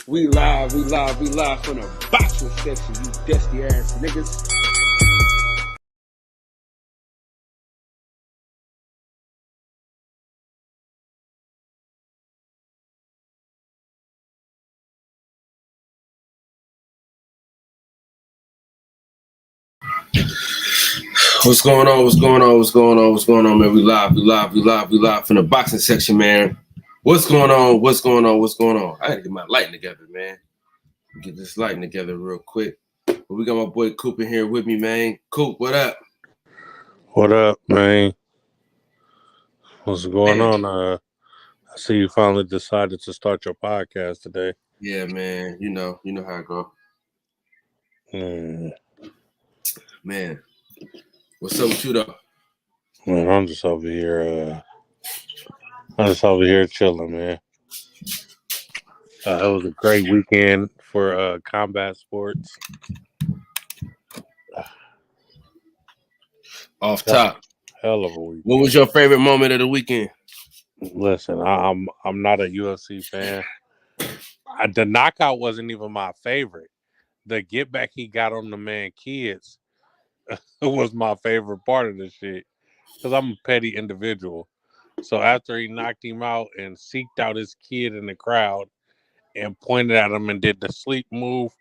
We live from the boxing section, you dusty ass niggas. What's going on, man? We live from the boxing section, man. What's going on? I gotta get my lighting together, man. Get this lighting together real quick. But we got my boy Coop in here with me, man. Coop, what up? What up, man? What's going on? I see you finally decided to start your podcast today. Yeah, man. You know how it go. Man, what's up with you though? Man, I'm just over here. Chilling, man. It was a great weekend for combat sports. Off top, hell of a weekend. What was your favorite moment of the weekend? Listen, I'm not a UFC fan. The knockout wasn't even my favorite. The get back he got on the man kids was my favorite part of the shit. Because I'm a petty individual. So after he knocked him out and seeked out his kid in the crowd and pointed at him and did the sleep move,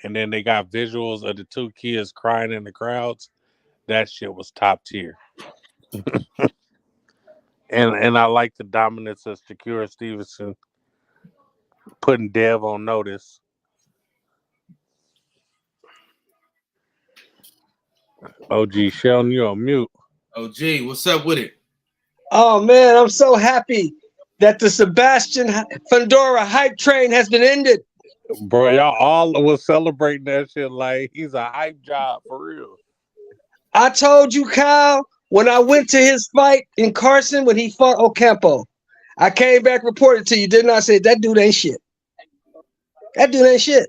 and then they got visuals of the two kids crying in the crowds, that shit was top tier. and I like the dominance of Shakur Stevenson putting Dev on notice. OG Sheldon, you on mute. OG, what's up with it? Oh man, I'm so happy that the Sebastian Fundora hype train has been ended. Bro, y'all all was celebrating that shit like he's a hype job for real. I told you, Kyle, when I went to his fight in Carson when he fought Ocampo, I came back reported to you, didn't I? Say that dude ain't shit. That dude ain't shit.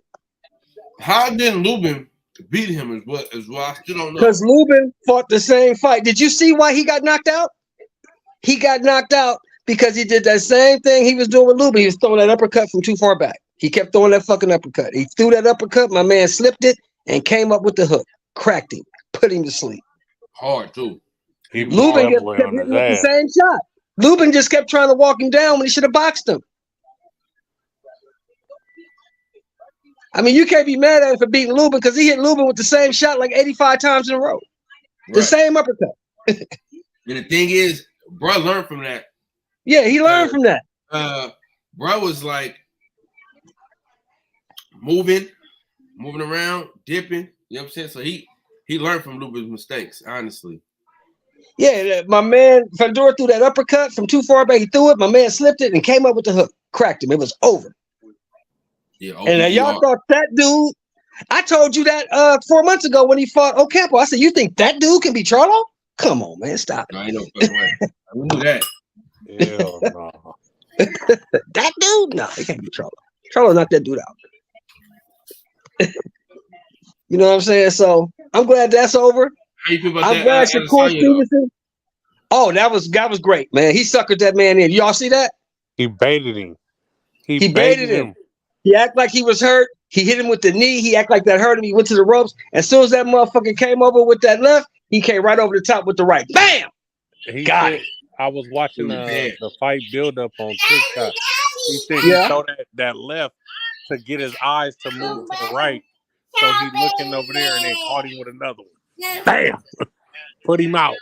How didn't Lubin beat him as well? I still don't know. Because Lubin fought the same fight. Did you see why he got knocked out? He got knocked out because he did that same thing he was doing with Lubin. He was throwing that uppercut from too far back. He kept throwing that fucking uppercut. He threw that uppercut. My man slipped it and came up with the hook, cracked him, put him to sleep. Hard too. Lubin kept hitting with the same shot. Lubin just kept trying to walk him down when he should have boxed him. I mean, you can't be mad at him for beating Lubin because he hit Lubin with the same shot like 85 times in a row. Right. The same uppercut. And the thing is, bro learned from that. Yeah, he learned from that. Bro was like moving around, dipping. You know what I'm saying? So he learned from Lubin's mistakes, honestly. Yeah, my man Fundora threw that uppercut from too far back. He threw it. My man slipped it and came up with the hook, cracked him. It was over. Yeah, and y'all thought that dude. I told you that 4 months ago when he fought Ocampo. I said, "You think that dude can be Charlo? Come on, man, stop." No, ain't no fucking way. I knew that. Hell no. That dude, no, he can't be Charlo. Charlo's not that dude out. You know what I'm saying? So I'm glad that's over. How you feel about I'm glad Shakur Stevenson. Oh, that was great, man. He suckered that man in. Y'all see that? He baited him. He baited him. He acted like he was hurt. He hit him with the knee. He acted like that hurt him. He went to the ropes. As soon as that motherfucker came over with that left, he came right over the top with the right. Bam! Got it. I was watching the fight build up on TikTok. He said he threw that left to get his eyes to move to the right. So he's looking over there and they caught him with another one. Bam! Put him out.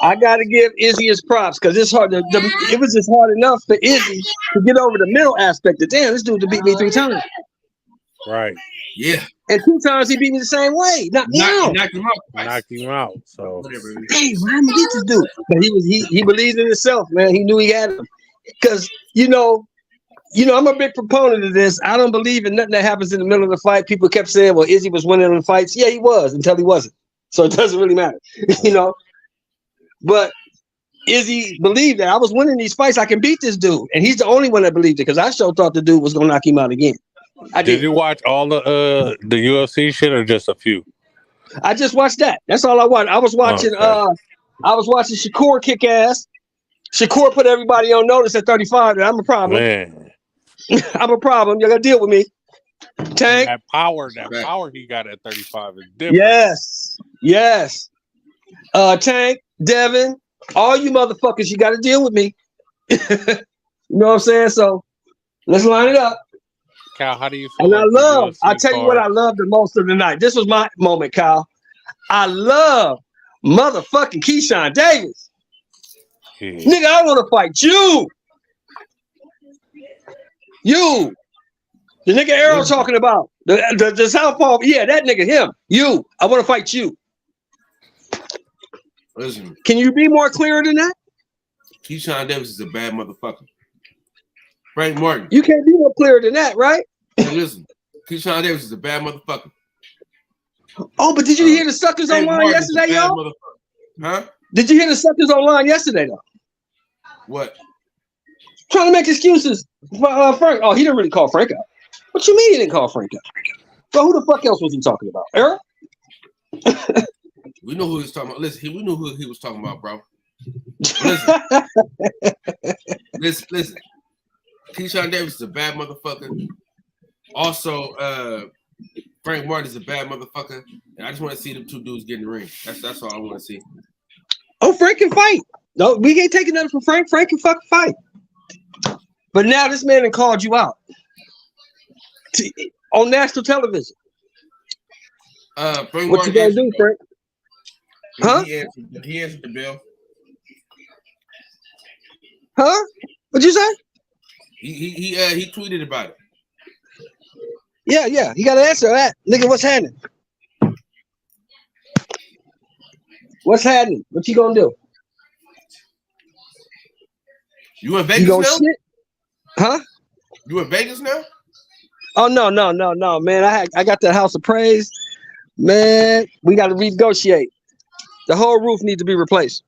I gotta give Izzy his props because it's hard. It was just hard enough for Izzy to get over the middle aspect. Of damn, this dude beat me 3 times. Right. Yeah. And 2 times he beat me the same way. Knocked him out. Knocked him out. So hey, why did beat this dude? But he believed in himself, man. He knew he had him. Because you know, I'm a big proponent of this. I don't believe in nothing that happens in the middle of the fight. People kept saying, well, Izzy was winning the fights. Yeah, he was until he wasn't. So it doesn't really matter. But Izzy believed that I was winning these fights. I can beat this dude. And he's the only one that believed it because I sure thought the dude was going to knock him out again. Did you watch all the UFC shit or just a few? I just watched that. That's all I watched. I was watching Shakur kick ass. Shakur put everybody on notice at 35 that I'm a problem. Man. I'm a problem. You gotta deal with me. And Tank. that power he got at 35 is different. Yes. Tank, Devin, all you motherfuckers, you gotta deal with me. You know what I'm saying? So let's line it up. Kyle, how do you feel? And like I'll tell you what I love the most of the night. This was my moment, Kyle. I love motherfucking Keyshawn Davis. Yeah. Nigga, I want to fight you. You. The nigga Arrow talking about. The southpaw. Yeah, that nigga, him. You. I want to fight you. Listen. Can you be more clear than that? Keyshawn Davis is a bad motherfucker. Frank Martin. You can't be more clear than that, right? Hey, listen. Keyshawn Davis is a bad motherfucker. Oh, but did you hear the suckers online yesterday, y'all? Huh? Did you hear the suckers online yesterday, though? What? Trying to make excuses for Frank. Oh, he didn't really call Frank out. What you mean he didn't call Frank out? So who the fuck else was he talking about? Errol? We know who he was talking about. Listen, we knew who he was talking about, bro. Listen. Keyshawn Davis is a bad motherfucker. Also, Frank Martin is a bad motherfucker. And I just want to see them two dudes get in the ring. That's all I want to see. Oh, Frank can fight. No, we ain't taking nothing from Frank. Frank can fucking fight. But now this man called you out on national television. Frank what Martin you gonna do, Frank? Huh? He answered the bell. Huh? What'd you say? He tweeted about it. Yeah. He got to answer that. Nigga, what's happening? What's happening? What you gonna do? You in Vegas now? Shit? Huh? You in Vegas now? Oh no, man. I got the house of praise. Man, we got to renegotiate. The whole roof needs to be replaced.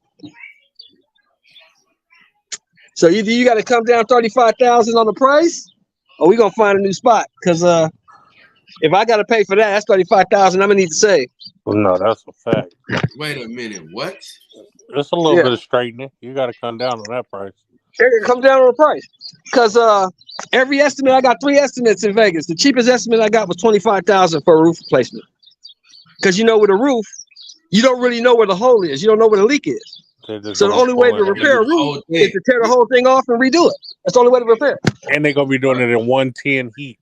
So either you got to come down 35,000 on the price, or we gonna find a new spot. Cause if I got to pay for that, that's 35,000. I'm gonna need to save. Well, no, that's a fact. Wait a minute. What? It's a little bit of straightening. You got to come down on that price. Come down on the price. Cause every estimate, I got 3 estimates in Vegas. The cheapest estimate I got was 25,000 for a roof replacement. Cause you know, with a roof, you don't really know where the hole is. You don't know where the leak is. So the only way to repair a roof is to tear the whole thing off and redo it. That's the only way to repair it. And they're gonna be doing it in 110 heat.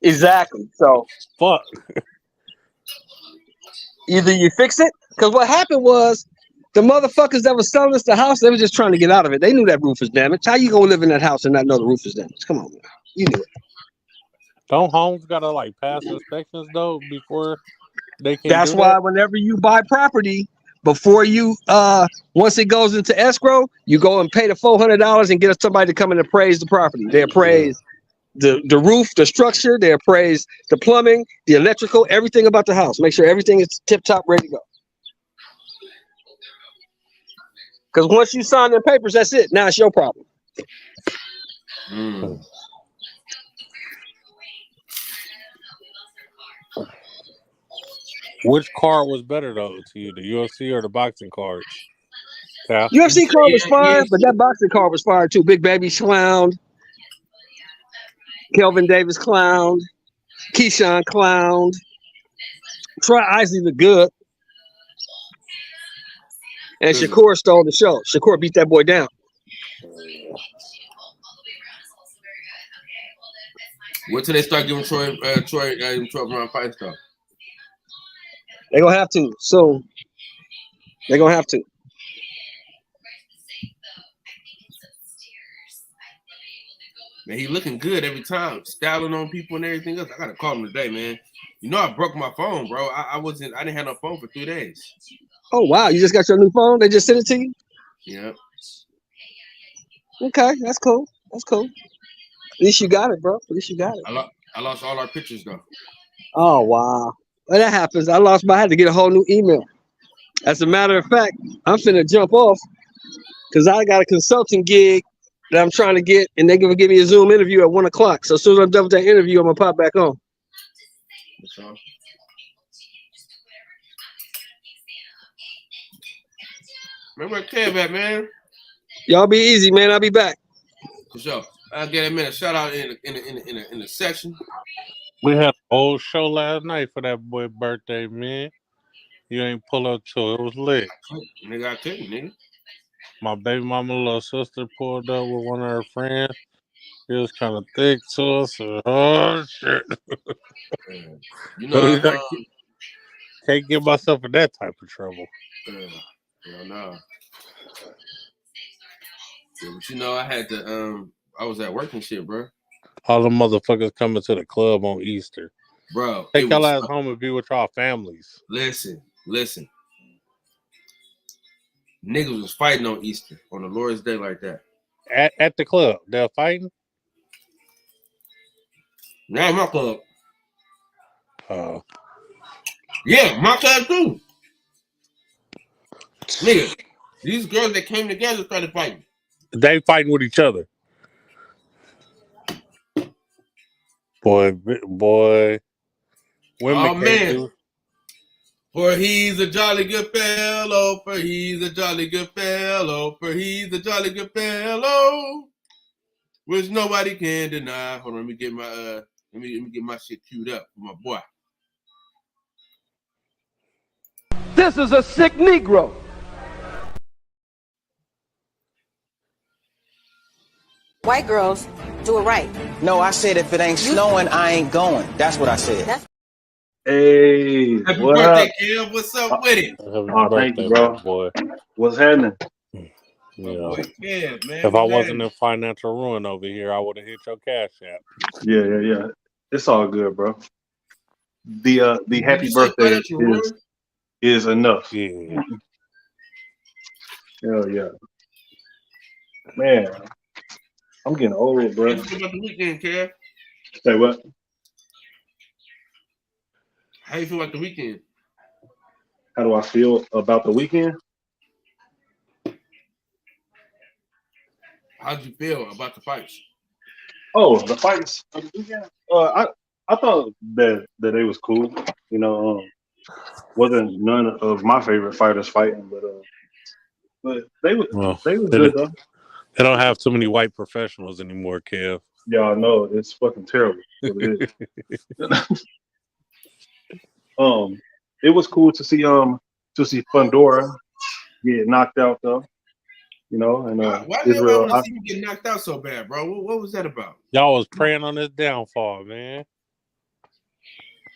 Exactly. So fuck. Either you fix it, because what happened was the motherfuckers that was selling us the house, they were just trying to get out of it. They knew that roof was damaged. How you gonna live in that house and not know the roof is damaged? Come on, man. You knew it. Don't homes gotta like pass inspections though before they can? That's why whenever you buy property, before you once it goes into escrow, you go and pay the $400 and get somebody to come and appraise the property. They appraise the roof, the structure, they appraise the plumbing, the electrical, everything about the house. Make sure everything is tip top, ready to go. Because once you sign the papers, that's it. Now it's your problem. Which card was better though to you, the UFC or the boxing cards? Yeah. UFC card was fire, but that boxing card was fire too. Big Baby clowned, Kelvin Davis clowned, Keyshawn clowned. Troy Isley looked good, and Shakur stole the show. Shakur beat that boy down. Wait till they start giving Troy around fight stuff. They're gonna have to. So they're gonna have to. Man, he looking good every time, styling on people and everything else. I gotta call him today, man. You know I broke my phone, bro. I didn't have no phone for 3 days. Oh wow, you just got your new phone? They just sent it to you? Yeah. Okay, that's cool. That's cool. At least you got it, bro. At least you got it. I lost all our pictures though. Oh wow. Well, that happens. I had to get a whole new email. As a matter of fact, I'm finna jump off because I got a consulting gig that I'm trying to get, and they're gonna give me a Zoom interview at 1 o'clock. So as soon as I'm done with that interview, I'm gonna pop back on. Remember Kev at, man? Y'all be easy, man. I'll be back. For sure. I'll get him in a shout out in the section. We had an old show last night for that boy birthday, man. You ain't pull up to it. It was lit. Nigga, I tell you, nigga. My baby mama little sister pulled up with one of her friends. He was kind of thick to us. Oh shit! You know, I can't get myself in that type of trouble. Hell no. Yeah, but you know, I had to I was at work and shit, bro. All the motherfuckers coming to the club on Easter. Bro, Take y'all ass home and be with y'all families. Listen. Niggas was fighting on Easter, on the Lord's Day like that. At the club, they're fighting? Now my club. Oh. Yeah, my club too. Nigga, these girls that came together started fighting. They fighting with each other. Boy. Women can't do. For he's a jolly good fellow, for he's a jolly good fellow, for he's a jolly good fellow, which nobody can deny. Hold on, let me get my let me get my shit queued up for my boy. This is a sick Negro. White girls do it right. No, I said if it ain't snowing, I ain't going. That's what I said. Hey, Happy what birthday, up? Kev. What's up with it? Oh, thank you, bro. Boy. What's happening? My boy Kev, man. If I wasn't in financial ruin over here, I would have hit your cash app. Yeah. It's all good, bro. The happy birthday is enough. Yeah. Hell yeah. Man, I'm getting old, bro. How you feel about the weekend, Kev? Say what? How you feel about the weekend? How do I feel about the weekend? How'd you feel about the fights? Oh, the fights of the weekend. I thought that they was cool. You know, wasn't none of my favorite fighters fighting, but they was good though. They don't have too many white professionals anymore, Kev. Y'all know it's fucking terrible. What it is. It was cool to see Fundora get knocked out though. You know, and why did everybody want to see him get knocked out so bad, bro? What was that about? Y'all was praying on his downfall, man.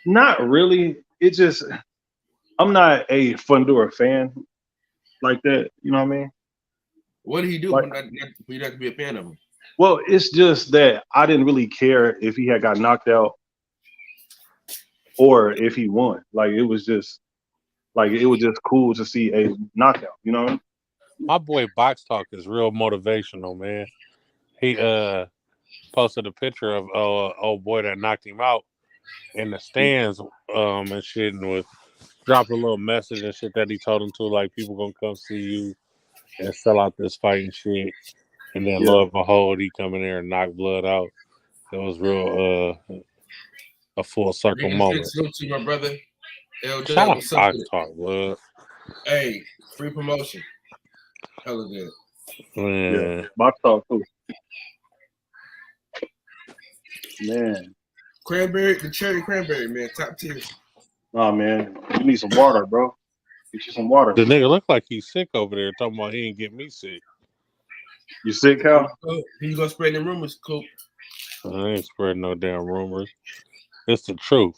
Not really. It just I'm not a Fundora fan like that. You know what I mean? What did he do for you not to be a fan of him? Well, it's just that I didn't really care if he had got knocked out or if he won. Like it was just cool to see a knockout, you know? My boy Box Talk is real motivational, man. He posted a picture of old boy that knocked him out in the stands and shit, and dropped a little message and shit that he told him to, like, people gonna come see you and sell out this fight and shit. And then lo and behold, he come in there and knock blood out. It was real a full circle moment. Salute to my brother. Shout out Box Talk, blood. Hey, free promotion. Hella good. Yeah, Box Talk too. Man. Cranberry, the cherry cranberry, man, top tier. Oh man, you need some water, bro. Get you some water. The nigga look like he's sick over there, talking about he ain't get me sick. You sick, Cal? You gonna spread them rumors, Coop? I ain't spreading no damn rumors. It's the truth.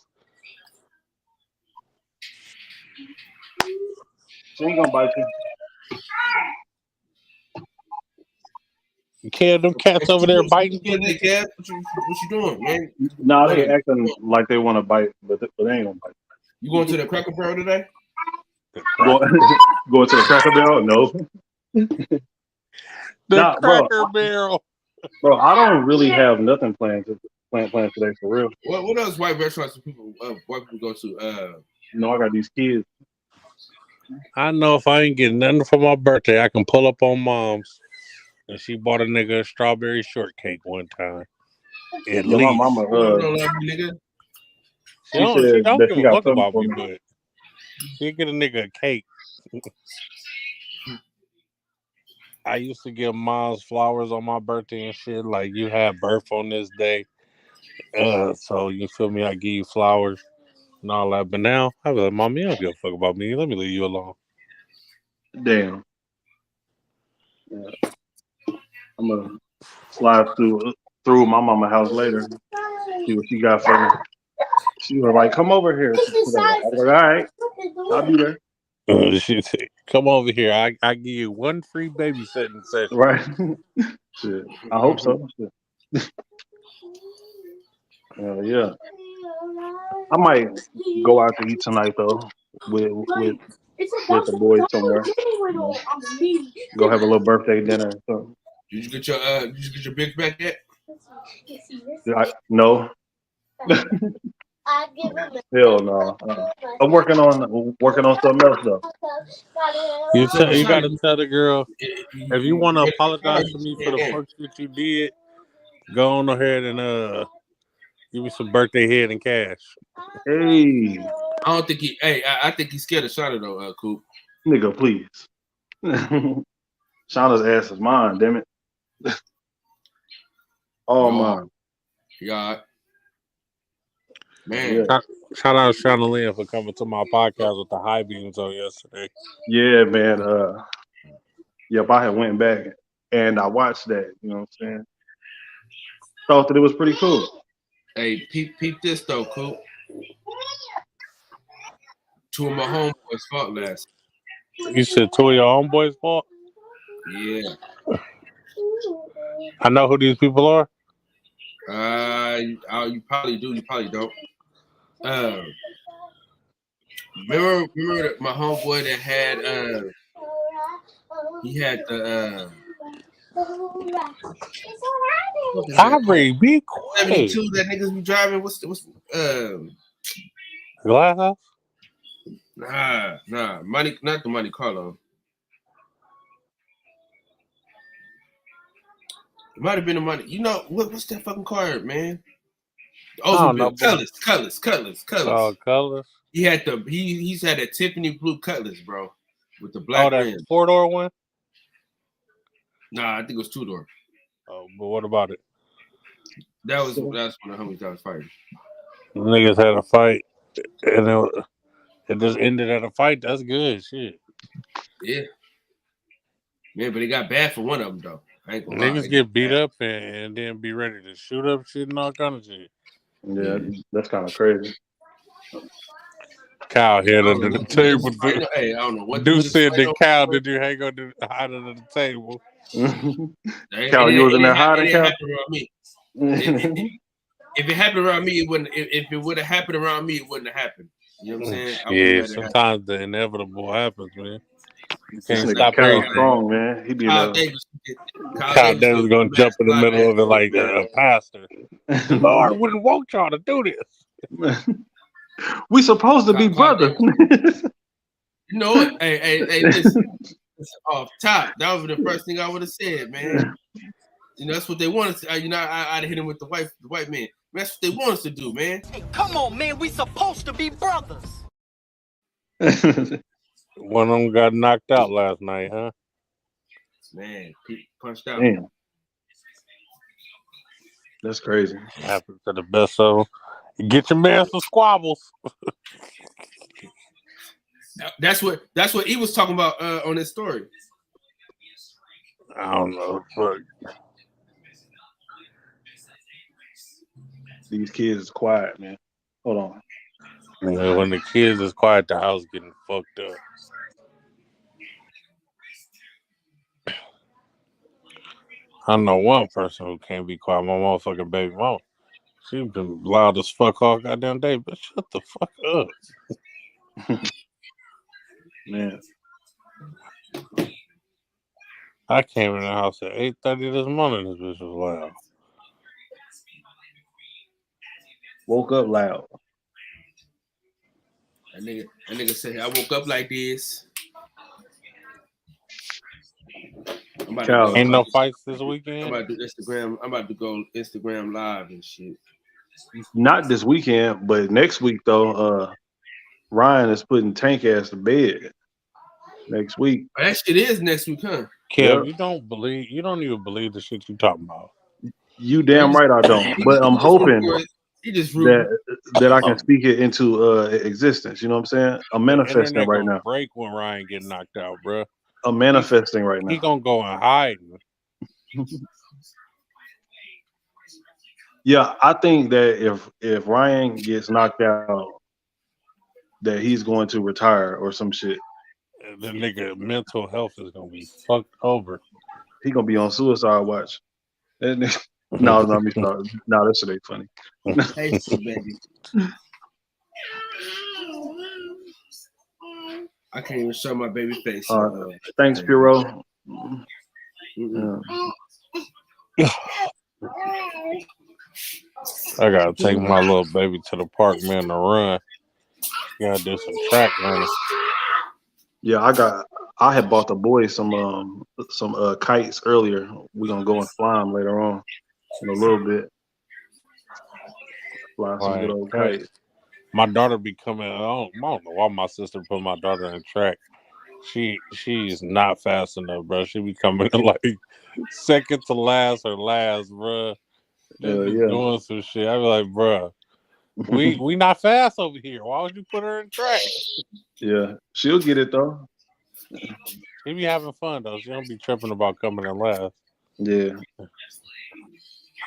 She ain't gonna bite you. You can't them cats over there biting. What you doing, man? Nah, they acting like they want to bite, but they ain't gonna bite. You going to the Cracker Barrel today? Going to the Cracker Barrel? No. Cracker Barrel. Bro, I don't really have nothing planned today for real. What else white restaurants do white people go to? I got these kids. I know if I ain't getting nothing for my birthday, I can pull up on Mom's. And she bought a nigga a strawberry shortcake one time. At least. My mama, she don't give a fuck about me, but she'll get a nigga a cake. I used to give moms flowers on my birthday and shit. Like, you had birth on this day. So you feel me? I give you flowers and all that. But now, I be like, Mom, you don't give a fuck about me. Let me leave you alone. Damn. Yeah. I'm gonna slide through my mama house later. See what she got for me. She was like, "Come over here." Today. I was like, "All right, I'll be there." She said, "Come over here. I give you one free babysitting session." Right. Shit. I hope so. Shit. Yeah. I might go out to eat tonight though with the boys somewhere. Go have a little birthday dinner. So. Did you get your big back yet? No. Hell no. I'm working on something else though. You So you gotta Shawty, tell the girl, if you want to ready for apologize to me for the Shawty? fuck shit you did, go on ahead and give me some birthday head and cash. Hey, I don't think he. Hey, I think he's scared of Shawty though, Coop. nigga, please. Shauna's ass is mine, damn it. All No, mine. yeah, Yeah. man. Shout out Shauna Lynn for coming to my podcast with the high beams on yesterday. Yeah, man. Yep, I had went back and I watched that, you know what I'm saying? Thought that it was pretty cool. Hey, peep this though, Coop. Two of my homeboys fought last. You said two of your homeboys fought? Yeah. I know who these people are. You probably do. You probably don't. Remember my homeboy that had he had the Aubrey, be quiet. 72 that niggas be driving. What's Glass House? Nah, Monte, not the Monte Carlo. It might have been the Monte. You know what's that fucking car, man? Oldsmobile, Cutlass. Oh, Colors. He had he's had a Tiffany blue Cutlass, bro, with the black that rim. 4-door one? Nah, I think it was 2-door. Oh, but what about it? That's one of the homies that was fighting. Niggas had a fight, and it just ended at a fight. That's good shit. Yeah. Yeah, but it got bad for one of them, though. I ain't gonna lie. Niggas get beat up and then be ready to shoot up shit and all kind of shit. Yeah, that's kind of crazy. Cow head under the table. Hey, I don't know what. Dude said the cow did you hang on hide under the table. Cow, you was in there hiding, Cow? If it happened around me, it wouldn't. If it would have happened around me, it wouldn't have happened. You know what I'm saying? Yeah, sometimes the inevitable happens, man. You can't stop Cow strong, man. He be Kyle Davis gonna jump in the middle of it like a pastor. Lord, I wouldn't want y'all to do this. We supposed to be brothers. You know what? Hey, listen. Off top, that was the first thing I would have said, man. You know, that's what they want us to. You know, I'd hit him with the white man. That's what they want us to do, man. Hey, come on, man. We supposed to be brothers. One of them got knocked out last night, huh? Man, he punched out. Damn. That's crazy. Happens to the best of them. Get your man some squabbles. That's what he was talking about on his story. I don't know. Fuck. These kids is quiet, man. Hold on. Man, when the kids is quiet, the house getting fucked up. I know one person who can't be quiet. My motherfucking baby mama. She been loud as fuck all goddamn day, but shut the fuck up. Man. I came in the house at 8:30 this morning. This bitch was loud. Woke up loud. That nigga said, I woke up like this. Ain't no fights this weekend. I'm about to do Instagram. I'm about to go Instagram live and shit. Not this weekend, but next week though. Ryan is putting Tank ass to bed next week. Oh, that shit is next week, huh? Kev, Yep. you don't even believe the shit you talking about. You damn right I don't. But I'm hoping that I can speak it into existence. You know what I'm saying? I'm The manifesting internet right gonna now. break when Ryan get knocked out, bro. I'm manifesting right He now. gonna go and hide. Yeah, I think that if Ryan gets knocked out, that he's going to retire or some shit. The nigga mental health is gonna be fucked over. He gonna be on suicide watch. That nigga- No, let me start. No, that shit ain't funny. Hey, baby. I can't even show my baby face. Thanks, Piro. Yeah. I gotta take my little baby to the park, man, to run. Gotta do some track running. Yeah, I had bought the boys some kites earlier. We're gonna go and fly them later on in a little bit. Fly some good old kites. My daughter be coming. I don't know why my sister put my daughter in track. She's not fast enough, bro. She be coming like second to last or last, bro. They be doing some shit. I be like, bro, we not fast over here. Why would you put her in track? Yeah, she'll get it though. She be having fun though. She don't be tripping about coming in last. Yeah,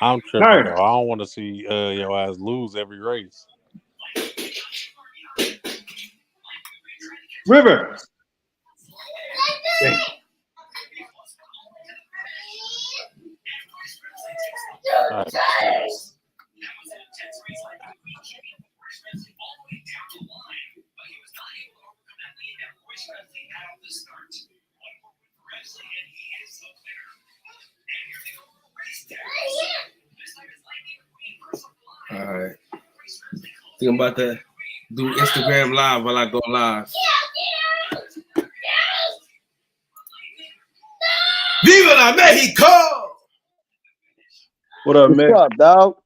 I'm tripping though. I don't want to see your ass lose every race. River. Dang. Right. All right. Think I'm about to do Instagram live while I go live. Viva la Mexico! What up, man? What's up, dog?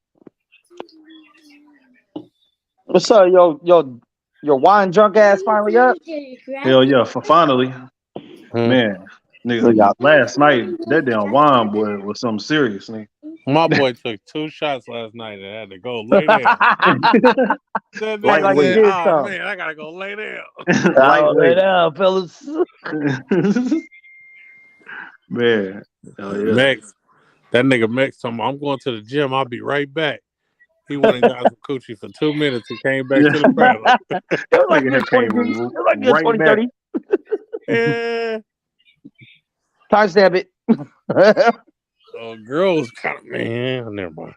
What's up, your wine drunk ass finally up? Hell yeah, for finally, man. Nigga, last night that damn wine boy was something serious, nigga. My boy took 2 shots last night and had to go lay down. That nigga like he said, did "Oh something." man, I gotta go lay down." Lay down, fellas. Man, Next, that nigga Max told me, "I'm going to the gym. I'll be right back." He went and got some coochie for 2 minutes and came back to the battle. It was like good 20 G's. It was like good 20, 30. Yeah. Timestamp it. Girl was kind of man. Never mind.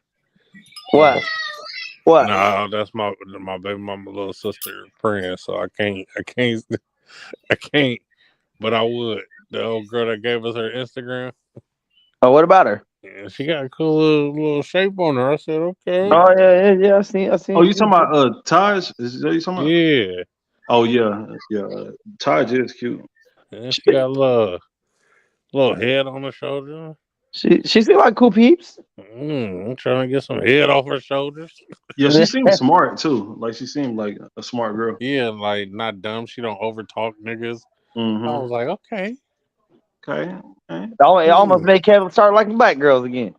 What? No, that's my baby mama little sister friend. So I can't. But I would. The old girl that gave us her Instagram. Oh, what about her? Yeah, she got a cool little shape on her. I said, okay. Oh yeah. I seen. Oh, you talking about Taj? Is that you talking about? Yeah. Oh yeah. Taj is cute. Yeah, she got a little head on her shoulder. She seemed like cool peeps. I'm trying to get some head off her shoulders. Yeah, she seems smart too. Like she seemed like a smart girl. Yeah, like not dumb. She don't overtalk niggas. Mm-hmm. I was like, okay. It almost made Kevin start liking black girls again.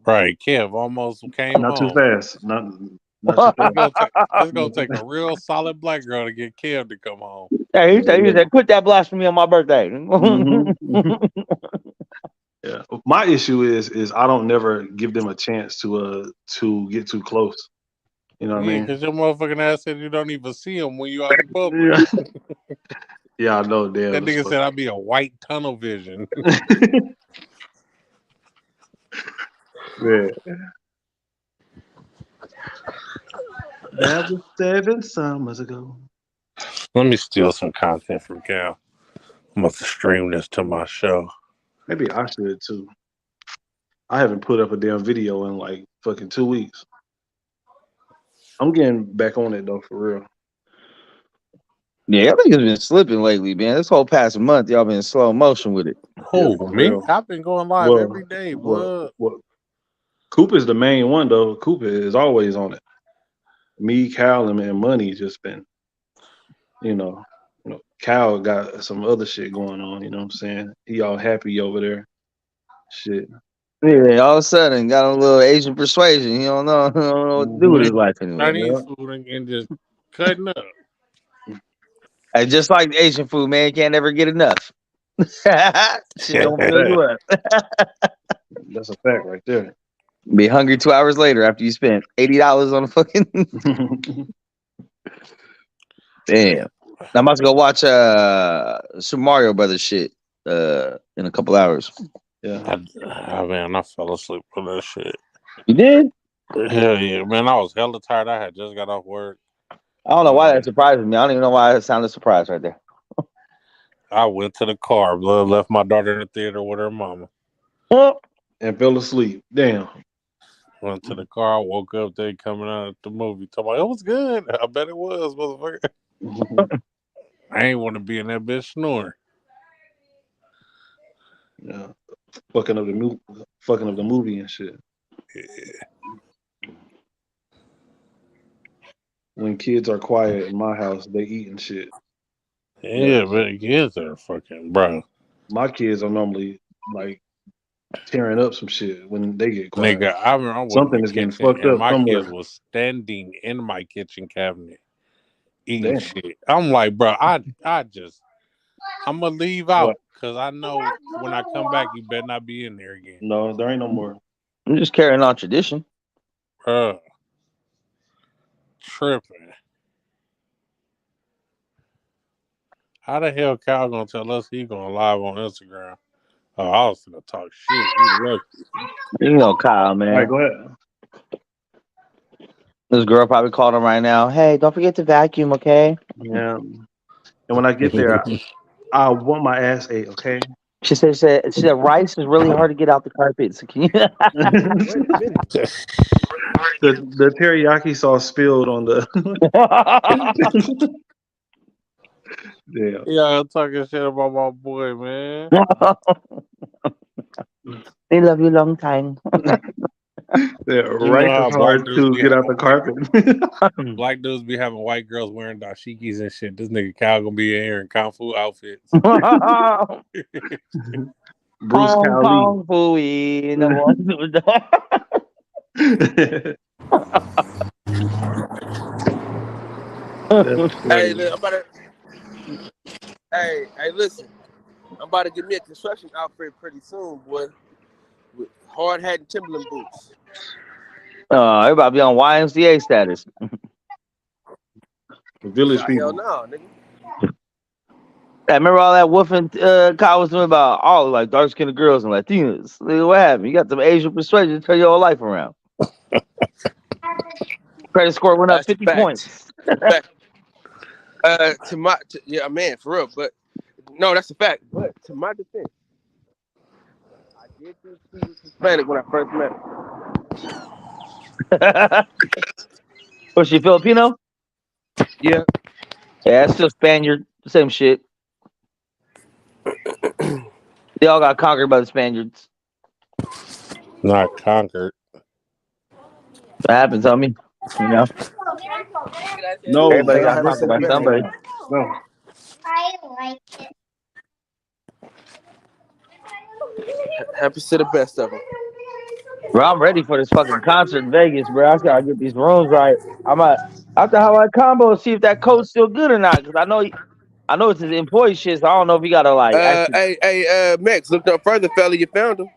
Right, Kev almost came not home. Too fast. Not too fast. It's gonna take a real solid black girl to get Kev to come home. Hey, he said, quit that blasphemy on my birthday. Mm-hmm. Yeah. My issue is I don't never give them a chance to get too close. You know what I mean? Because your motherfucking ass said you don't even see him when you out in public. Yeah, I know. Damn. That nigga said I'd be a white tunnel vision. Yeah. That was 7 summers ago. Let me steal some content from Cal. I'm about to stream this to my show. Maybe I should too. I haven't put up a damn video in like fucking 2 weeks. I'm getting back on it though, for real. Yeah, I think it's been slipping lately, man. This whole past month, y'all been in slow motion with it. Oh, me? I've been going live every day, blood. Coop is the main one though. Coop is always on it. Me, Cal, and Money just been, Cal got some other shit going on. You know what I'm saying? He all happy over there. Shit. Yeah, all of a sudden got a little Asian persuasion. He don't know, what to do with his life anymore. Chinese food and just cutting up. Hey, just like Asian food, man, you can't never get enough. Shit don't fill you up. That's a fact right there. Be hungry 2 hours later after you spent $80 on a fucking. Damn. I'm about to go watch Super Mario Brothers shit in a couple hours. Yeah. Man, I fell asleep for that shit. You did? Hell yeah, man. I was hella tired. I had just got off work. I don't know why that surprises me. I don't even know why it sounded surprised right there. I went to the car, left my daughter in the theater with her mama. And fell asleep. Damn. Went to the car, woke up, they coming out of the movie. Talking about, it was good. I bet it was, motherfucker. I ain't want to be in that bitch snoring. Yeah. Fucking up the movie and shit. Yeah. When kids are quiet in my house, they eating shit. Yeah, but kids are fucking, bro. My kids are normally like tearing up some shit when they get quiet. Nigga, I remember I was Something in the is getting kitchen fucked and up my somewhere. kids was standing in my kitchen cabinet eating shit. I'm like, bro, I'm gonna leave out because I know when I come back, you better not be in there again. No, there ain't no more. I'm just carrying on tradition. Tripping. How the hell Cal gonna tell us he going live on Instagram? Oh, I was gonna talk shit. You lucky. You know Kyle, man. All right, go ahead. This girl probably called him right now. Hey, don't forget to vacuum, okay? Yeah. And when I get there, I want my ass ate, okay? She said rice is really hard to get out the carpet. So can you the teriyaki sauce spilled on the Yeah, I'm talking shit about my boy, man. They love you a long time. Rice is hard to get out the carpet. Black dudes be having white girls wearing dashikis and shit. This nigga Cal gonna be in here in kung fu outfits. Bruce Kung Fu in the Hey, listen. I'm about to get me a construction outfit pretty soon, boy. With hard hat and Timberland boots. Everybody be on YMCA status. Village people. Hell no, nigga. I remember all that woofing Kyle was doing about all like dark skinned girls and Latinas. Nigga, what happened? You got some Asian persuasion to turn your whole life around. Credit score went up 50 points. Yeah, man, for real. But no, that's a fact. But to my defense, I did think she was Hispanic when I first met her. Was she Filipino? Yeah. Yeah, it's still Spaniard. Same shit. They all got conquered by the Spaniards. Not conquered. What happens, homie? You know? No, everybody got conquered by somebody. No. I like it. Happens to the best of them. Bro, I'm ready for this fucking concert in Vegas, bro. I gotta get these rooms right. I'm after how I combo see if that code's still good or not. Cause I know it's his employee shit, so I don't know if he gotta like. Hey, Max, look no further, fella. You found him.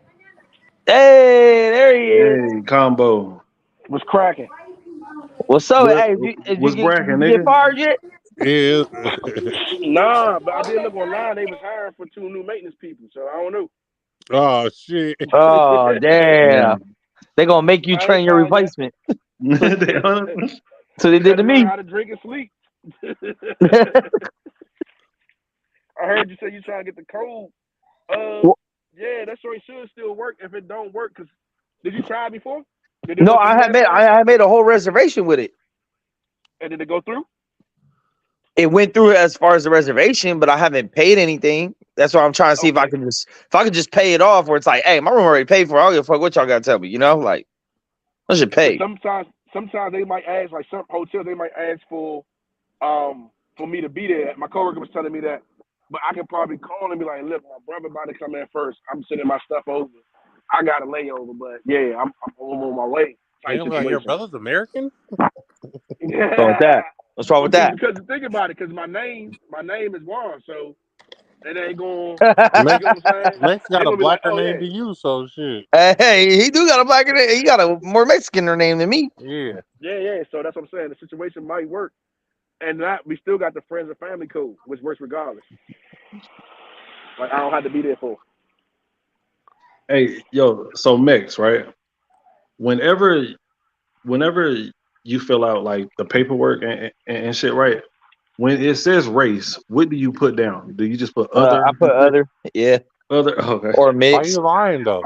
Hey, there he is. Hey, combo. What's cracking? What's up? Hey, if you get fired yet? Yeah. Nah, but I did look online. They was hiring for 2 new maintenance people, so I don't know. Oh shit. Oh damn. They gonna make you train your replacement. So they did to me. How to drink and sleep. I heard you say you trying to get the code. Yeah, that sure should still work if it don't work. Cause did you try it before? No, I had made a whole reservation with it. And did it go through? It went through as far as the reservation, but I haven't paid anything. That's why I'm trying to see if I could just pay it off. Where it's like, hey, my room already paid for. I don't give a fuck what y'all gotta tell me. You know, like I should pay. Sometimes they might ask, like some hotels, they might ask for for me to be there. My coworker was telling me that, but I can probably call and be like, look, my brother about to come in first. I'm sending my stuff over. I got a layover, but yeah, I'm on my way. Type Like, your situation. brother's American? What's wrong with that? What's wrong with that? Because think about it, because my name is Juan, so it ain't going. Max, You know what I'm saying? Max got They a gonna be like, blacker oh name yeah, than you, so shit. Hey, he do got a blacker name. He got a more Mexican name than me. Yeah. yeah. So that's what I'm saying. The situation might work, and that we still got the friends and family code, which works regardless. Like I don't have to be there for. Hey, yo, so Mex, right? Whenever you fill out like the paperwork and shit, right? When it says race, what do you put down? Do you just put other? I put other, yeah, Other. Okay. or Why mix. you lying though?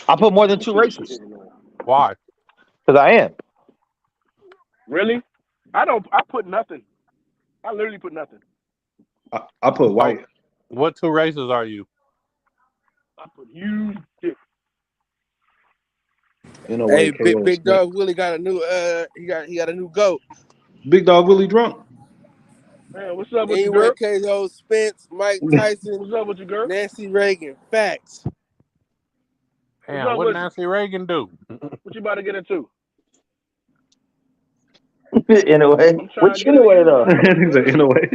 I put more than 2 races Why? because I am. Really? I don't. I put nothing. I literally put nothing. I put white. What 2 races are you? I put huge dick. In a Hey, way, KO Big spit. Dog Willie got a new he got a new goat. Big Dog Willie drunk. Man, what's up with you, Anyway, girl? KO, Spence, Mike Tyson, What's up with you, girl? Nancy Reagan. Facts. What's Damn, up what with Nancy Reagan do? what you about to get into? In a way, I'm trying which to in get a in way you, though? man. He's like, in a way.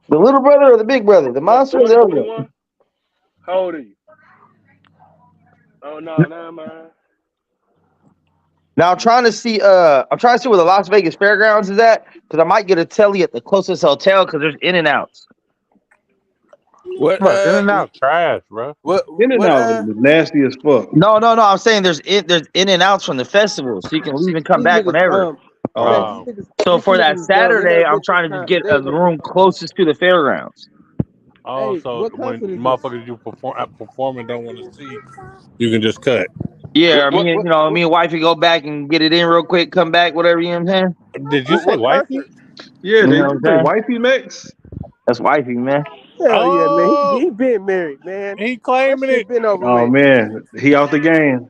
The little brother or the big brother? The monster or the other one? 21? How old are you? Oh no, nah, man. Now I'm trying to see. I'm trying to see where the Las Vegas Fairgrounds is at because I might get a telly at the closest hotel because there's In-N-Outs. What Bro, In and Out trash, bro. what In and what out is nasty as fuck. No. I'm saying there's In-N-Outs from the festival, so you can leave and come these back niggas whenever. man, Oh, So these for that niggas dumb. They Saturday, never I'm been to trying to just get they a ain't room closest to the fairgrounds. Oh, Hey, so what when concert is this? motherfuckers you perform and don't want to see, you can just cut. Yeah, What me and wifey go back and get it in real quick, come back, whatever, you know what I'm saying? Did you say what wifey? concert? yeah. You Did know you what I'm say saying? wifey Mex? That's wifey, man. Hell yeah, man. Oh, He been married, man. he That claiming shit it. been over Oh with. man, he out the game.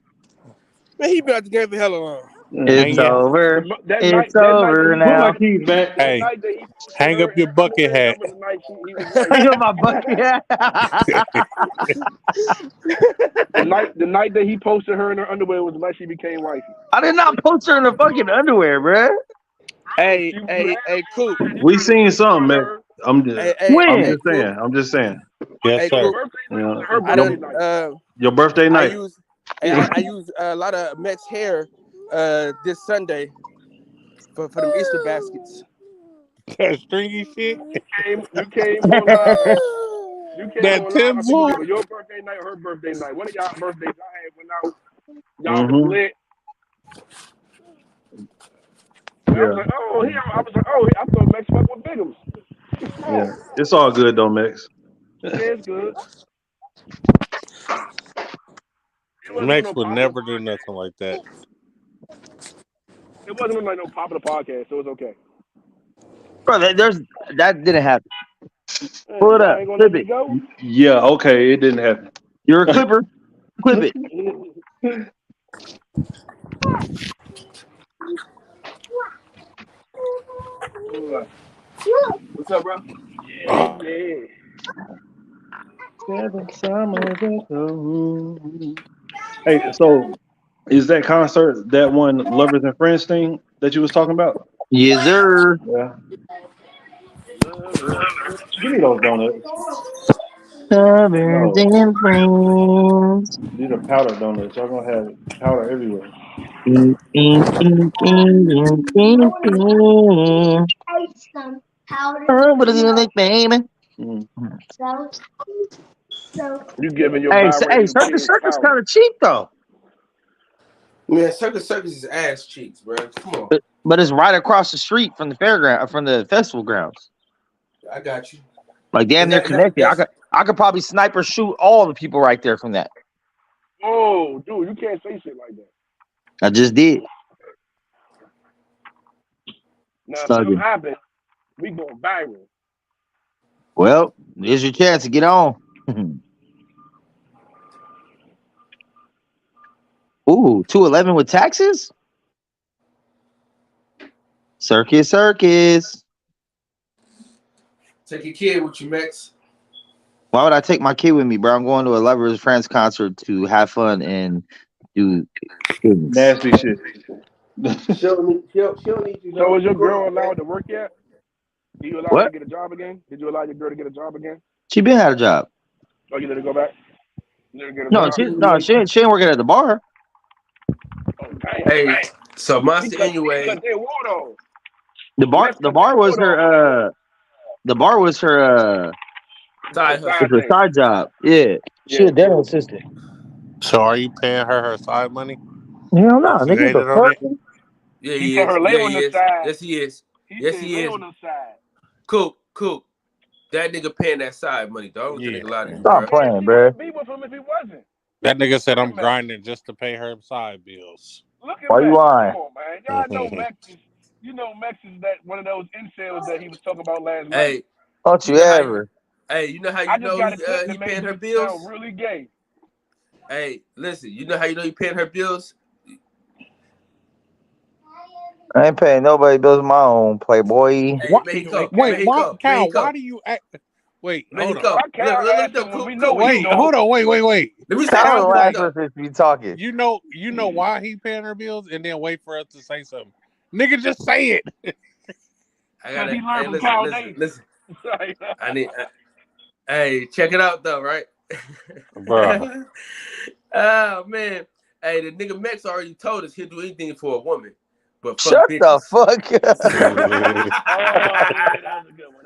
Man, he been out the game for hella long. It's Hang it. over. That It's night that over he Put my now. keys back. that Hey, night that he posted hang up her in your her bucket underwear, hat. that was the night he was I got wifey. my bucket. The night that he posted her in her underwear was the night she became wifey. I did not post her in the fucking underwear, bruh. Bro, Hey, you hey, had hey, Coop. you We got a seen picture something, of Mex. her. Hey, I'm hey, When? just Coop. saying. I'm just saying. Yes, Hey, Her sir. Coop. birthday You night was know, her I birthday done night. your birthday I night. use I use a lot of Mex hair this Sunday for them Easter baskets. Stringy shit. You came on live. You came That on live. I think it was Timbo. either your birthday night or her birthday night. One of y'all birthdays I had went out. Y'all was Mm-hmm. lit. And I was Yeah. like, I thought Max fuck with Bigums. He's Yeah. small. It's all good though, Mex. Yeah, it's good. It wasn't on Max no would popular never do podcast. nothing like that. It wasn't on like no popular podcast, so it's okay. Bro, that didn't happen. Yeah, Pull it y'all up. ain't gonna let Clip me it. go. Yeah. Okay. It didn't happen. You're a clipper. Clip it. What's up, bro? Yeah. 7 summers ago. Hey, so is that concert that one Lovers and Friends thing that you was talking about? Yes, sir. Yeah. Give me those donuts. Lovers No, and friends. these are powder donuts. Y'all gonna have powder everywhere. Ding, ding, ding, ding, ding, ding, ding. Oh, what is it, baby? Mm. You giving your Hey, biracial Circus kids Circus power. kind of cheap though. Man, Circus is ass cheeks, bro. Come on. But it's right across the street from the fairground, from the festival grounds. I got you. Like damn near connected. I could probably sniper shoot all the people right there from that. Oh, dude, you can't say shit like that. I just did. Now, if something Slugging. happens, we going viral. Well, here's your chance to get on. Ooh, 211 with taxes? Circus. Take your kid with you, Max. Why would I take my kid with me, bro? I'm going to a Lovers Friends concert to have fun and do things. Nasty shit. She don't need you. So is your girl allowed to work yet? Do you allow her to What? get a job again? Did you allow your girl to get a job again? She been at a job. Oh, you let her go back? You let her get a No, job? she ain't working at the bar. Oh, damn. Hey, so He Monster cut anyway. their water off. The bar was her the bar was her Side hustle. it's a side job. Yeah. She a dental assistant. So are you paying her side money? Hell no, She nigga, hated the on fuck? it? Yeah, He he said is. her lay Yeah, on he the is. side. Yes, he is. He Yes, said he lay is. on the side. Cool. That nigga paying that side money, dog. Don't Yeah. the nigga lie to you, Stop bro. playing, She bro. wouldn't be with him if he wasn't. That nigga said Look I'm at Max. grinding just to pay her side bills. Look at Why you Max. lying? Come on, man. Y'all know Max is. You know Max is that one of those incels that he was talking about last night. Hey, Don't you know how ever? you know how I you just know got a clip he that made paying her me bills? sound really gay. Hey, listen, you know how you know he paying her bills? I ain't paying nobody bills of my own, playboy. Hey, What? Mexico. Wait, why, Mexico. Cal? Why do you act? Wait, hold on. Mexico. Why Cal Look, asking when we know cool. what he Wait, know? hold on. Wait. Let me say Tell this the real last quick, person to be talking. You know why he paying her bills, and then wait for us to say something. Nigga, just say it. I gotta. He learned Hey, from Cal Davis. listen. I need. Hey, check it out though, right? Bro. Oh man. Hey, the nigga Mex already told us he'll do anything for a woman, but fuck Shut bitches. the fuck up. Oh yeah, that was a good one.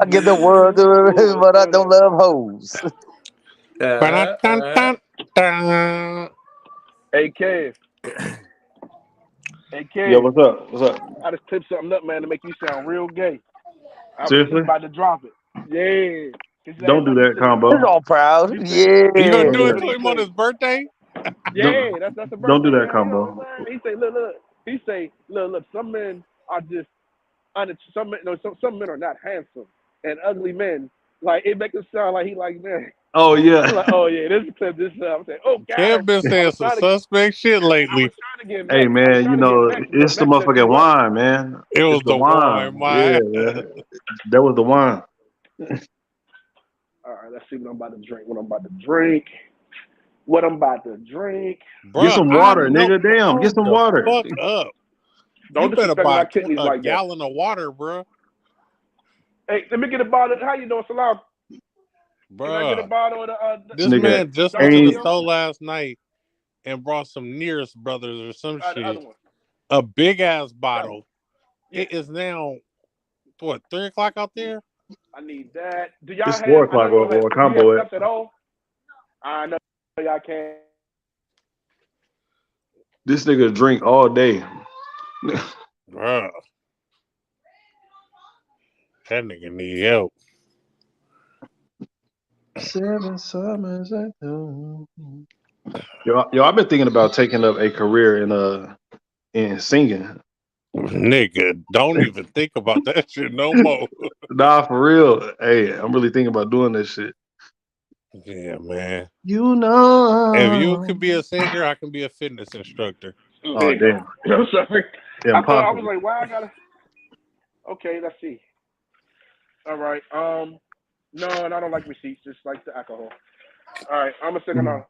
I get the world to it, but I don't love hoes. Hey Kev. Hey Kev. Yo, what's up? What's up? I just clipped something up, man, to make you sound real gay. I was Seriously? just about to drop it. Yeah. Don't do that, combo. He's all proud. Yeah. You gonna Don't do do it that. to him on his birthday? Yeah, that's a birthday. Don't do that, Yeah, combo. you know, man. He say, look. He say, look. Some men are just some men are not handsome, and ugly men, like, it makes it sound like he like, man. Oh yeah. I'm like, oh yeah, this clip. I'm saying, oh, got Kev him. been saying some suspect shit lately. Hey man, you know it's the motherfucking wine, man. It was It's the the wine, Yeah, my man. That was the wine. All right, let's see what I'm about to drink. Bruh, Get some I water, know. nigga. Damn, get Hold some the water. fuck up. Don't You better disrespect buy my kidneys a like that. gallon of water, bruh. Hey, let me get a bottle. How you doing, Salam? Can I get a Bruh. bottle of This Nigga man just went to the ain't store last night and brought some Nearest Brothers or some the other shit. one? A big ass bottle. Yeah. It is now, what, 3 o'clock out there? I need that. Do y'all it's have? 4 I know o'clock y'all have. or Do you have combo it. steps at all? I know y'all can. This nigga drink all day. Bruh. That nigga need help. 7 summers ago. Yo, I've been thinking about taking up a career in singing. Nigga, don't even think about that shit no more. Nah, for real. Hey, I'm really thinking about doing this shit. Yeah, man. You know. If you could be a singer, I can be a fitness instructor. Oh damn. I'm sorry. I was Impossible. like, why I gotta? Okay, let's see. All right. No, and I don't like receipts. Just like the alcohol. All right, I'm a singer now.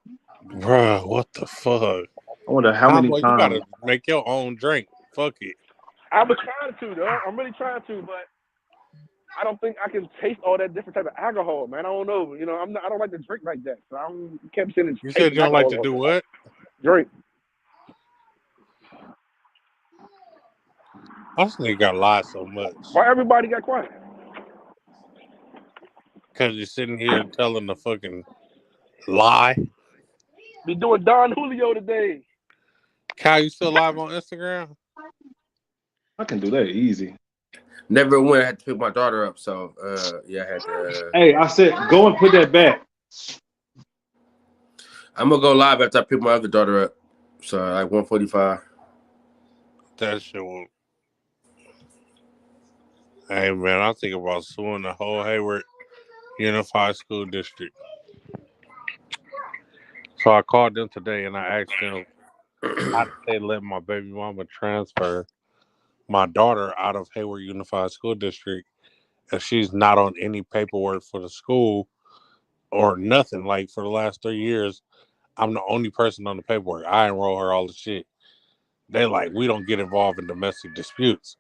Bruh, what the fuck? I wonder how many Combo, you times. gotta make your own drink. Fuck it. I was trying to, though. I'm really trying to, but I don't think I can taste all that different type of alcohol, man. I don't know. You know, I don't like to drink like that. So I kept saying You said you don't like to do what? Drink. This nigga gotta lie so much. Why everybody got quiet? Cause you're sitting here telling the fucking lie. Be doing Don Julio today. Kyle, you still live on Instagram? I can do that easy. Never went. I had to pick my daughter up, so yeah, I had to. Hey, I said go and put that back. I'm gonna go live after I pick my other daughter up. So like 1:45. That shit won't. Hey man, I'm thinking about suing the whole Hayward Unified School District. So I called them today and I asked them how did they let my baby mama transfer my daughter out of Hayward Unified School District, if she's not on any paperwork for the school or nothing, like for the last 3 years, I'm the only person on the paperwork. I enroll her all the shit. They like, we don't get involved in domestic disputes.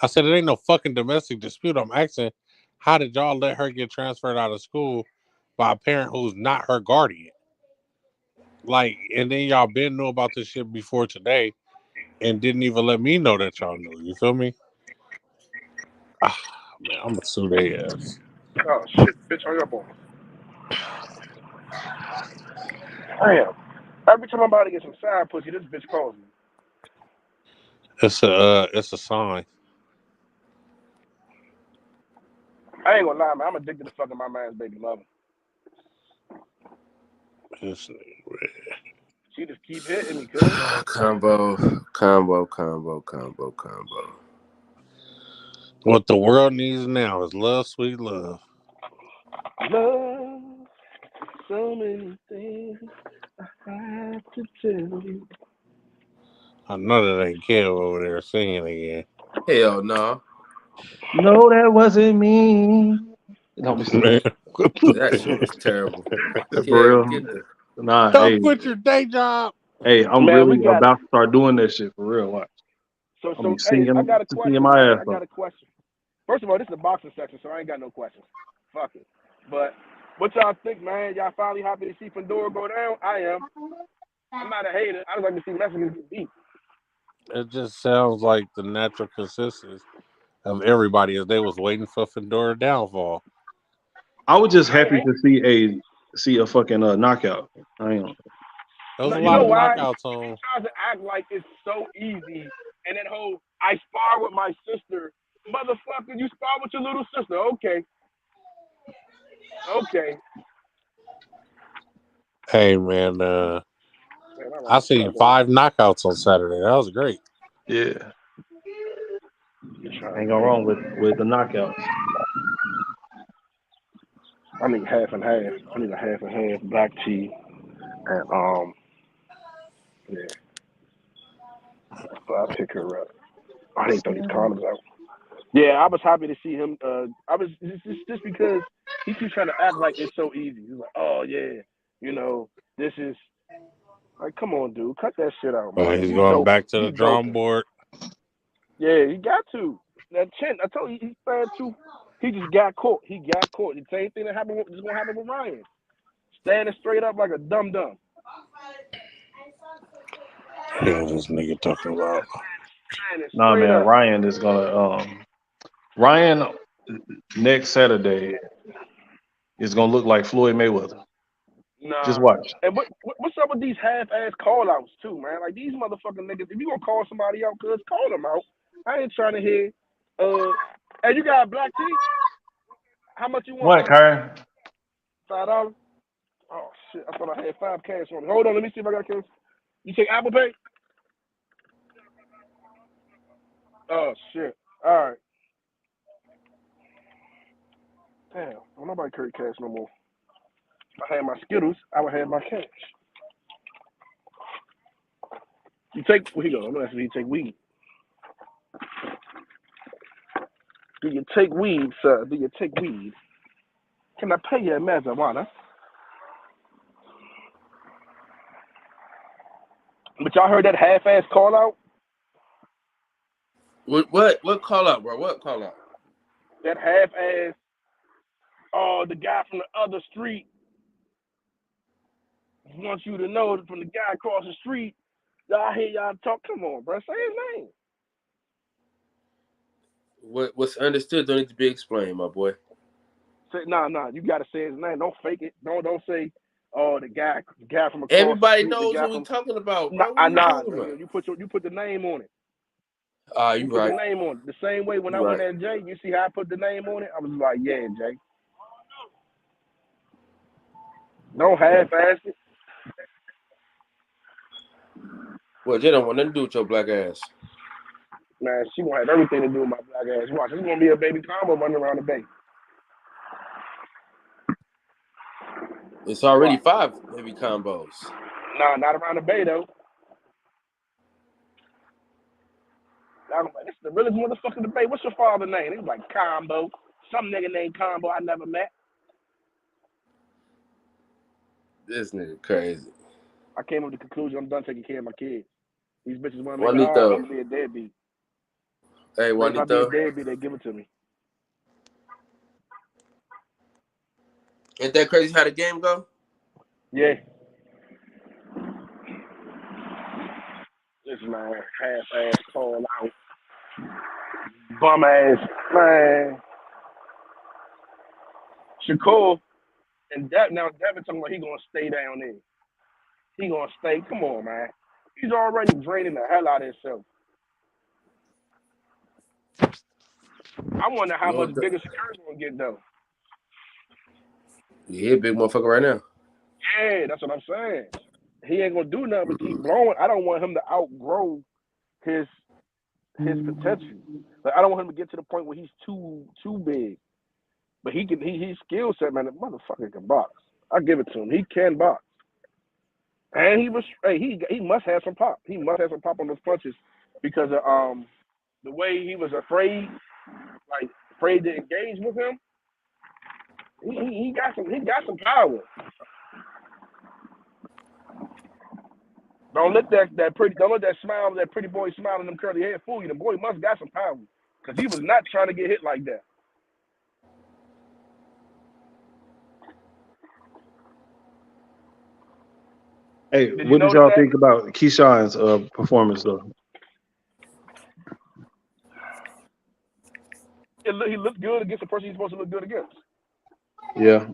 I said, it ain't no fucking domestic dispute. I'm asking, how did y'all let her get transferred out of school by a parent who's not her guardian? Like, and then y'all been knew about this shit before today and didn't even let me know that y'all knew. You feel me? Ah, man, I'm gonna sue their ass. Oh shit, bitch, hurry up on me. Damn. Every time I'm about to get some side pussy, this bitch calls me. It's a sign. I ain't gonna lie, man. I'm addicted to fucking my man's baby mother. She just keep hitting me, cuz. Combo. What the world needs now is love, sweet love. Love, so many things I have to tell you. I know that ain't Kev over there singing again. Hell no. No, that wasn't me. Don't be Man, That shit was terrible. for Kev, real. get the Nah, don't hey, quit your day job. I'm Man, we really got it. about to start doing that shit for real. Watch. I'll be Hey, I got a singing question, my man. ass I got off. a question. First of all, this is the boxing section, so I ain't got no questions. Fuck it. But what y'all think, man? Y'all finally happy to see Fedora go down? I am. I'm not a hater. I just like to see Mexicans get beat. It just sounds like the natural consistency of everybody as they was waiting for Fedora downfall. I was just I ain't happy hating. to see a fucking knockout. I ain't. There was a You lot know of why? knockouts on. He tries to act like it's so easy. And that whole, I spar with my sister. Motherfucker, you spar with your little sister. Okay. Hey man, I seen 5 knockouts on Saturday. That was great. Yeah. Ain't go wrong with the knockouts. I need half and half. I need a half and half black tea. And yeah. So I'll pick her up. I need to throw these condoms out. Yeah, I was happy to see him. I was just because he keeps trying to act like it's so easy. He's like, oh yeah, this is like, come on, dude, cut that shit out, man. He's You going doping. back to the You drawing doping. board. Yeah, he got to. That chin, I told you, he's bad too. He just got caught. He got caught. The same thing that happened is gonna happen with Ryan. Standing straight up like a dumb. Yeah, this nigga talking about. Standing Nah, straight man, up. Ryan is gonna Ryan next Saturday is gonna look like Floyd Mayweather. Just Nah. watch. And what's up with these half-ass call-outs too, man? Like these motherfucking niggas. If you gonna call somebody out, cuz call them out. I ain't trying to hear. Hey, you got a black tea? How much you want? What, Karen? $5? Oh shit! I thought I had 5 cash on me. Hold on, let me see if I got cash. You take Apple Pay? Oh shit! All right. Damn, well, nobody carry cash no more. If I had my Skittles, I would have my cash. You take? Here you go. I'm gonna ask you take weed. Do you take weed, sir? Do you take weed? Can I pay you in marijuana? But y'all heard that half-ass call out? What call out, bro? What call out? That half-ass, the guy from the other street wants you to know from the guy across the street, y'all hear y'all talk. Come on, bro. Say his name. What's understood don't need to be explained, my boy. Say, nah. You got to say his name. Don't fake it. Don't say, the guy from across Everybody the street, the knows guy who we from. talking about, bro. What are you talking about? You put the name on it. You put right. the name on it. The same way when You I went right. at Jay, you see how I put the name on it? I was like, yeah, Jay. Don't half-ass it. Well, Jay don't want nothing to do with your black ass. Man, she gonna have everything to do with my black ass. Watch, it's gonna be a baby combo running around the bay. It's already 5 baby combos. Nah, not around the bay though. I was like, this is the realest motherfucking debate. What's your father's name? He was like, Combo. Some nigga named Combo I never met. This nigga crazy. I came up with the conclusion I'm done taking care of my kids. These bitches want to make it hard Juanito. for me to be a deadbeat. Hey, But if I be a Juanito. deadbeat, they give it to me. Ain't that crazy how the game go? Yeah. This man, half-ass, call out, bum-ass, man. Shakur and now Devin talking about he going to stay down there. He going to stay. Come on, man. He's already draining the hell out of himself. I wonder how much bigger Shakur's going to get, though. Yeah, big motherfucker right now. Yeah, that's what I'm saying. He ain't going to do nothing but keep blowing. I don't want him to outgrow his potential. Like, I don't want him to get to the point where he's too big. But his skill set, man, the motherfucker can box. I give it to him. He can box. And he must have some pop. He must have some pop on those punches because of the way he was afraid to engage with him. He got some power. Don't let that pretty boy smile and them curly hair fool you. The boy must got some power because he was not trying to get hit like that. Hey, what did y'all think about Keyshawn's performance though? He looked good against the person he's supposed to look good against. Yeah.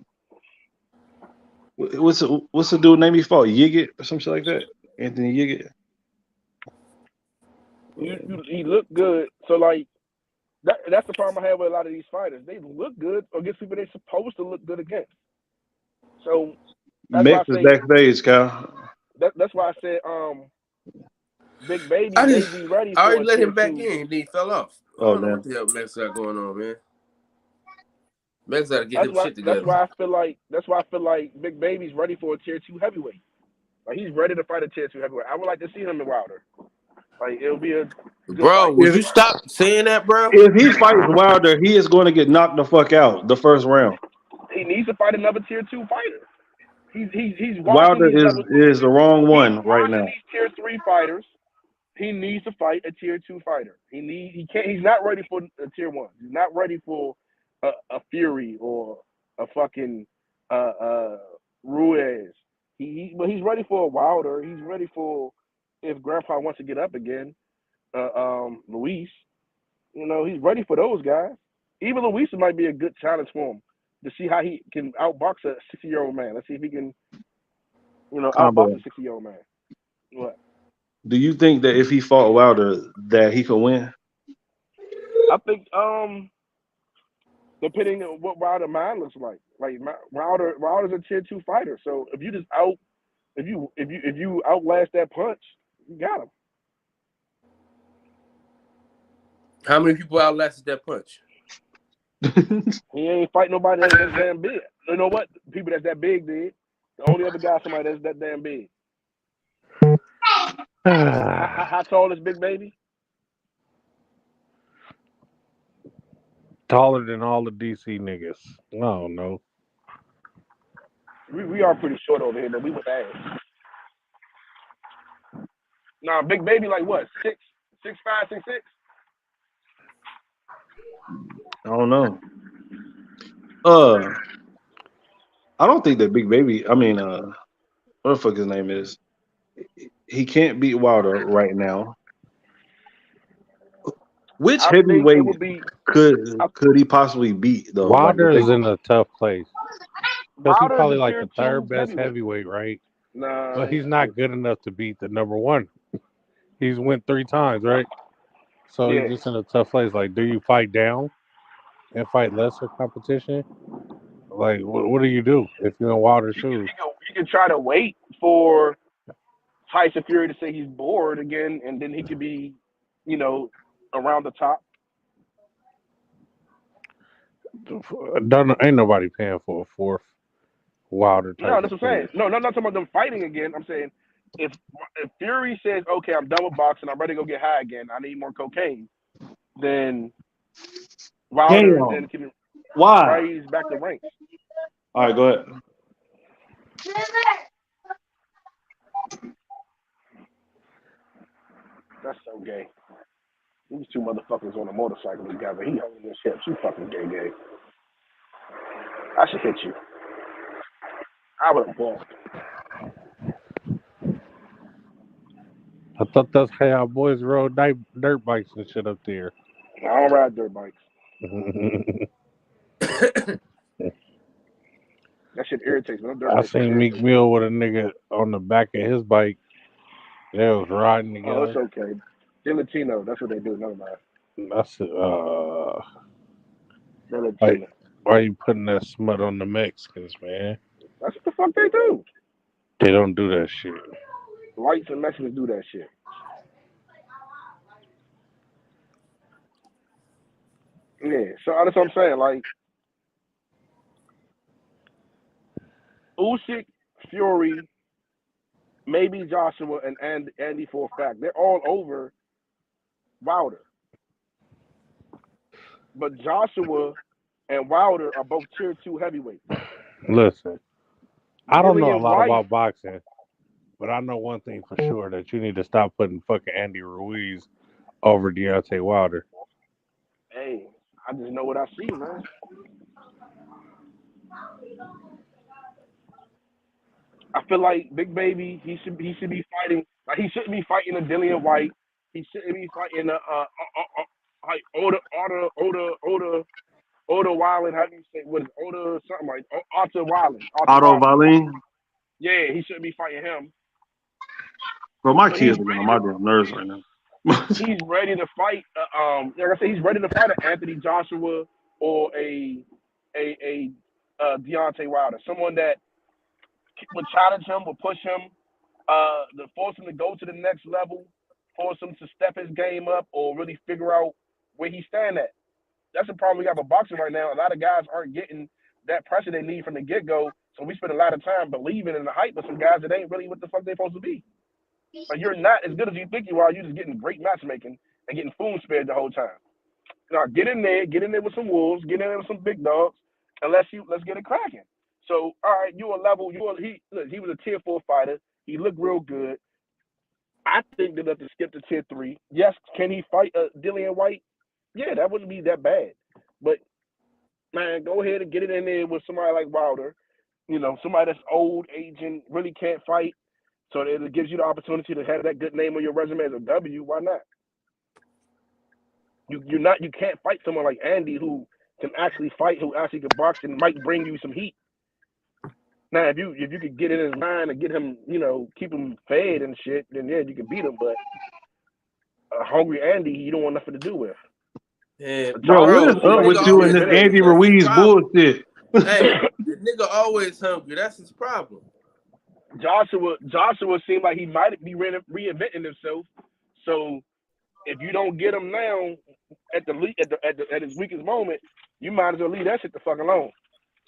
What's the dude name he fought? Yigit or some shit like that? Anthony Yigit. He looked good. So like that's the problem I have with a lot of these fighters. They look good against people they're supposed to look good against. So that's why I say backstage, Kyle. That's why I said Big Baby I may be ready for already let tier him back 2. in. Then he fell off. I Oh don't know man. what the hell Max got going on, man. Max got to get That's him why shit together. I feel like Big Baby's ready for a tier 2 heavyweight. Like he's ready to fight a tier 2 heavyweight. I would like to see him in Wilder. Like it'll be a good fight. Would you stop saying that, bro? If he fights Wilder, he is going to get knocked the fuck out the first round. He needs to fight another tier 2 fighter. He's watching Wilder these is the wrong one right now. these tier 3 fighters. He needs to fight a tier 2 fighter. He's not ready for a tier 1. He's not ready for a Fury or a fucking Ruiz. But he's ready for a Wilder. He's ready for if Grandpa wants to get up again. Luis, he's ready for those guys. Even Luis might be a good challenge for him to see how he can outbox a 60-year-old man. Let's see if he can, outbox a 60-year-old man. What? Do you think that if he fought Wilder, that he could win? I think depending on what Wilder mind looks like Wilder's a tier 2 fighter. So if you outlast that punch, you got him. How many people outlasted that punch? He ain't fight nobody that's damn big. You know what? People that's that big did. The only other guy, somebody that's that damn big. How tall is Big Baby? Taller than all the DC niggas. I don't know. We are pretty short over here, but we with ass. Nah, Big Baby like what? 6'5", 6'6"? I don't know. I don't think that Big Baby. I mean, what the fuck his name is? He can't beat Wilder right now. Which heavyweight could he possibly beat though? Wilder is in a tough place. Because he's probably like the tier 2 third best heavyweight, right? Nah, but he's not good enough to beat the number one. He's went 3 times, right? So he's just in a tough place. Like, do you fight down and fight lesser competition? Like, what do you do if you're in Wilder's shoes? You can try to wait for Tyson Fury to say he's bored again, and then he could be, around the top. Ain't nobody paying for a fourth Wilder type. No, that's what I'm saying. No, I'm not talking about them fighting again. I'm saying if Fury says, okay, I'm done with boxing, I'm ready to go get high again, I need more cocaine, then Wilder Damn. then can Why? raise back the ranks. All right, go ahead. That's so gay. These two motherfuckers on a motorcycle together. He holding his hips. You fucking gay. I should hit you. I would have balked. I thought that's how y'all boys rode dirt bikes and shit up there. I don't ride dirt bikes. That shit irritates me. I seen Meek Mill with a nigga on the back of his bike. They was riding together. Oh, it's okay. They're Latino. That's what they do. Never mind. That's They're Latino. Why are you putting that smut on the Mexicans, man? That's what the fuck they do. They don't do that shit. Whites and Mexicans do that shit. Yeah, so that's what I'm saying. Like, Usyk, Fury, maybe Joshua and Andy for a fact. They're all over Wilder. But Joshua and Wilder are both tier 2 heavyweights. Listen, I don't know a lot about boxing, but I know one thing for sure, that you need to stop putting fucking Andy Ruiz over Deontay Wilder. Hey, I just know what I see, man. I feel like Big Baby, he should be fighting. Like, he shouldn't be fighting a Dillian White. He shouldn't be fighting a like Oda Wilding. How do you say what is Oda something like Otto Wilding? Otto Wallin. Yeah, he shouldn't be fighting him. Bro, my kids are on my damn nerves right now. He's ready to fight. Like I said, he's ready to fight an Anthony Joshua or a Deontay Wilder, someone that would challenge him, would push him, to force him to go to the next level, force him to step his game up, or really figure out where he stand at. That's the problem we got with boxing right now. A lot of guys aren't getting that pressure they need from the get-go, so we spend a lot of time believing in the hype of some guys that ain't really what the fuck they're supposed to be. Like, you're not as good as you think you are. You're just getting great matchmaking and getting spoon-fed the whole time. Now, get in there with some wolves, get in there with some big dogs, and let's get it cracking. So, all right, he was a tier 4 fighter. He looked real good. I think they'll have to skip to tier 3. Yes, can he fight Dillian White? Yeah, that wouldn't be that bad. But, man, go ahead and get it in there with somebody like Wilder. You know, somebody that's old, aging, really can't fight. So it gives you the opportunity to have that good name on your resume as a W. Why not? You can't fight someone like Andy who can actually fight, who actually can box and might bring you some heat. Now, if you could get in his mind and get him, keep him fed and shit, then yeah, you can beat him. But a hungry Andy, you don't want nothing to do with. Yeah, bro, what is up with you and this Andy Ruiz bullshit? Hey, the nigga always hungry. That's his problem. Joshua seemed like he might be reinventing himself. So if you don't get him now at his weakest moment, you might as well leave that shit the fuck alone.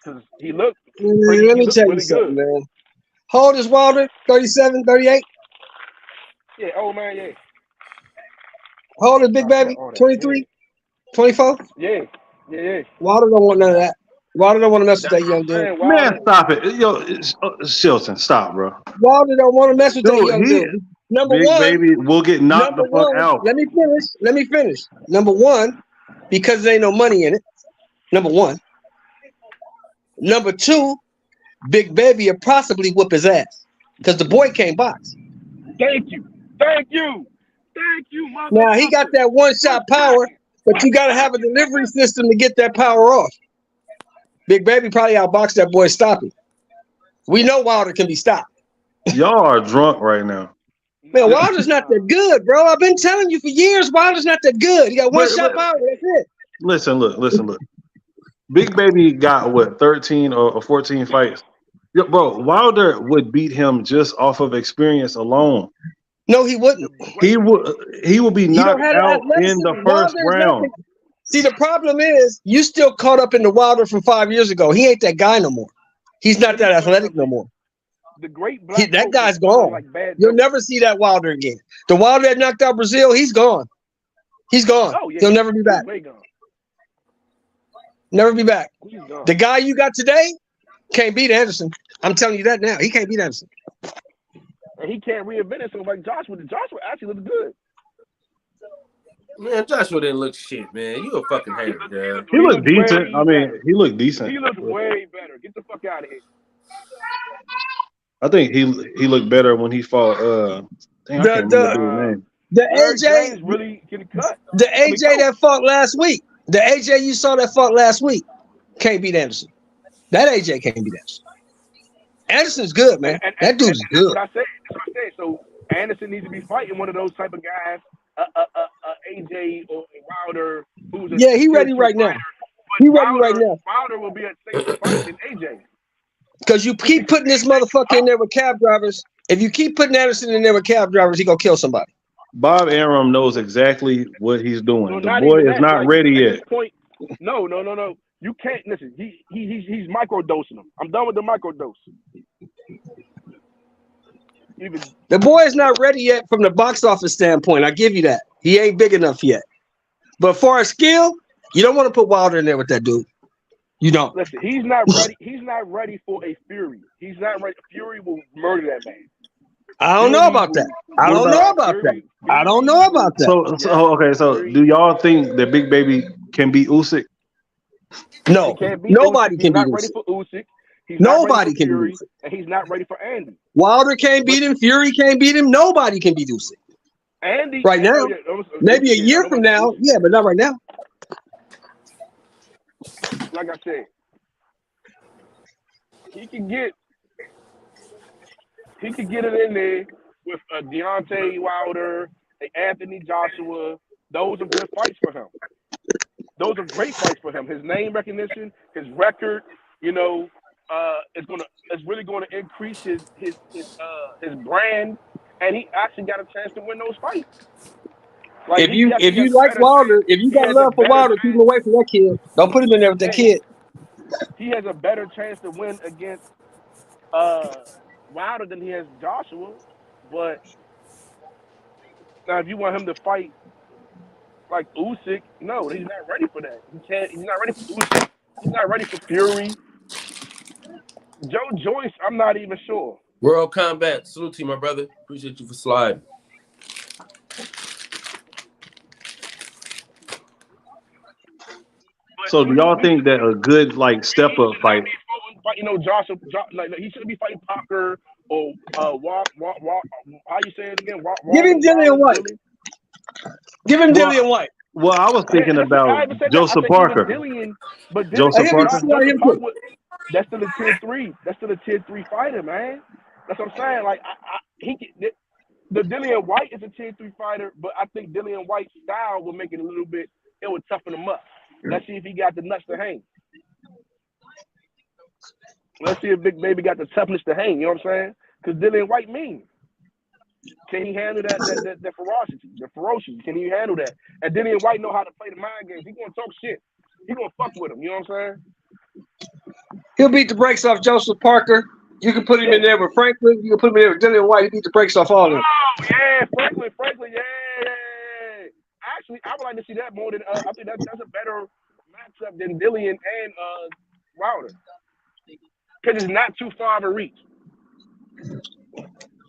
Because he looked Let me tell you really something, good. man. How old is Wilder? 37, 38? Yeah, old man, yeah. How old is Big Baby? 23? 24? Yeah. Wilder don't want none of that. Wilder don't want to mess with that young dude. Man, stop it. Yo, Shilton, stop, bro. Wilder don't want to mess with that young dude. Number Big one, Baby will get knocked the fuck out. Let me finish. Number one, because there ain't no money in it. Number one. Number two, Big Baby will possibly whoop his ass because the boy can't box. Thank you, motherfucker. Now he got that one-shot power, but you got to have a delivery system to get that power off. Big Baby probably outboxed that boy stopping. We know Wilder can be stopped. Y'all are drunk right now. Man, Wilder's not that good, bro. I've been telling you for years, Wilder's not that good. He got one-shot power. That's it. Listen, look. Big Baby got, 13 or 14 fights? Yo, bro, Wilder would beat him just off of experience alone. No, he wouldn't. He will be knocked out in the first round. See, the problem is you still caught up in the Wilder from 5 years ago. He ain't that guy no more. He's not that athletic no more. the great black That coach guy's is probably gone. like bad. You'll never see that Wilder again. The Wilder that knocked out Brazil, he's gone. He's gone. Oh yeah, He'll never be back. He's way gone. Never be back. He's gone. The guy you got today can't beat Anderson. I'm telling you that now. He can't beat Anderson. And he can't reinvent himself like Joshua. Joshua actually looks good. Man, Joshua didn't look shit, man. You a fucking hater, girl. He looked decent. way I mean, better. he looked decent. He looks way better. Get the fuck out of here. I think he looked better when he fought. Dang, I can't remember the dude's name. The Eric AJ James really can cut. The AJ that fought last week. The AJ you saw that fought last week can't beat Anderson. That AJ can't beat Anderson. Anderson's good, man. That dude's good. That's what I said. So Anderson needs to be fighting one of those type of guys, AJ or Wilder, who's a he ready right now. He ready right now. Wilder will be a safer fight than AJ. Because you keep putting this motherfucker in there with cab drivers. If you keep putting Anderson in there with cab drivers, he gonna kill somebody. Bob Arum knows exactly what he's doing. No, the boy is not like, ready yet. No. You can't listen. He's microdosing them. I'm done with the microdose. The boy is not ready yet from the box office standpoint. I give you that. He ain't big enough yet. But for a skill, you don't want to put Wilder in there with that dude. You don't. Listen, he's not ready. He's not ready for a Fury. He's not ready. Fury will murder that man. I don't know about that. I don't know about that. So do y'all think that Big Baby can beat Usyk? No, nobody can beat Usyk. He's not ready for Usyk. Nobody can beat Usyk. And he's not ready for Andy. Wilder can't beat him. Fury can't beat him. Nobody can beat Usyk. Andy right now, maybe a year from now, yeah, but not right now. Like I said, he could get it in there with a Deontay Wilder, a Anthony Joshua. Those are good fights for him. Those are great fights for him. His name recognition, his record, it's really gonna increase his brand, and he actually got a chance to win those fights. Like if you like Wilder, if you got love for Wilder, keep him away from that kid. Don't put him in there with that kid. He has a better chance to win against Wilder than he has Joshua. But now, if you want him to fight like Usyk, no, he's not ready for that. He's not ready for Usyk. He's not ready for Fury. Joe Joyce, I'm not even sure. World Combat, salute to you, my brother. Appreciate you for sliding. So do y'all think that a good step up fight? Joshua, like he shouldn't be fighting Parker or Walk. How you say it again? Give him Dillian White. Give him Dillian White. Well, I was thinking about Joseph Parker. Joseph Parker. That's still a tier 3. That's still a tier 3 fighter, man. That's what I'm saying. Like the Dillian White is a tier 3 fighter, but I think Dillian White's style will make it a little bit. It would toughen him up. Let's see if he got the nuts to hang. Let's see if Big Baby got the toughness to hang. You know what I'm saying? Because Dillian White mean. Can he handle that ferocity, the ferocity? Can he handle that? And Dillian White know how to play the mind games. He gonna talk shit. He gonna fuck with him. You know what I'm saying? He'll beat the brakes off Joseph Parker. You can put him in there with Franklin. You can put him in there with Dillian White. He beat the brakes off all of them. Oh yeah, Franklin, yeah. Actually, I would like to see that more than I think that's a better matchup than Dillian and Wilder, because it's not too far of a reach.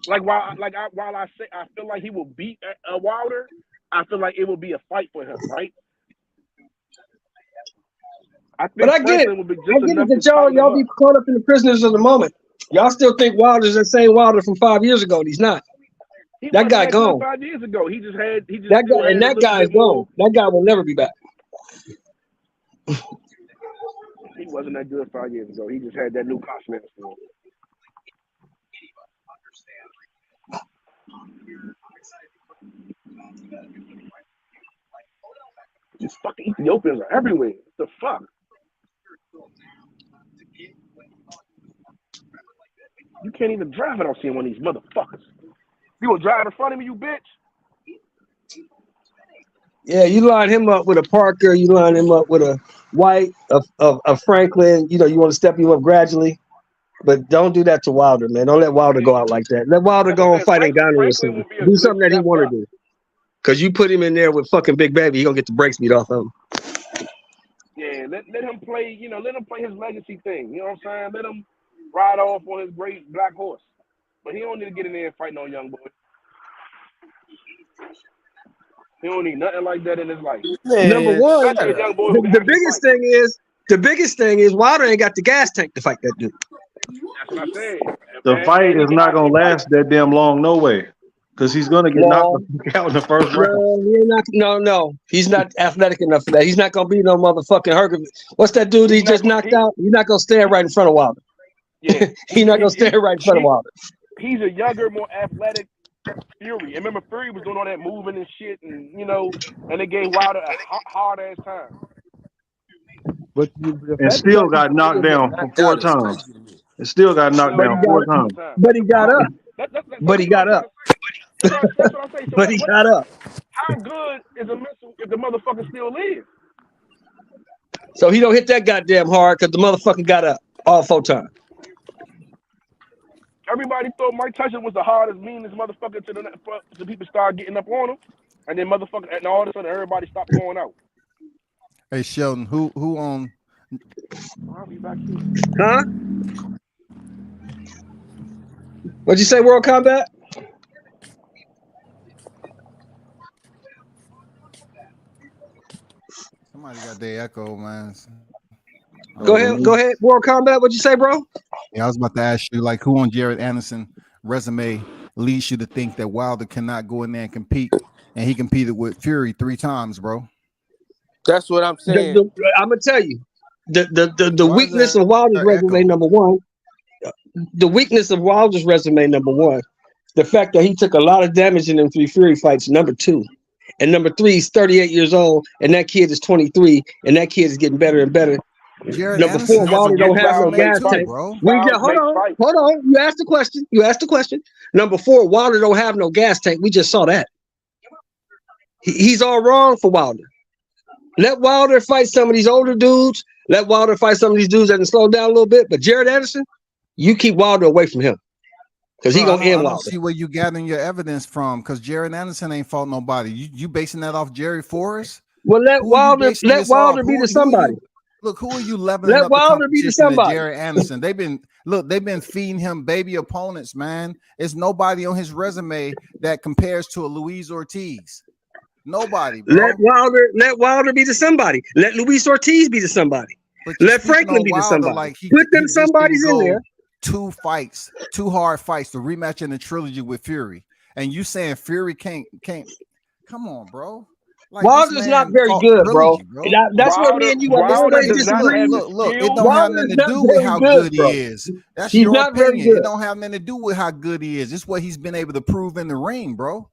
While I say I feel like he will beat Wilder, I feel like it will be a fight for him, right? I get it. That y'all be caught up in the prisoners of the moment. Y'all still think Wilder's the same Wilder from 5 years ago, and he's not. That guy gone. 5 years ago, he just had that guy, and that guy is gone. That guy will never be back. He wasn't that good 5 years ago. He just had that new cosmetics for him. These fucking Ethiopians are everywhere. What the fuck? You can't even drive without seeing one of these motherfuckers. You gonna drive in front of me, you bitch? Yeah, you line him up with a Parker. You line him up with a White, a Franklin. You want to step him up gradually. But don't do that to Wilder, man. Don't let Wilder go out like that. Let Wilder Like I go and said, fight in Ghana or Franklin something. will be a Do good something that he step want to up. do. Because you put him in there with fucking Big Baby, he going to get the brakes beat off of him. Yeah, let him play, let him play his legacy thing. You know what I'm saying? Let him ride off on his great black horse. But he don't need to get in there and fight no young boy. He don't need nothing like that in his life. Number Man, one, Especially a young boy who can the actually fight. the biggest thing is Wilder ain't got the gas tank to fight that dude. That's what I said. The fight And he is can not gonna actually fight. last that damn long, no way, because he's gonna get knocked No, the fuck out in the first round. no, he ain't not, no. He's not athletic enough for that. He's not gonna be no motherfucking Hercules. What's that dude he just knocked out? He's not gonna stand right in front of Wilder. Yeah. He's not gonna stand right in front of Wilder. He's a younger, more athletic Fury. And remember, Fury was doing all that moving and shit, and and they gave Wilder a hard ass time. But the And fact of still the got knocked get down for knocked 4 out is times. crazy to me. And still got knocked down 4 times. But he got up. But he got up. That's what I say. So But he got up. how good is a missile if the motherfucker still lives? So he don't hit that goddamn hard because the motherfucker got up all 4 times. Everybody thought Mike Tyson was the hardest, meanest motherfucker to people start getting up on him, and then and all of a sudden everybody stopped going out. Hey Sheldon, who on? I'll be back here. Huh? What'd you say, World Combat? Somebody got their echo, man. Go ahead, World Combat. What'd you say, bro? Yeah, I was about to ask you, like, who on Jared Anderson's resume leads you to think that Wilder cannot go in there and compete? And he competed with Fury 3 times, bro. That's what I'm saying. I'm gonna tell you, the weakness of Wilder's resume, number one. The weakness of Wilder's resume, number one, the fact that he took a lot of damage in them 3 Fury fights, number 2. And number 3, he's 38 years old, and that kid is 23, and that kid is getting better and better. Jared Number Anderson 4, Wilder don't have no gas too, tank. bro. Hold on. You asked the question. Number 4, Wilder don't have no gas tank. We just saw that. He's all wrong for Wilder. Let Wilder fight some of these older dudes. Let Wilder fight some of these dudes that can slow down a little bit. But Jared Anderson, you keep Wilder away from him because he gonna end I Wilder. don't see where you gathering your evidence from, because Jared Anderson ain't fought nobody. You basing that off Jerry Forrest? Well, let Wilder be the somebody. Look, who are you leveling Let up Wilder be the somebody. Jared Anderson? They've been feeding him baby opponents, man. It's nobody on his resume that compares to a Luis Ortiz. Nobody, bro. Let Wilder be the somebody. Let Luis Ortiz be the somebody. Let Franklin be the somebody. Like Put them somebodies in there. 2 hard fights, the rematch in the trilogy with Fury, and you saying Fury can't? Come on, bro. Like, Wilder's not very good, bro. That's where me and you on this place disagree. Look, it don't have nothing to do with how good he is. That's your opinion. It don't have nothing to do with how good he is. It's what he's been able to prove in the ring, bro.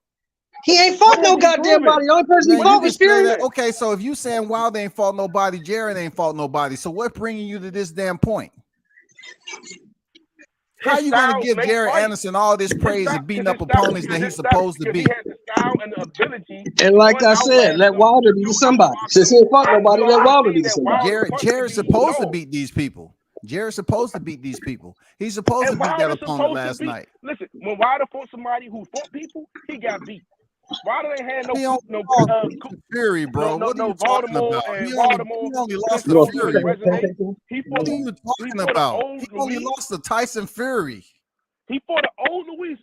He ain't fought no goddamn body. The only person he fought was Fury. Okay, so if you saying Wilder ain't fought nobody, Jared ain't fought nobody, so what's bringing you to this damn point? How you gonna give Jared Anderson all this praise and beating up opponents that he's supposed to beat? He has the style and the ability. And like I said, let Wilder be the somebody. Since he ain't fought nobody, let Wilder be the somebody. Jared's supposed to beat these people. Jared's supposed to beat these people. He's supposed to beat that opponent last night. Listen, when Wilder fought somebody who fought people, he got beat. Wilder ain't had no Fury, bro. What are you talking about? He only lost to Fury. What are you talking about? He only lost to Tyson Fury. He fought an old Luis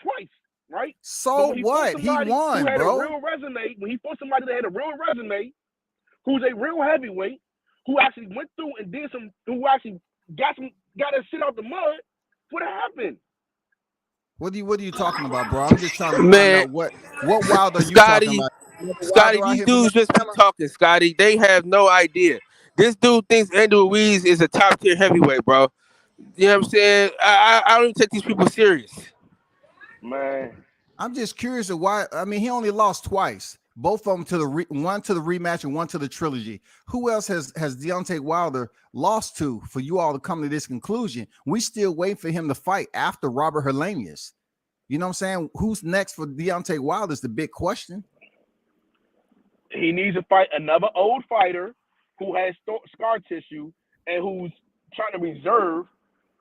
twice, right? So what? He won, bro. A real resume. When he fought somebody that had a real resume, who's a real heavyweight, who actually went through and did some, who actually got that shit out the mud, what happened? What are you talking about, bro? I'm just trying to find out what Wilder are you talking about? Scotty, these dudes just keep talking, Scotty. They have no idea. This dude thinks Andrew Ruiz is a top tier heavyweight, bro. You know what I'm saying? I don't even take these people serious. Man, I'm just curious of why. I mean, he only lost twice. Both of them to the one to the rematch and one to the trilogy. Who else has Deontay Wilder lost to for you all to come to this conclusion? We still wait for him to fight after Robert Helenius. You know what I'm saying? Who's next for Deontay Wilder is the big question. He needs to fight another old fighter who has scar tissue and who's trying to reserve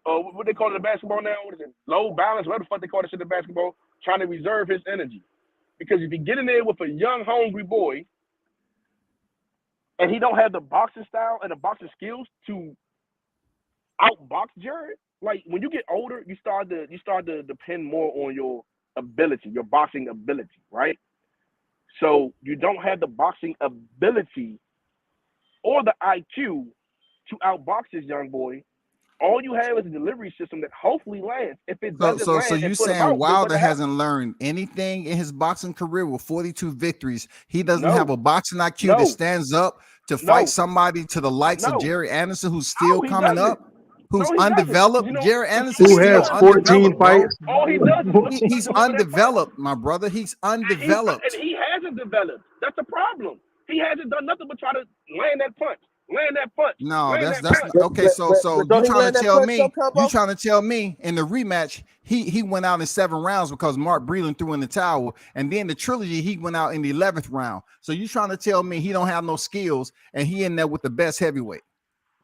what they call it in basketball now? What is it? Low balance, whatever the fuck they call this shit in basketball, trying to reserve his energy. Because if you get in there with a young, hungry boy, and he don't have the boxing style and the boxing skills to outbox Jared, like when you get older, you start to depend more on your ability, your boxing ability, right? So you don't have the boxing ability or the IQ to outbox this young boy. All you have is a delivery system that hopefully lands. If it doesn't So land you and put him saying out, Wilder hasn't learned anything in his boxing career with 42 victories? He doesn't have a boxing IQ that stands up to fight somebody to the likes of Jerry Anderson, who's still coming up, who's undeveloped. Jerry Anderson Who still has 14 undeveloped, bro. fights? All he does is He's undeveloped, my brother. He's undeveloped. And he hasn't developed. That's the problem. He hasn't done nothing but try to land that punch. No, that's okay. So you trying to tell me in the rematch he went out in 7 rounds because Mark Breland threw in the towel, and then the trilogy he went out in the 11th round. So you trying to tell me he don't have no skills and he in there with the best heavyweight,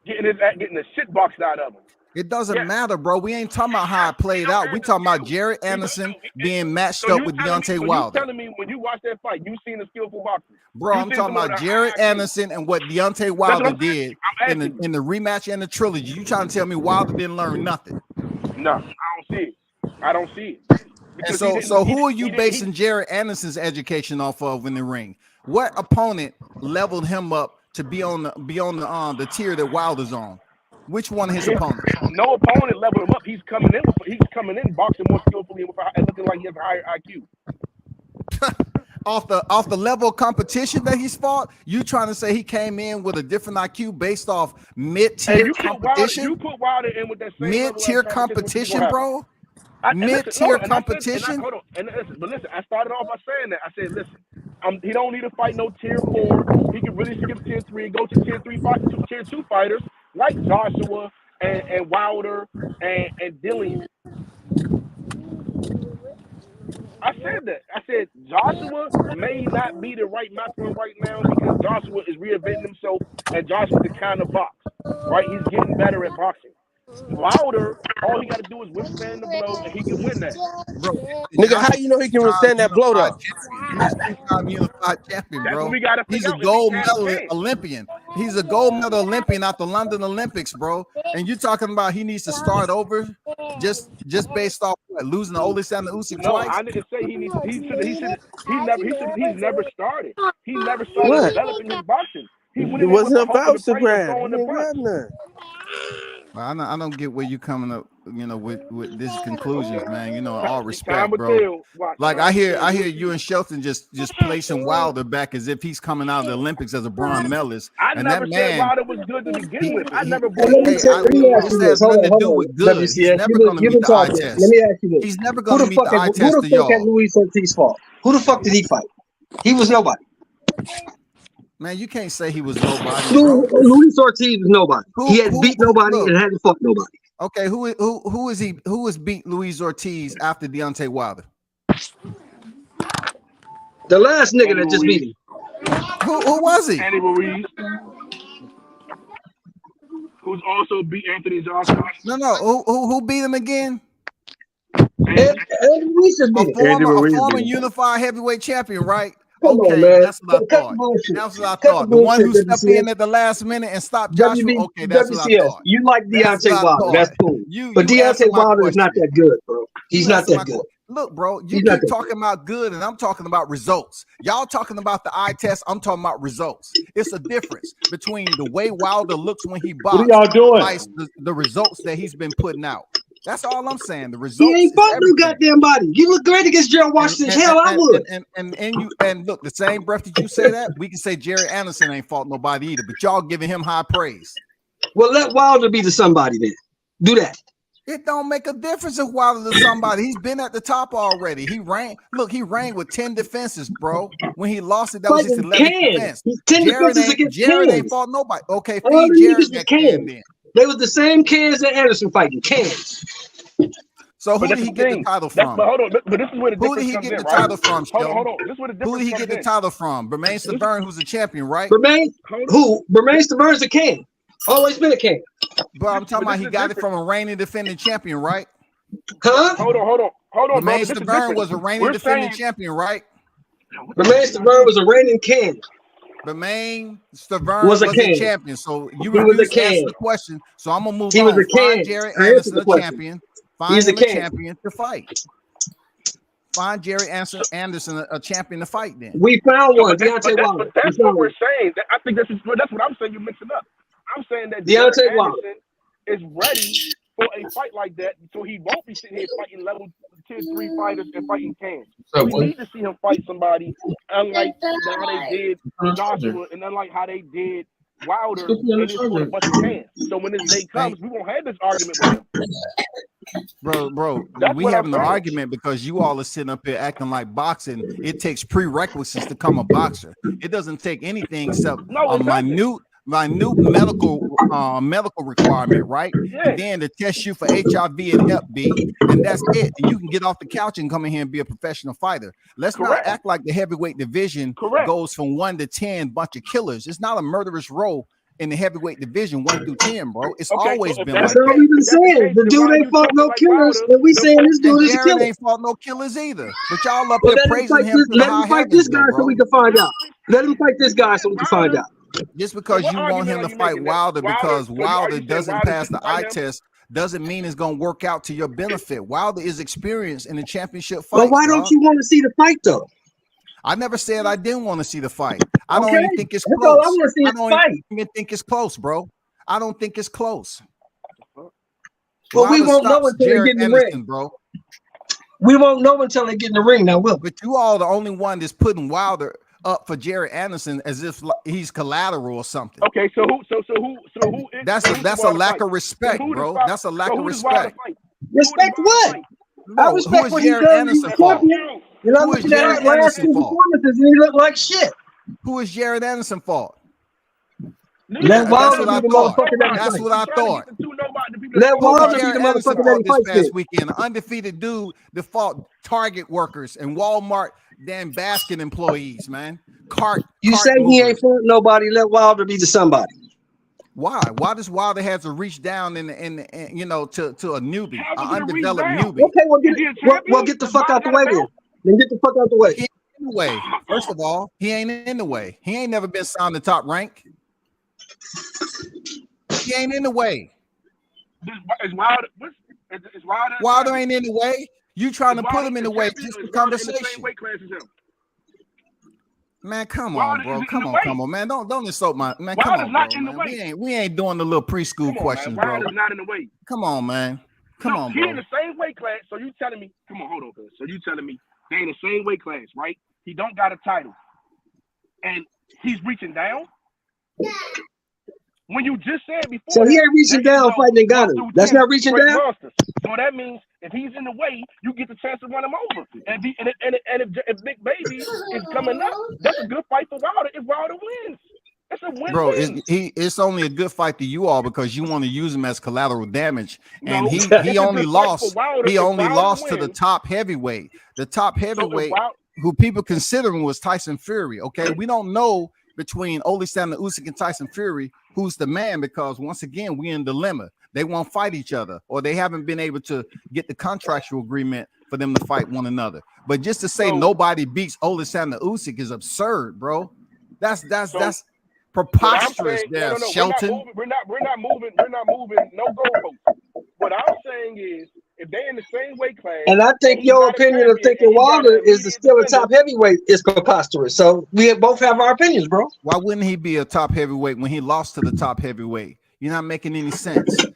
getting the shit boxed out of him. It doesn't matter, bro. We ain't talking about how it played out. We talking about Jared Anderson being matched up with Deontay Wilder. You telling me when you watch that fight, you seen a skillful boxer? Bro, I'm talking about Jared Anderson and what Deontay Wilder did in the rematch and the trilogy. You trying to tell me Wilder didn't learn nothing? No, I don't see it. And so who are you basing Jared Anderson's education off of in the ring? What opponent leveled him up to be on the tier that Wilder's on? Which one of his opponents? No opponent leveled him up. He's coming in boxing more skillfully and looking like he has a higher IQ. off the level of competition that he's fought, you trying to say he came in with a different IQ based off mid-tier competition? You put Wilder in with that same mid-tier competition, bro. Mid-tier competition. Hold on. But listen, I started off by saying that. I said, listen, he don't need to fight no tier 4. He can really skip tier 3 and go to tier 2 fighters like Joshua and Wilder and Dillian. I said that. I said Joshua may not be the right matchup right now because Joshua is reinventing himself and Joshua can kind of box. Right? He's getting better at boxing. Wilder, all he got to do is withstand the blow, and he can win that. Bro, nigga, how you know he can withstand that blow, though? He's two-time unified champion, bro. He's a gold medal Olympian. He's a gold medal Olympian at the London Olympics, bro. And you're talking about he needs to start over just based off losing to Alexander Usyk twice? I didn't say he needs. He's never started. He never started developing his boxing. It wasn't about to grab. I don't get where you coming up, with these conclusions, man. All respect, bro. Like I hear you and Shelton just placing Wilder back as if he's coming out of the Olympics as a bronze medalist. I never said Wilder was good to begin with. I never. This has nothing to do with good. He's never going to meet the eye test. Let me ask you this: he's never going to meet the eye test of y'all. Who the fuck had Luis Ortiz fought? Who the fuck did he fight? He was nobody. Man, you can't say he was nobody. Luis Ortiz was nobody. He had beat nobody and hadn't fought nobody. Okay, who is he? Who has beat Luis Ortiz after Deontay Wilder? The last nigga that just beat him. Who was he? Andy Ruiz, who's also beat Anthony Joshua. No. Who beat him again? Andy Ruiz just beat him. A former unified heavyweight champion, right? Come okay, on, man. That's what I thought. That's what I thought. The one who stepped in at the last minute and stopped Joshua. Okay, that's what I thought. You like Deontay Wilder. That's cool. But Deontay Wilder is not that good, bro. He's not that good. Look, bro, you keep talking about good and I'm talking about results. Y'all talking about the eye test. I'm talking about results. It's a difference between the way Wilder looks when he boxes. What are y'all doing? The results that he's been putting out. That's all I'm saying. The results. He ain't fought no goddamn body. You look great against Gerald Washington. Hell, I would. And look, the same breath that you say that, we can say Jerry Anderson ain't fought nobody either. But y'all giving him high praise. Well, let Wilder be the somebody then. Do that. It don't make a difference if Wilder is somebody. He's been at the top already. He ran with 10 defenses, bro. When he lost it, that was his 11th defense. 10 defenses against Jared ain't fought nobody. Okay, feed Jared that can then. They was the same cans that Anderson fighting. Cans. So who did he get the title from? Hold on, but this is where the who did he get the title from? Hold on. This is where the difference who did he get the title from? Bermane Stiverne, who's a champion, right? Bermane Stiverne's a can. Always been a can. But I'm talking But about he got it from a reigning defending champion, right? Huh? Hold on, Romaine brother. Stavern was a reigning defending champion, right? Romaine Stavern was a reigning king. Romaine Stavern Was was a a king. champion. So you He was a refuse to answer king. the question. So I'm gonna move He was on. a Find king. Jerry I answered Anderson the a question. champion. Find He's a him a king. champion to fight. Find Jerry Anderson a champion to fight. Then We found So, one, but Deontay Wilder. but that's what we're saying. I think that's what I'm saying. You're mixing up. I'm saying that Jared Deontay Wilder. Anderson is ready for a fight like that, so he won't be sitting here fighting level 10-3 fighters and fighting cans. We need to see him fight somebody, unlike how they did Joshua, and unlike how they did Wilder, and just fought a bunch of cans. So when this day comes, we won't have this argument with him. Bro, That's we what I'm having an saying. argument because you all are sitting up here acting like boxing. It takes prerequisites to become a boxer. It doesn't take anything except a minute medical requirement, right? Yeah. And then to test you for HIV and Hep B, and that's it. And you can get off the couch and come in here and be a professional fighter. Let's not act like the heavyweight division goes from 1 to 10, bunch of killers. It's not a murderous row in the heavyweight division 1 through 10, bro. It's always been like That's all we've been saying. The dude ain't fought no killers, and we saying this dude is a Jared killer. ain't fought no killers either. But y'all up Well, here let him praising fight him this. to the Let him high fight heavens, this guy though, so bro. we can find out. Let him fight this guy so we can find out. Just because what you want argument him are to you fight making that Wilder Wilder- because so are you Wilder saying doesn't Wilder pass the shouldn't fight eye him? test doesn't mean it's gonna work out to your benefit. Wilder is experienced in the championship But fights. why don't dog. you want to see the fight though? I never said I didn't want to see the fight. I don't Okay, even think it's that's close. all I want to see I is don't fight. even think it's close, bro. I don't think it's close. But we Wilder won't know stops until they Jared get in the Anderson, ring. bro. We won't know until they get in the ring. Now, will we? But you all the only one that's putting Wilder up for Jared Anderson as if he's collateral or something. Okay, so who? That's a lack of respect, bro. That's a lack of respect. Respect what? I Bro, who respect is what he Jared does. He's Anderson a for? champion. You know, Who look is at that Jared last Anderson two for? performances, and he looked like shit. Who is Jared Anderson for? Let That's Wilder what I be the thought. motherfucker that he That's fights. what I thought. Let Who Wilder was be Jared the Anderson motherfucker that fought he this fights past with. weekend? An undefeated dude that fought Target workers and Walmart damn basket employees, man. You say he ain't fought nobody. Let Wilder be the somebody. Why? Why does Wilder have to reach down in you know to a newbie, an How does it reach undeveloped down? newbie? Okay, well Is he a champion? get the Does fuck Wilder out the got a way then. belt? Then get the fuck out the way. He ain't in the way. First of all, he ain't in the way. He ain't never been signed to top rank. He ain't in the way. Is Wilder? Is Wilder? Wilder ain't in the way. You trying to Is put Wilder him in a the way champion, just or for is Wilder in the same conversation. weight class as him? Man, come Wilder on, bro. isn't in the Come way. on, man. Don't insult my man. Come Wilder's on, not bro, in the man. way. We ain't doing the little preschool Come on, questions, man. bro. Wilder's not in the way. Come on, man. Come on, He bro. in the same weight class. So you telling me? Come on, hold on, cuz. So you telling me they in the same weight class, right? He don't got a title, and he's reaching down. When you just said before, So he ain't reaching down fighting Ngannou. That's not reaching down. Monsters. So that means if he's in the way, you get the chance to run him over. And if Big Baby is coming up, that's a good fight for Wilder if Wilder wins. It's a win-win. Bro, it's only a good fight to you all because you want to use him as collateral damage. And No, he it's a only good fight for lost. Wilder He if only Wilder lost to the wins. top heavyweight. The top heavyweight who people considering was Tyson Fury. Okay, we don't know between Alexander Usyk and Tyson Fury who's the man, because once again we're in dilemma. They won't fight each other, or they haven't been able to get the contractual agreement for them to fight one another. But just to say nobody beats Alexander Usyk is absurd, bro. That's preposterous. There, Shelton. We're not moving no goalposts. What I'm saying is, if they're in the same weight class, And I think your opinion of thinking Wilder is still a top heavyweight is preposterous. So we both have our opinions, bro. Why wouldn't he be a top heavyweight when he lost to the top heavyweight? You're not making any sense.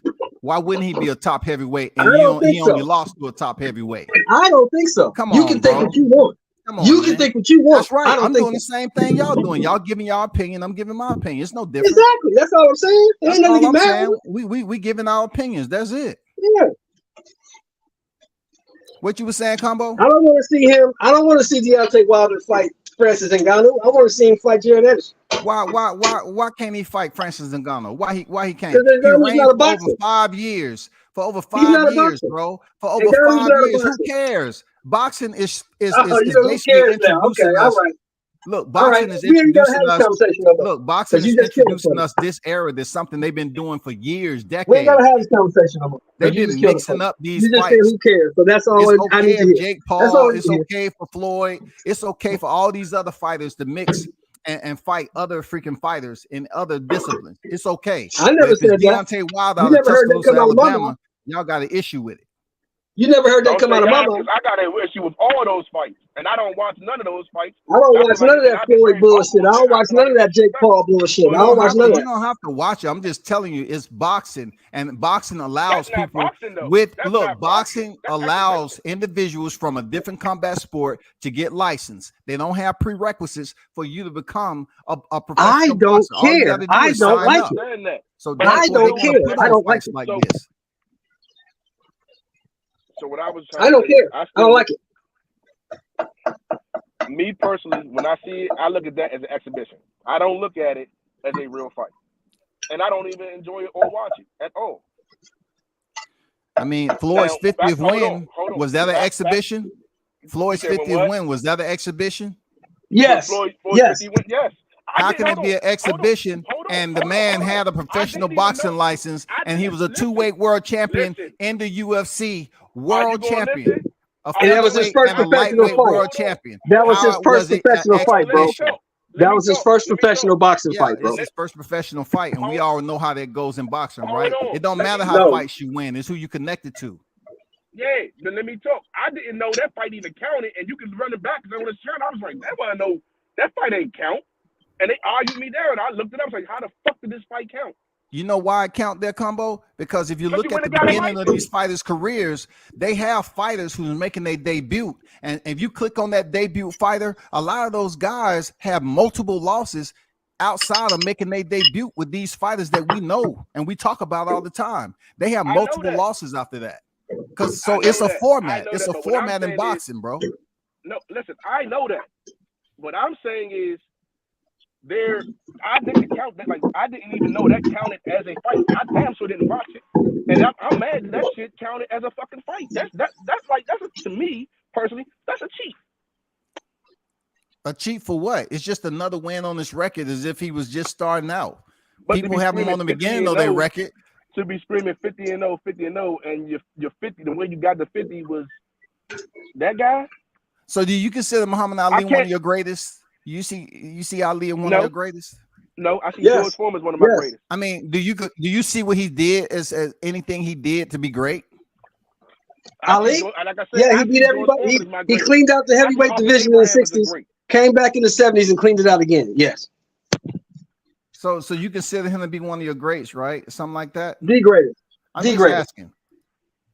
Why wouldn't he be a top heavyweight and he only lost to a top heavyweight? I don't think so. Come you on, can think bro. what you want. Come on, you man. can think what you want. That's right. I'm doing the same thing y'all doing. Y'all giving y'all opinion. I'm giving my opinion. It's no different. Exactly. That's all I'm saying. That's Ain't nothing all to I'm get mad saying. with. We giving our opinions. That's it. Yeah. What you were saying, Combo? I don't want to see him. I don't want to see Deontay Wilder fight Francis Ngannou. I want to see him fight Jared Anderson. Why can't he fight Francis Ngannou? Why he can't? Because He Ngannou's reigned not a for boxer. over 5 years. For over He's not 5 a years, boxer. bro. For over Ngannou's 5 not a years. Who boxer. cares? Boxing is You know, who basically cares now? Okay, introducing all us. right. Look, All right, boxing is we ain't gonna introducing have this us. conversation no more. Look, boxing 'Cause is you just killed it introducing for me. us this era. There's something they've been doing for years, We ain't gonna decades. have this conversation no more. They've 'Cause you been just killed it for mixing me. up these You just said fights. who cares? So that's all It's I need okay to if hear. Jake That's all Paul. I need It's to hear. okay for Floyd. It's okay for all these other fighters to mix and fight other freaking fighters in other disciplines. It's okay. I But never if it's said that. Deontay Wilder You out of never heard that Tuscaloosa, come out of my Alabama, mouth. y'all got an issue with it. You never heard that Don't come say out of my y'all, mouth. because I got an issue with all those fights, and I don't watch none of those fights. I don't That's watch what none of and that I've been Floyd very bullshit. vocal I don't and I watch feel none like of it's that Jake disrespectful. Paul bullshit. You I don't don't watch have none to. of You that. don't have to watch it. I'm just telling you, it's boxing, and boxing That's allows not people boxing though. with That's look. not boxing. Boxing That's allows exhibition. individuals from a different combat sport to get licensed. They don't have prerequisites for you to become a I professional don't boxer. All you got care. to do I is don't sign I like up. it. understand that. So But I therefore, don't they're going to care. put I on don't like fights it. like So this. so what I was I trying to don't say is care. I I still don't look, like it. me personally, when I see it, I look at that as an exhibition. I don't look at it as a real fight. And I don't even enjoy it or watch it at all. I mean, Floyd's Now, 50th hold win, on. was that an Back. exhibition? You Floyd's said when 50th what? win, was that an exhibition? Yes. Floyd Yes. 50 went, yes. I How didn't, can it be an exhibition and the man had a I professional didn't even boxing know. license and he was a Listen, two-weight world champion listen. in the UFC, Are you world going to champion, listen? a And that was his featherweight first and a professional lightweight fight. world champion? That was his How first was it an professional fight, bro. exhibition? That was his first professional boxing Yeah, fight, bro. it's his first professional fight, and we all know how that goes in boxing, right? Hold on. It don't Let matter me how No. fights you win; it's who you connected to. Yeah, but let me talk. I didn't know that fight even counted, and you can run it back because I was trying. I was like, that wasn't no, that fight ain't count. And they argued me there, and I looked it up. I was like, how the fuck did this fight count? You know why I count their combo? Because if you Because look you at the went and got a beginning of license. these fighters' careers, they have fighters who's making their debut. And if you click on that debut fighter, a lot of those guys have multiple losses outside of making their debut with these fighters that we know and we talk about all the time. They have I know multiple that. losses after that. Because I so know it's a that. I format. know It's that. a But what I'm format in saying boxing, bro. no, listen, I know that. What I'm saying is there. I didn't count that. Like I didn't even know that counted as a fight. I damn sure didn't watch it, and I'm mad that shit counted as a fucking fight. That's to me personally. That's a cheat. A cheat for what? It's just another win on this record as if he was just starting out. But People have him on the beginning of their record. To be screaming 50-0, 50-0, and your 50, the way you got the 50 was that guy. So do you consider Muhammad Ali one of your greatest? You see Ali one of your greatest? No, I see George Foreman as one of my greatest. I mean, do you see what he did as anything he did to be great? Ali? Like I said, Yeah, he beat everybody. He cleaned out the heavyweight division in the 60s, came back in the 70s and cleaned it out again. Yes. So you consider him to be one of your greats, right? Something like that? The greatest. I'm The just greatest. asking.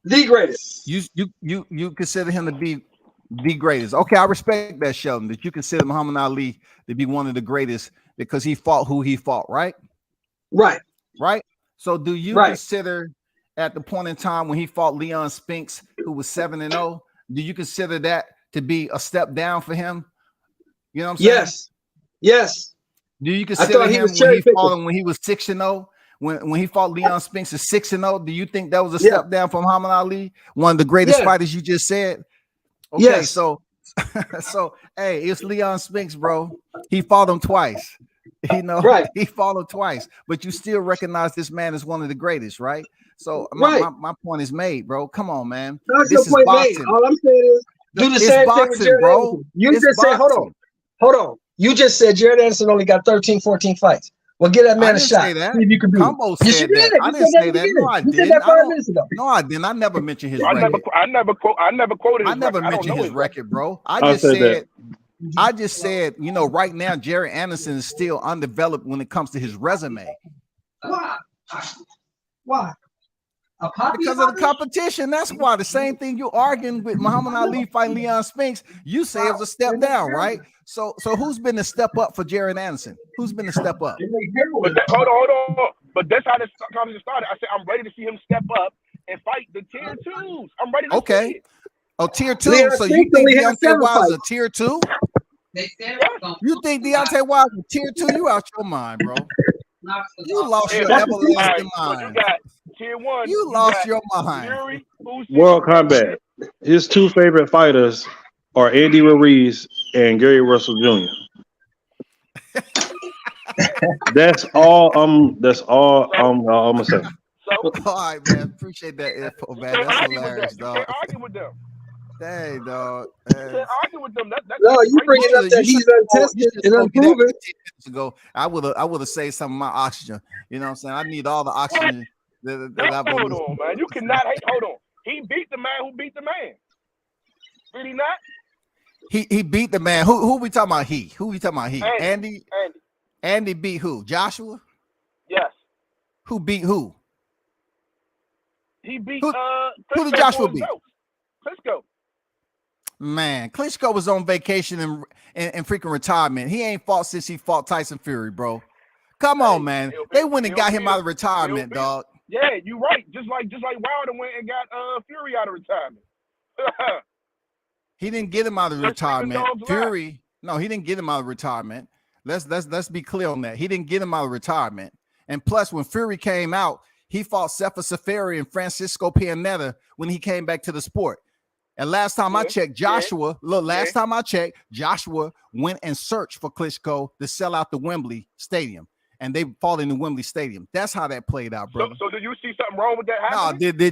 The greatest. You consider him to be the greatest. Okay, I respect that, Sheldon, that you consider Muhammad Ali to be one of the greatest because he fought who he fought, right? Right. Right. So do you consider at the point in time when he fought Leon Spinks, who was 7-0, do you consider that to be a step down for him? You know what I'm saying? Yes. Yes. Do you consider him when he fought him when he was 6-0? When he fought Leon Spinks at 6-0, do you think that was a step down from Muhammad Ali? One of the greatest fighters you just said? Okay, so hey, it's Leon Spinks, bro. He fought him twice. He fought him twice, but you still recognize this man as one of the greatest, right? So my point is made, bro. Come on, man. That's this your is point boxing. made. All I'm saying is do the same thing with Jared Anderson. You just said, hold on. You just said Jared Anderson only got 13, 14 fights. Well, give that man a shot. See if you can beat him. Yes, you did. I didn't say that. No, I didn't. You said that 5 minutes ago. No, I didn't. I never mentioned his record. I never quoted his I never record. mentioned his record, bro. I just said, right now, Jared Anderson is still undeveloped when it comes to his resume. Why? Because of the competition. That's why. The same thing you're arguing with Muhammad Ali fighting Leon Spinks, you say it was a step down, right? So who's been the step up for Jared Anderson? Who's been the step up? But hold on. But that's how this conversation started. I said I'm ready to see him step up and fight the tier 2s. I'm ready to see it. Oh, tier 2. So you think Deontay Wilder's a tier 2? You think Deontay Wilder's a tier 2? You out your mind, bro. You lost your everlasting mind. You got tier 1. You lost your mind. Fury, World Combat. His two favorite fighters are Andy Ruiz and Gary Russell Jr. That's all. That's all. I'm gonna say. All right, man. Appreciate that info, man. You can't That's argue with hilarious, that. You dog. can't argue with them. Dang, dog. You can't argue with them. That's No, you great bringing up shit. that he's untested and unproven. Ago, I would have saved some of my oxygen. You know what I'm saying? I need all the oxygen that I've been Hold on, man. You cannot hate. Hold on. He beat the man who beat the man. Did he not? He beat the man. Who we talking about? Who we talking about? Andy. Andy beat who? Joshua? Yes. Who beat who? He beat who did Joshua beat? Klitschko. Man, Klitschko was on vacation and freaking retirement. He ain't fought since he fought Tyson Fury, bro. Come on, man. They went and got him out of retirement, dog. Yeah, you're right. Just like Wilder went and got Fury out of retirement. He didn't get him out of retirement. Fury, no, he didn't get him out of retirement. Let's be clear on that. He didn't get him out of retirement. And plus, when Fury came out, he fought Sefa Safari and Francisco Pianetta when he came back to the sport. And last time I checked, Joshua, time I checked, Joshua went and searched for Klitschko to sell out the Wembley Stadium. And they fought in the Wembley Stadium. That's how that played out, brother. So do you see something wrong with that happening? No,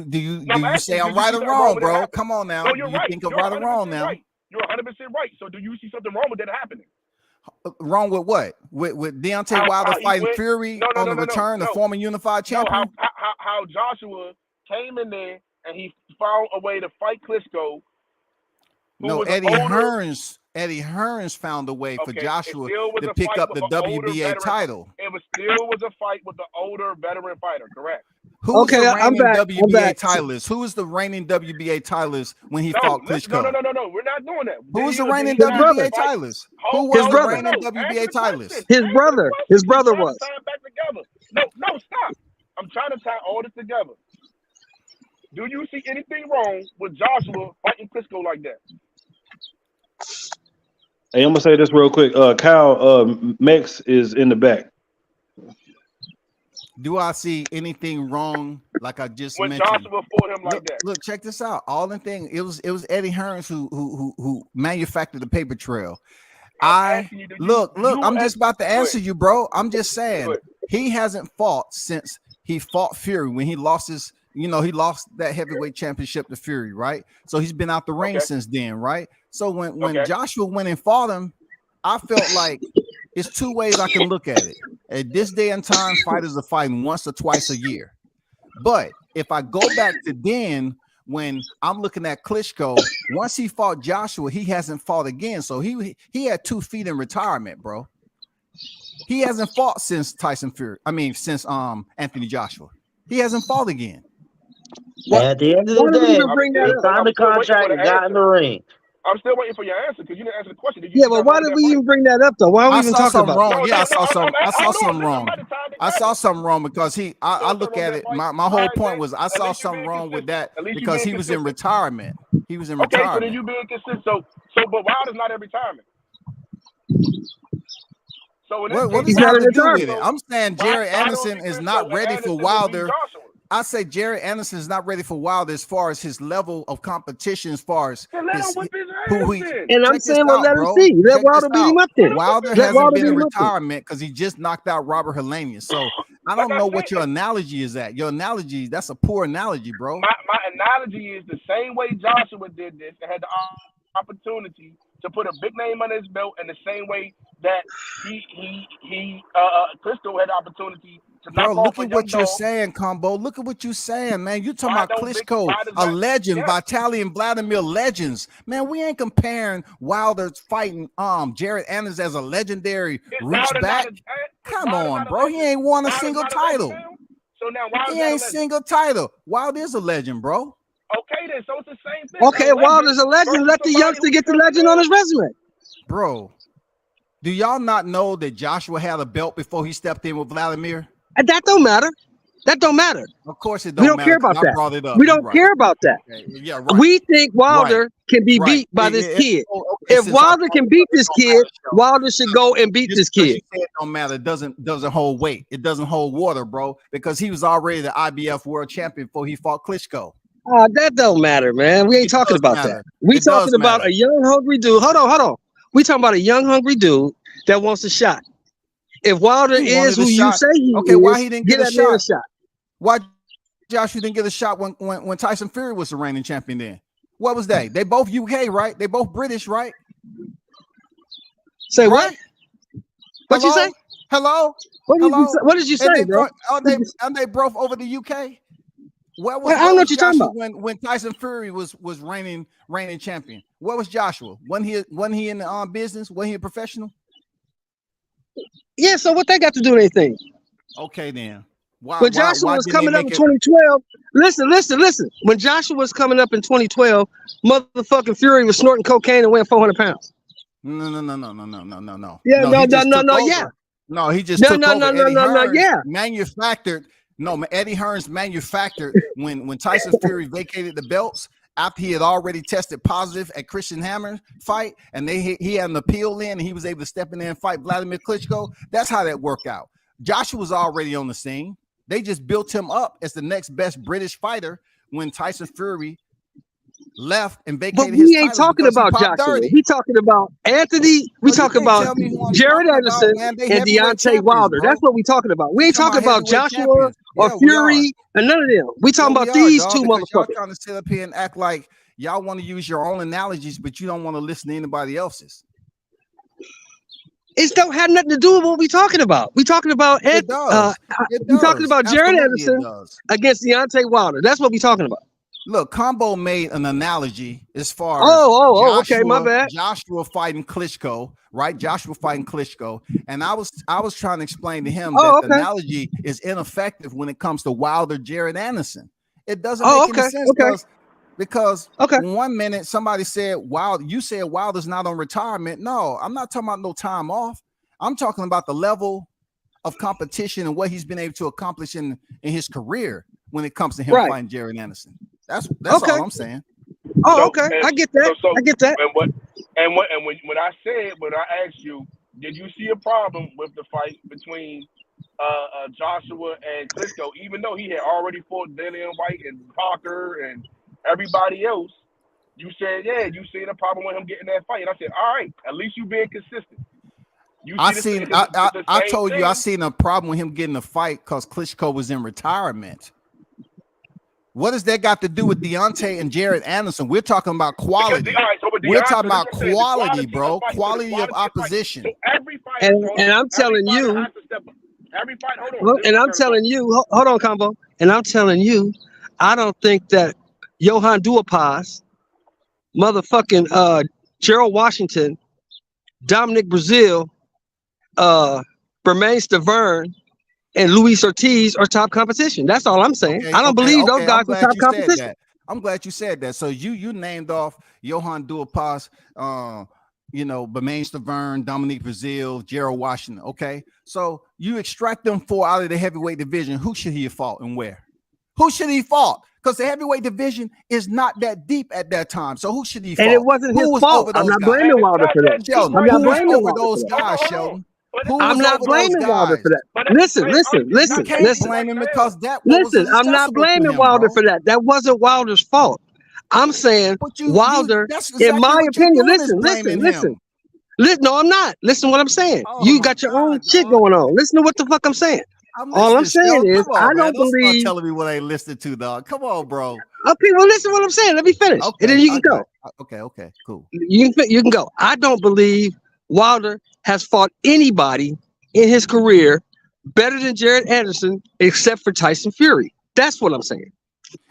do you say I'm right or wrong, bro? Come on now. No, you're right. Think I'm right or wrong now? Right. You're 100% right. So do you see something wrong with that happening? Wrong with what? With Deontay Wilder fighting Fury on the return, the former unified champion? How Joshua came in there and he found a way to fight Klitschko. No, Eddie Hearns found a way for Joshua to pick up the WBA title. It was a fight with the older veteran fighter, correct? Who is the reigning WBA titleist? Who is the reigning WBA titleist when he fought Klitschko? No. We're not doing that. Who was the reigning WBA titleist? Who was the reigning WBA titleist? His brother. His brother was. No, stop. I'm trying to tie all this together. Do you see anything wrong with Joshua fighting Klitschko like that? Hey, I'm gonna say this real quick. Kyle Mex is in the back. Do I see anything wrong? Like I just when mentioned, Joshua fought him like that. Look, check this out. All the thing it was Eddie Hearns who manufactured the paper trail. Look. I'm just about to answer you, bro. I'm just saying he hasn't fought since he fought Fury when he lost his. He lost that heavyweight championship to Fury, right? So he's been out the ring since then, right? So when Joshua went and fought him, I felt like it's two ways I can look at it. At this day and time, fighters are fighting once or twice a year. But if I go back to then, when I'm looking at Klitschko, once he fought Joshua, he hasn't fought again. So he had 2 feet in retirement, bro. He hasn't fought since since Anthony Joshua. He hasn't fought again. At the end of the day, he signed the contract and got in the ring. I'm still waiting for your answer because you didn't answer the question. But why did we even bring that up though? Why are we even talking about it? I saw something wrong. I saw something wrong because I look at it. My whole point was I saw something wrong with that because he was in retirement. He was in retirement. So then you being consistent. But Wilder's not in retirement. So what does that have to do with it? I'm saying Jerry Anderson is not ready for Wilder. I say Jerry Anderson is not ready for Wilder as far as his level of competition, as far as and I'm saying, let him see. Let Wilder beat him up there. Wilder hasn't been in retirement because he just knocked out Robert Helenius. So I don't know what your analogy is at. Your analogy, that's a poor analogy, bro. My analogy is the same way Joshua did this and had the opportunity to put a big name on his belt, in the same way that Klitschko had the opportunity. Bro, look at what you're saying, Combo. Look at what you're saying, man. You're talking about Klitschko, a legend, Vitaly and Vladimir legends. Man, we ain't comparing Wilder's fighting Jared Anderson as a legendary reach back. Come on, bro. He ain't won a single title. So now he ain't single title. Wilder's a legend, bro. Okay, then. So it's the same thing. Okay, Wilder's a legend. Let the youngster get the legend on his resume. Bro, do y'all not know that Joshua had a belt before he stepped in with Vladimir? And that don't matter. That don't matter. Of course it don't matter. We don't care about that. Brought it up. We don't care about that. Okay. Yeah, right. We think Wilder can be beat by this kid. If Wilder can beat this kid, Wilder should go and beat this kid. It don't matter. It doesn't hold weight. It doesn't hold water, bro, because he was already the IBF world champion before he fought Klitschko. That don't matter, man. We ain't talking about that. We talking about a young, hungry dude. Hold on. We talking about a young, hungry dude that wants a shot. If Wilder He is wanted a who you shot. say he Okay, is, why he didn't get get a that man a shot? shot. Why Josh you didn't get a shot when Tyson Fury was the reigning champion then? What was they? They both UK, right? They both British, right? Say right? What you say? Hello? What did you say, bro? And they both over the UK? What was, I don't know what you're talking Joshua about. when Tyson Fury was reigning champion? What was Joshua? Wasn't he in the business? Wasn't he a professional? Yeah, so what that got to do with anything? Okay, then. Why? When Joshua was didn't they coming up make in it? 2012, listen. When Joshua was coming up in 2012, motherfucking Fury was snorting cocaine and weighing 400 pounds. No. Yeah, No, he just no, took over. yeah. No, he just took over. Eddie Hearns yeah. manufactured. No, Eddie Hearns manufactured when Tyson Fury vacated the belts after he had already tested positive at Christian Hammer's fight, and he had an appeal in, and he was able to step in there and fight Vladimir Klitschko. That's how that worked out. Joshua was already on the scene. They just built him up as the next best British fighter when Tyson Fury left and vacated his title. But we ain't talking about Joshua. We talking about Anthony. We talking about Jared Anderson and Deontay Wilder. That's what we talking about. We ain't talking about Joshua or Fury and none of them. We talking about these two motherfuckers. Y'all trying to sit up here and act like y'all want to use your own analogies, but you don't want to listen to anybody else's. It don't have nothing to do with what we talking about. We talking about we talking about Jared Anderson against Deontay Wilder. That's what we talking about. Look, Combo made an analogy as far as okay, my bad. Joshua fighting Klitschko, right? Joshua fighting Klitschko, and I was trying to explain to him that the analogy is ineffective when it comes to Wilder, Jared Anderson. It doesn't make any sense because 1 minute somebody said you said Wilder's not on retirement. No, I'm not talking about no time off. I'm talking about the level of competition and what he's been able to accomplish in his career when it comes to him fighting Jared Anderson. That's all I'm saying. I get that. I get that. And when I asked you, did you see a problem with the fight between Joshua and Klitschko, even though he had already fought Dillian White and Parker and everybody else? You said, you seen a problem with him getting that fight, and I said, all right, at least you being consistent. I told you I seen a problem with him getting a fight because Klitschko was in retirement. What does that got to do with Deontay and Jared Anderson? We're talking about quality. We're talking about quality, bro. Quality of opposition. And I'm telling you, and I'm telling you, hold on, Combo. And I'm telling you, I don't think that Johann Duhaupas, motherfucking Gerald Washington, Dominic Brazil, Bermain Stavern, and Luis Ortiz are top competition. That's all I'm saying. I don't believe those guys are top competition. I'm glad you said that. So you named off Johann Duhaupas, Bermain Stavern, Dominique Brazil, Gerald Washington. Okay, so you extract them four out of the heavyweight division. Who should he have fought and where? Who should he fought? Because the heavyweight division is not that deep at that time. So who should he fought? And it wasn't his fault. I'm not blaming Wilder for that. Sheldon, I'm not who was blaming over Wilder those for that. guys, Sheldon? I'm not blaming Wilder for that. Listen. You can't blame him because that. Listen, I'm not blaming Wilder for that. That wasn't Wilder's fault. I'm saying Wilder, in my opinion, listen. No, I'm not. Listen to what I'm saying. You got your own shit going on. Listen to what the fuck I'm saying. All I'm saying is, I don't believe. Telling me what I ain't listening to, dog. Come on, bro. Okay, well, listen to what I'm saying. Let me finish, and then you can go. Okay, cool. You can go. I don't believe Wilder has fought anybody in his career better than Jared Anderson, except for Tyson Fury. That's what I'm saying.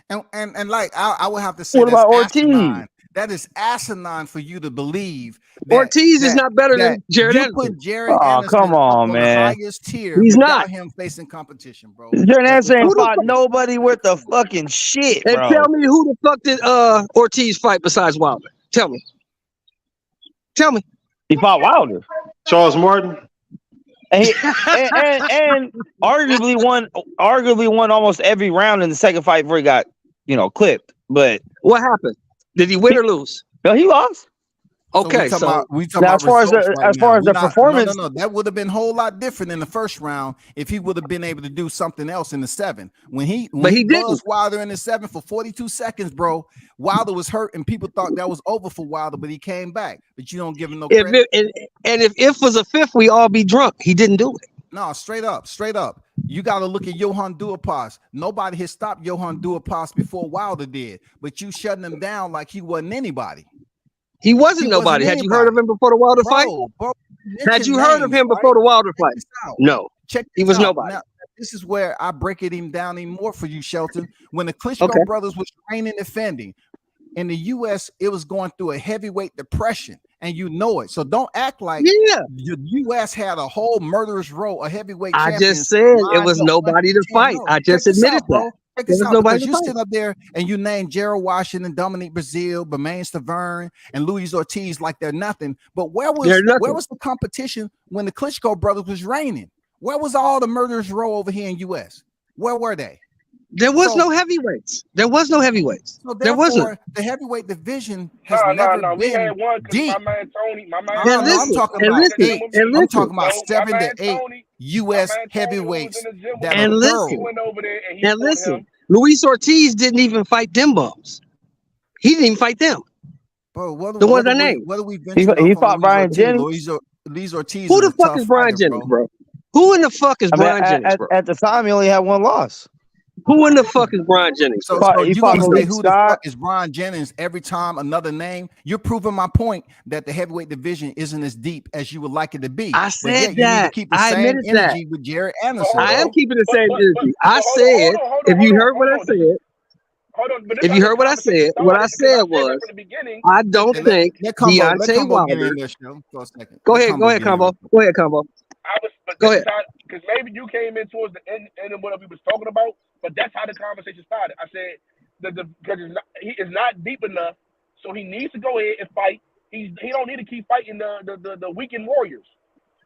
And like I would have to say, what about Ortiz? Asinine. That is asinine for you to believe. Ortiz is not better than Jared Anderson. Put Jared Anderson come on, man. The highest tier. He's without not him facing competition, bro. Jared Anderson ain't fought nobody worth the fucking shit, bro. And tell me who the fuck did Ortiz fight besides Wilder? Tell me. He fought Wilder. Charles Martin. And arguably won almost every round in the second fight before he got, clipped. But what happened? Did he win or lose? No, he lost. Okay, so we talking Now, about results right as now. far as We're the not, performance, no. That would have been a whole lot different in the first round if he would have been able to do something else in the 7th. When he didn't. buzzed Wilder in the 7th for 42 seconds, bro, Wilder was hurt and people thought that was over for Wilder, but he came back. But you don't give him no If credit. if was a 5th, we all be drunk. He didn't do it. No, straight up. You got to look at Johan Duhaupas. Nobody had stopped Johan Duhaupas before Wilder did, but you shutting him down like he wasn't anybody. He wasn't nobody. Had you heard of him before the Wilder fight? Bro, had you heard of him before the Wilder fight? No. He was nobody. Now, this is where I break it even down even more for you, Shelton. When the Klitschko brothers was reigning and defending, in the U.S., it was going through a heavyweight depression, and you know it. So don't act like the U.S. had a whole murderer's row of heavyweight champions. I just said it was nobody to fight. I just admitted that. Check this out, because you sit up there and you name Gerald Washington, Dominique Brazil, Bermain Stavern, and Luis Ortiz like they're nothing. But where was the competition when the Klitschko brothers was reigning? Where was all the murderers row over here in U.S.? Where were they? There was no heavyweights. There was no heavyweights. So there wasn't. The heavyweight division has never been we had one deep. My man Tony, I'm talking about 8. I'm talking about 7 to 8 U.S. heavyweights that are listen, Luis Ortiz didn't even fight them bums. He didn't even fight them. Bro, the ones I named. What do we? He fought Brian Jennings. Luis Ortiz. Who the fuck is Brian Jennings, bro? Who in the fuck is Brian Jennings, bro? At the time, he only had one loss. Who in the fuck is Brian Jennings? So you gonna say who the fuck is Brian Jennings every time another name? You're proving my point that the heavyweight division isn't as deep as you would like it to be. I said that. I admitted energy with Jared Anderson. I am keeping the same energy. I said, if you heard what I said, if you heard what I said was, I don't think Deontay Wilder. Go ahead, Combo. Go ahead, Combo. Go ahead. Because maybe you came in towards the end of what we was talking about, but that's how the conversation started. I said because he is not deep enough, so he needs to go ahead and fight. He don't need to keep fighting the weakened warriors.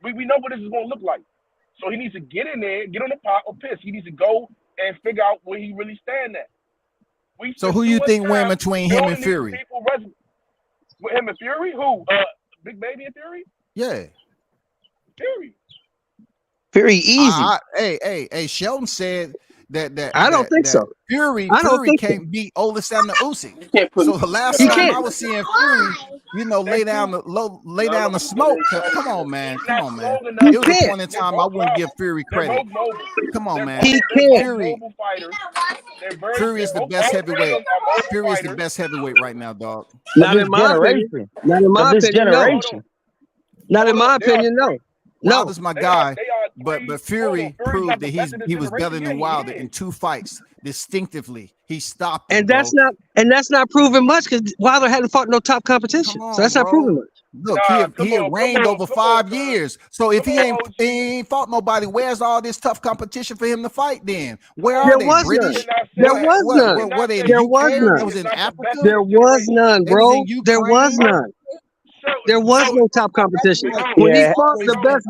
We know what this is going to look like. So he needs to get in there, get on the pot or piss. He needs to go and figure out where he really stand at. So who you think win between him and Fury? With him and Fury? Who? Big Baby and Fury? Yeah. Fury. Very easy. Hey, Shelton said that I don't think so. Fury can't beat Oleksandr Usyk. So the last time I was seeing Fury, lay down the smoke. Come on, man. It was a point in time I wouldn't give Fury credit. Come on, man. Fury is the best heavyweight. Fury is the best heavyweight right now, dog. Not in my opinion. Not in my opinion. Not in my opinion, no. Wilder's my guy, but Fury proved that he was better than Wilder in 2 fights distinctively. He stopped him, and that's not proving much because Wilder hadn't fought no top competition, so that's not proving much. Look, he had reigned over 5 years. So if he ain't fought nobody, where's all this tough competition for him to fight? Then where are they? British? There was none. There was none. It was in Africa. There was none, bro. There was none. There was no top competition. When he fought the best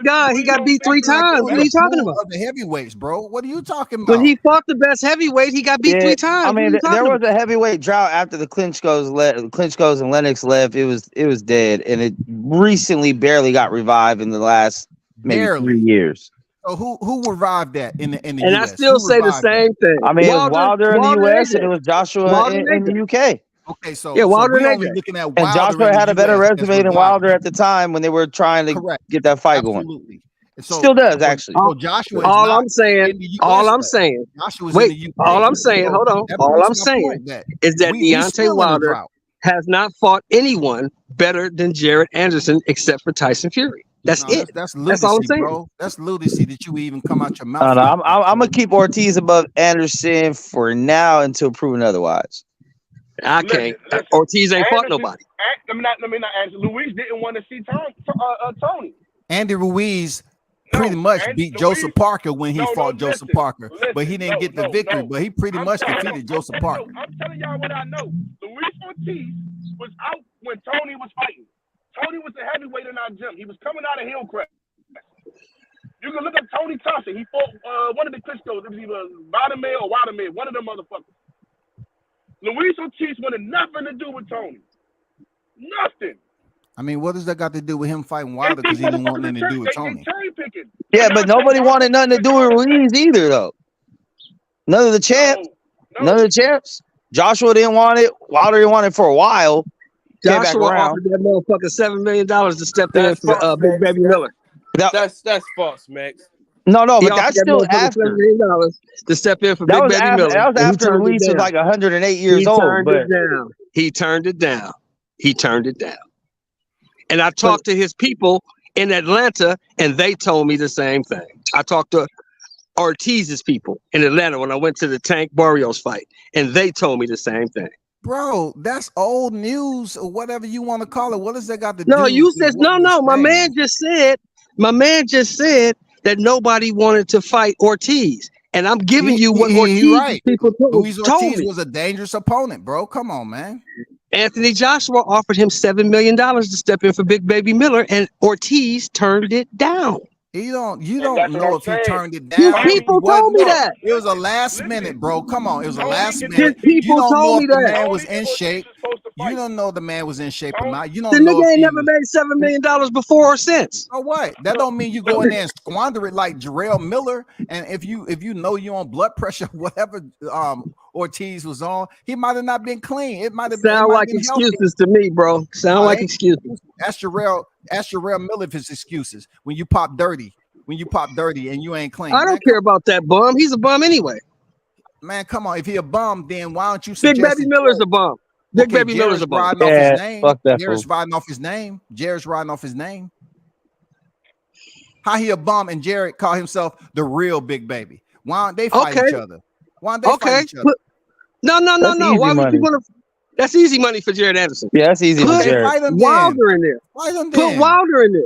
guy, he got beat 3 times. What are you talking about? The heavyweights, bro. What are you talking about? When he fought the best heavyweight, he got beat 3 times. I mean, there was a heavyweight drought after the Klitschko's and Lennox left. It was dead, and it recently barely got revived in the last maybe 3 years. So who revived that in the and US? I still say the same thing. I mean, it was Wilder in the US and it was Joshua in the UK. Okay, so Wilder so only looking at Wilder, and Joshua had a better resume than Wilder at the time when they were trying to get that fight going. So, still does actually. So Joshua. All I'm saying. Hold on. All I'm saying is that Deontay Wilder has not fought anyone better than Jared Anderson except for Tyson Fury. That's it. That's all I'm saying, bro. That's lunacy that you even come out your mouth. I'm gonna keep Ortiz above Anderson for now until proven otherwise. I can't. Ortiz ain't fought nobody. Let me not answer. Luis didn't want to see Tony. Andy Ruiz pretty much beat Joseph Parker when he fought Joseph Parker, but he didn't get the victory. But he pretty much defeated Joseph Parker. I'm telling y'all what I know. Luis Ortiz was out when Tony was fighting. Tony was the heavyweight in our gym. He was coming out of Hillcrest. You can look at Tony Thompson. He fought one of the Klitschko's. It was either Vladimir or Vladimir, one of them motherfuckers. Luis Ortiz wanted nothing to do with Tony. Nothing. I mean, what does that got to do with him fighting Wilder? Because he didn't want nothing to do with Tony. They cherry picking. Yeah, but nobody wanted nothing to do with Ruiz either, though. None of the champs. None of the champs. Joshua didn't want it. Wilder didn't want it for a while. Joshua offered that motherfucker $7 million to step in for Big Baby Miller. That's false, Max. No, He but offered that's that still motherfucker after. $7 million to step in for That Big was Baby after. Miller. That was and he after turned it Ruiz was down. like 108 years He old. turned But it down. He turned it down. He turned it down. And I talked to his people in Atlanta, and they told me the same thing. I talked to Ortiz's people in Atlanta when I went to the Tank Barrios fight, and they told me the same thing. Bro, that's old news or whatever you want to call it. What does that got to do? No, you with said what no. we're My saying? man just said that nobody wanted to fight Ortiz, and I'm giving you what Ortiz's right. people Luis told Ortiz me. was a dangerous opponent, bro. Come on, man. Anthony Joshua offered him $7 million to step in for Big Baby Miller, and Ortiz turned it down. You don't that's know what if he I'm saying. turned it His down. people It wasn't- told me no, that. It was a last minute, bro. Come on. It was a last His minute. people You don't told know me if the that. man was Tony in Ortiz shape. was supposed to You fight. don't know the man was in shape or not. You The don't know nigga if ain't he never was. made $7 million before or since. Oh, what? That don't mean you go in there and squander it like Jarrell Miller. And if you know you're on blood pressure, whatever Ortiz was on, he might have not been clean. It might have been. Sound like excuses to me, bro. Sound like excuses. Ask Jarrell Miller if it's excuses. When you pop dirty and you ain't clean. I don't care about that bum. He's a bum anyway. Man, come on. If he a bum, then why don't you Big suggest Baby Miller's a bum. Big Baby Miller's a bum. riding off his name. fuck that Jared's fool. riding off his name. Jared's riding off his name. How he a bum and Jared call himself the real Big Baby? Why don't they fight each other? Why don't they fight each other? No. That's easy Why would money. you want to? That's easy money for Jared Anderson. Yeah, that's easy for Put Jared. Fight him Wilder in there. Fight him Put then. Wilder in there.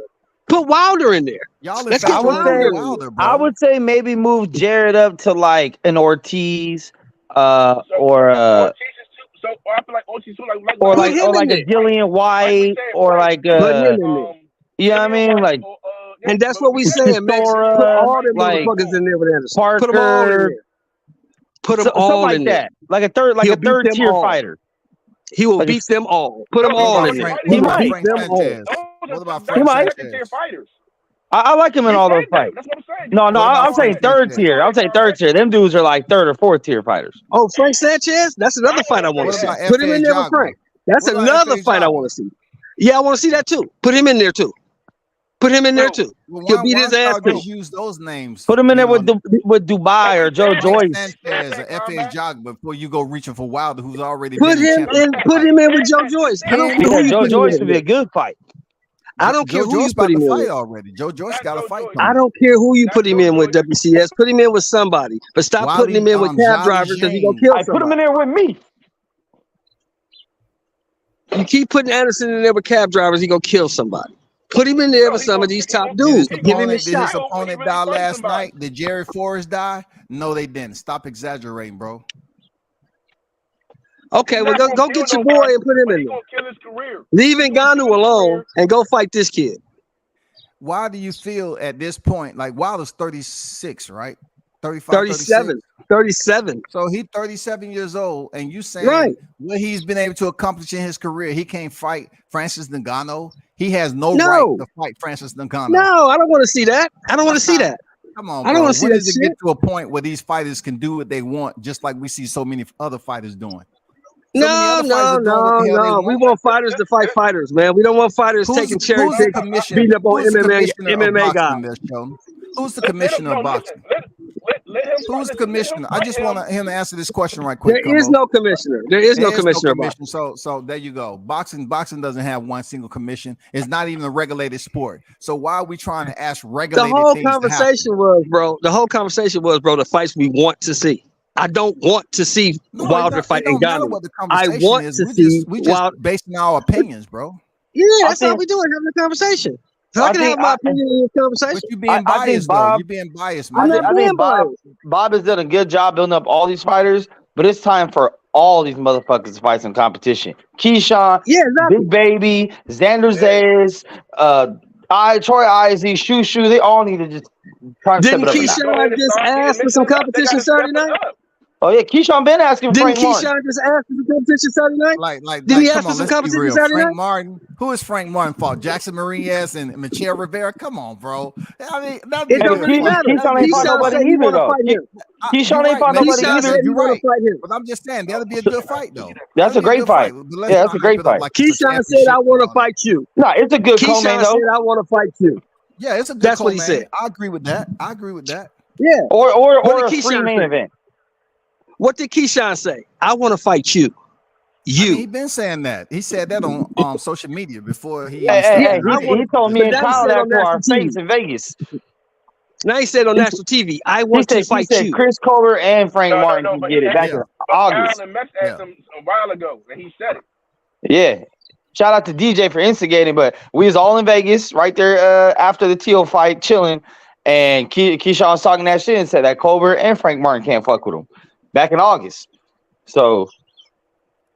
Put Wilder in there. Y'all Let's get infatuated with Wilder. Wilder, bro. I would say maybe move Jared up to like an Ortiz, or Ortiz is too. So I feel like Ortiz too. or Put like him in a there. Jillian White, or like Put him in there. you know what I mean, like And that's what we saying, Max. Put all them like motherfuckers in there with Anderson. Parker, Put them all in there. Put them something all like in there. that, like a third He'll beat them tier all. fighter. He will Like beat them all. Put them What all about in there. Frank- He what will about beat Frank them all. Sanchez? What about He Frank might. Sanchez? tier fighters. I like him in all those fights. That's what I'm saying. No, What about I'm saying Frank third Sanchez? tier. I'm saying third tier. Them dudes are like third or fourth tier fighters. Oh, Frank Sanchez? That's another fight I want What to see. about Put him in there with F.A. Frank. That's What about another F.A. fight I want to see. Yeah, I want to see that too. Put him in there too. Put him in there too. Well, He'll why beat his don't ass y'all too. just use those names? Put him in there You know, with Dubai or Joe Frank Joyce. Sanchez or F.A. Jog before you go reaching for Wilder, who's already Put been in him championship in. Put him in with Joe Joyce. I don't care Yeah, who you Joe put him Joyce in would be a with. good fight. I don't care Joe who you Joyce put about him to in fight with. already. Joe Joyce got a fight I coming. don't care who you put him in with, WCS. Put him in with somebody. But stop putting him in with cab Jolly drivers because he's going to Jane. kill I put him in somebody. there with me. You keep putting Anderson in there with cab drivers, he's going to kill somebody. Put him in there with some of these top dudes. Give him a Did shot. his opponent die last night? Did Jerry Forrest die? No, they didn't. Stop exaggerating, bro. Okay, well, go get your boy and put him in there. Leave Ngannou alone and go fight this kid. Why do you feel at this point, like Wilder's 36, right? 35, 37. 37. So he's 37 years old, and you saying Right. what he's been able to accomplish in his career, he can't fight Francis Ngannou. He has no No. right to fight Francis Ngannou. No, I don't want to see that. I don't want to see that. Come on, I don't bro. want to see When that does it shit. get to a point where these fighters can do what they want, just like we see so many other fighters doing? So many No, other fighters are doing what the hell they no. We want. want fighters to fight fighters, man. We don't want fighters taking cherry who's the picks, commissioner? beating up on Who's the MMA commissioner of guys. boxing there, Sheldon? Who's the commissioner of boxing? Who's the commissioner? I just want him to answer this question right quick. There is no commissioner. There is no commissioner. So there you go. Boxing doesn't have one single commission. It's not even a regulated sport. So why are we trying to ask regulated The whole things to happen? conversation was, bro. The whole conversation was, bro, the fights we want to see. I don't want to see Wilder fight It don't matter Ngannou. what the I conversation want is. to We see just Wilder. basing our opinions, bro. Yeah, that's all we doing, having a conversation. So I can have my opinion in this conversation. But you being biased, though. You're being biased, man. I'm not I being think Bob has done a good job building up all these fighters, but it's time for all these motherfuckers to fight some competition. Keyshawn, yeah, exactly. Big Baby, Xander Zayas, Troy Izzy, Shushu, they all need to just try and Didn't step it up a notch. Keyshawn just ask for some competition Saturday night? Oh yeah, Keyshawn been asking Didn't Frank Martin. Keyshawn just ask for the competition Saturday night? Didn't he ask Come for on, some let's be competition real. Saturday Frank night? Martin. Who is Frank Martin fought? Jackson Meriez and Michelle Rivera. Come on, bro. I mean, that'd be It don't good really fight. matter. Keyshawn ain't fought Keyshawn nobody said he either want to though. fight him. Keyshawn You're ain't right, fought man. nobody Keyshawn said either. he want to fight him. But I'm just saying that'll be a good fight though. That's That'll a be great fight. But let's Yeah, that's not a great hype it up fight. like it's a Keyshawn said, championship I want to and all that. fight you. No, it's a good Keyshawn co-main though. said, I want to fight you. Yeah, it's a good That's what he co-main. said. I agree with that. I agree with that. Yeah. Or What a did free Keyshawn main say? event. What did Keyshawn say? I want to fight you. I mean, You. he been saying that. He said that on social media before he Hey, even started. he told me But and now he Kyle said that on to our national face TV. in Vegas. Now he said on national TV, I want to fight you. Chris Kohler and Frank Martin No, can but get it back in August. Alan Metz asked him a while ago, and he said it. Yeah. Shout out to DJ for instigating, but we was all in Vegas right there after the Teal fight, chilling, and Keyshawn was talking that shit and said that Colbert and Frank Martin can't fuck with him back in August. So,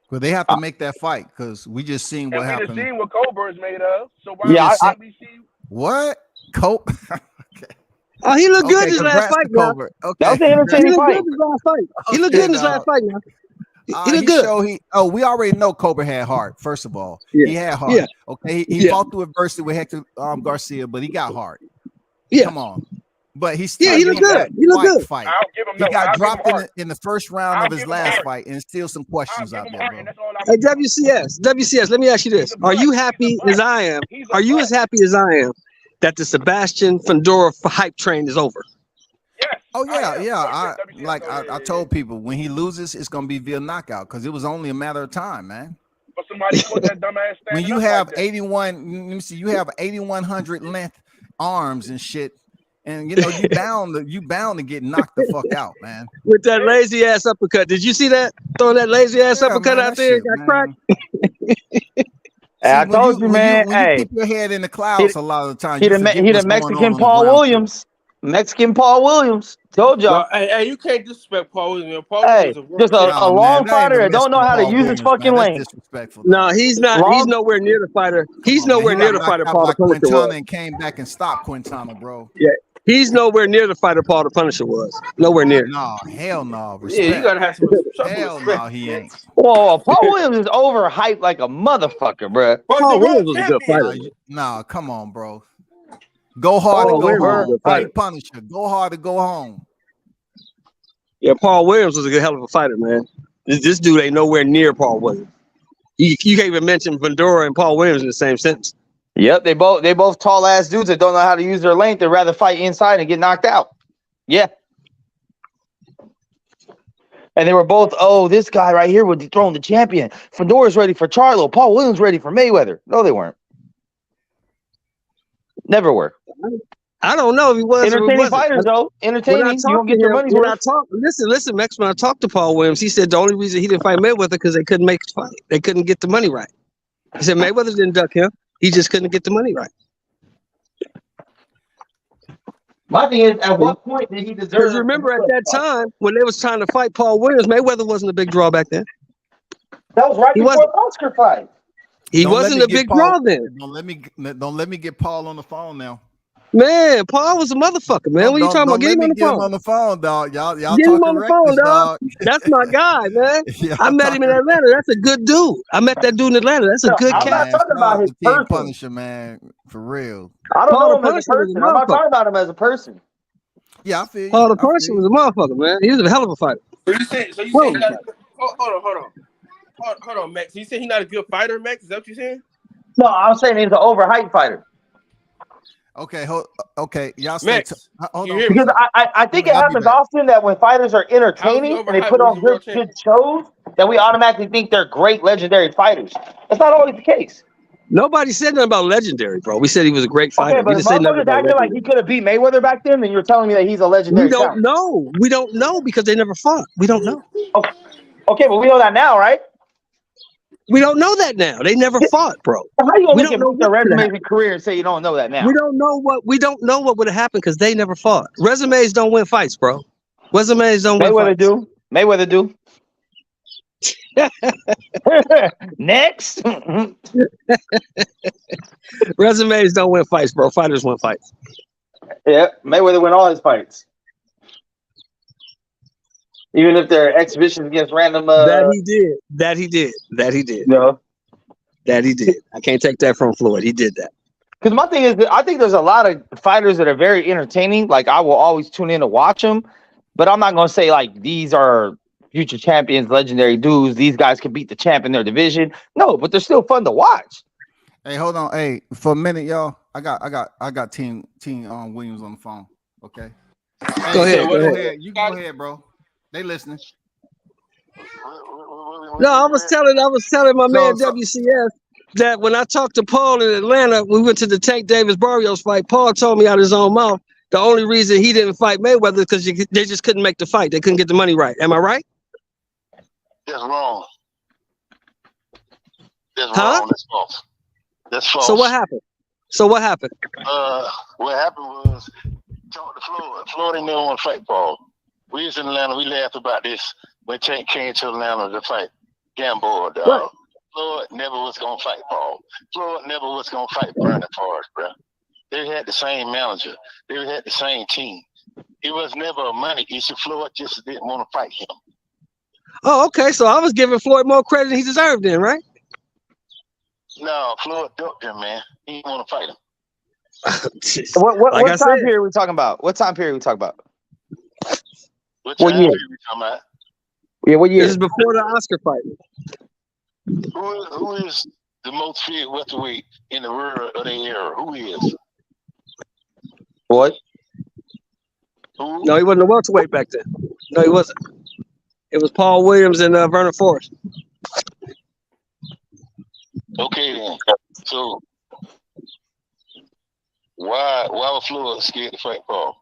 but they have to make that fight because we just seen what happened. We just seen what Colbert's made of. So why yeah, we see what Colt? Oh, he looked good his last fight, now. Okay. That was an entertaining fight. He looked good his last fight. He looked good in his last fight, now. He looked good. We already know Cobra had heart. First of all, he had heart. Yeah. Okay, he fought through adversity with Hector Garcia, but he got heart. Yeah, come on. But he still he looked good. He looked good. Fight. I'll give him He got I'll dropped give him in the first round of his last fight, and still some questions out there, bro. Hey, WCS, let me ask you this. Are you happy as I am? Are you as happy as I am that the Sebastian Fundora hype train is over? Yes. Oh yeah. I told people when he loses, it's gonna be via knockout because it was only a matter of time, man. But somebody put that dumbass when you have 81, let me see, you have 8,100 length arms and shit, and you know you bound to get knocked the fuck out, man. With that lazy ass uppercut. Did you see that? Throwing that lazy ass uppercut out there, got cracked. I told you, man. When you keep your head in the clouds a lot of the time. He the Mexican Paul Williams. Mexican Paul Williams. Told y'all. No, hey, you can't disrespect Paul Williams. Paul Hey, Williams just a long fighter that don't know how to use his fucking lane. Disrespectful. No, he's not. He's nowhere near the fighter. He's nowhere near the fighter Paul the Punisher was. And came back and stopped Quintana, bro. Yeah, he's nowhere near the fighter Paul the Punisher was. Nowhere near. No, hell no. Yeah, you gotta have some hell no, he ain't. Whoa, Paul Williams is overhyped like a motherfucker, bro. Paul Williams was a good fighter. No, come on, bro. Go hard to go home. Fight Punisher. Go hard to go home. Yeah, Paul Williams was a good hell of a fighter, man. This dude ain't nowhere near Paul Williams. You can't even mention Fundora and Paul Williams in the same sentence. Yep, they both tall ass dudes that don't know how to use their length. They'd rather fight inside and get knocked out. Yeah. And they were both, this guy right here would dethrone the champion. Fundora's ready for Charlo. Paul Williams ready for Mayweather. No, they weren't. Never were. I don't know if he was. Entertaining fighters, though. Entertaining. You don't get your money's worth. Listen, Max. When I talked to Paul Williams, he said the only reason he didn't fight Mayweather because they couldn't make the fight. They couldn't get the money right. He said Mayweather didn't duck him. He just couldn't get the money right. My thing is, at what point did he deserve? Because remember, at that time when they was trying to fight Paul Williams, Mayweather wasn't a big draw back then. That was right before the Oscar fight. He wasn't a big draw then. Don't let me get Paul on the phone now. Man, Paul was a motherfucker, man. What are you talking about? Get him on the phone, dog. Y'all get him on the phone, dog. That's my guy, man. I met him in Atlanta. That's a good dude. I met that dude in Atlanta. That's a good cat. I'm not talking about his person. Punisher, man, for real. I don't know him as a person. I'm not talking about him as a person. Yeah, I feel you. Paul the Punisher was a motherfucker, man. He was a hell of a fighter. So you say hold on, Max. You said he's not a good fighter, Max? Is that what you're saying? No, I'm saying he's an overhyped fighter. Okay, y'all Max, hold on. Because I think it happens often that when fighters are entertaining and they put on good shows, that we automatically think they're great legendary fighters. That's not always the case. Nobody said nothing about legendary, bro. We said he was a great fighter. Okay, but if motherfuckers acting like he could have beat Mayweather back then, then you're telling me that he's a legendary. We don't know. We don't know because they never fought. We don't know. Okay, but we know that now, right? We don't know that now. They never fought, bro. How are you gonna look at their resumes and career and say you don't know that now? We don't know what would have happened because they never fought. Resumes don't win fights, bro. Resumes don't win fights. Mayweather do. Next. Resumes don't win fights, bro. Fighters win fights. Yeah, Mayweather win all his fights. Even if they're exhibitions against random, That he did. That he did. That he did. you know. That he did. I can't take that from Floyd. He did that. Because my thing is, that I think there's a lot of fighters that are very entertaining. Like I will always tune in to watch them, but I'm not gonna say like these are future champions, legendary dudes. These guys can beat the champ in their division. No, but they're still fun to watch. Hey, hold on. Hey, for a minute, y'all. I got Team Williams on the phone. Okay. Hey, Go ahead. go Go ahead. ahead. You go ahead, bro. They listening. No, I was telling my man So WCS that when I talked to Paul in Atlanta, we went to the Tank Davis Barrios fight. Paul told me out of his own mouth the only reason he didn't fight Mayweather is because they just couldn't make the fight. They couldn't get the money right. Am I right? That's wrong. That's Huh? wrong. That's false. That's false. So what happened? What happened was talk to Floyd. Floyd didn't never want to fight Paul. We was in Atlanta. We laughed about this when Tank came to Atlanta to fight Gamboa, dog. Right. Floyd never was gonna fight Paul. Floyd never was gonna fight Brandon Forrest, bro. They had the same manager. They had the same team. It was never a money issue. Floyd just didn't want to fight him. Oh, okay. So I was giving Floyd more credit than he deserved then, right? No, Floyd ducked him, man. He didn't want to fight him. What Like I time said. period we talking about? What time period we talking about? What What time year? period we talking about? Yeah, what This year? is before the Oscar fight. Who is the most feared welterweight in the world of their era? Who is? What? Who? No, he wasn't a welterweight back then. No, he wasn't. It was Paul Williams and Vernon Forrest. Okay then. So why was Floyd scared to fight Paul?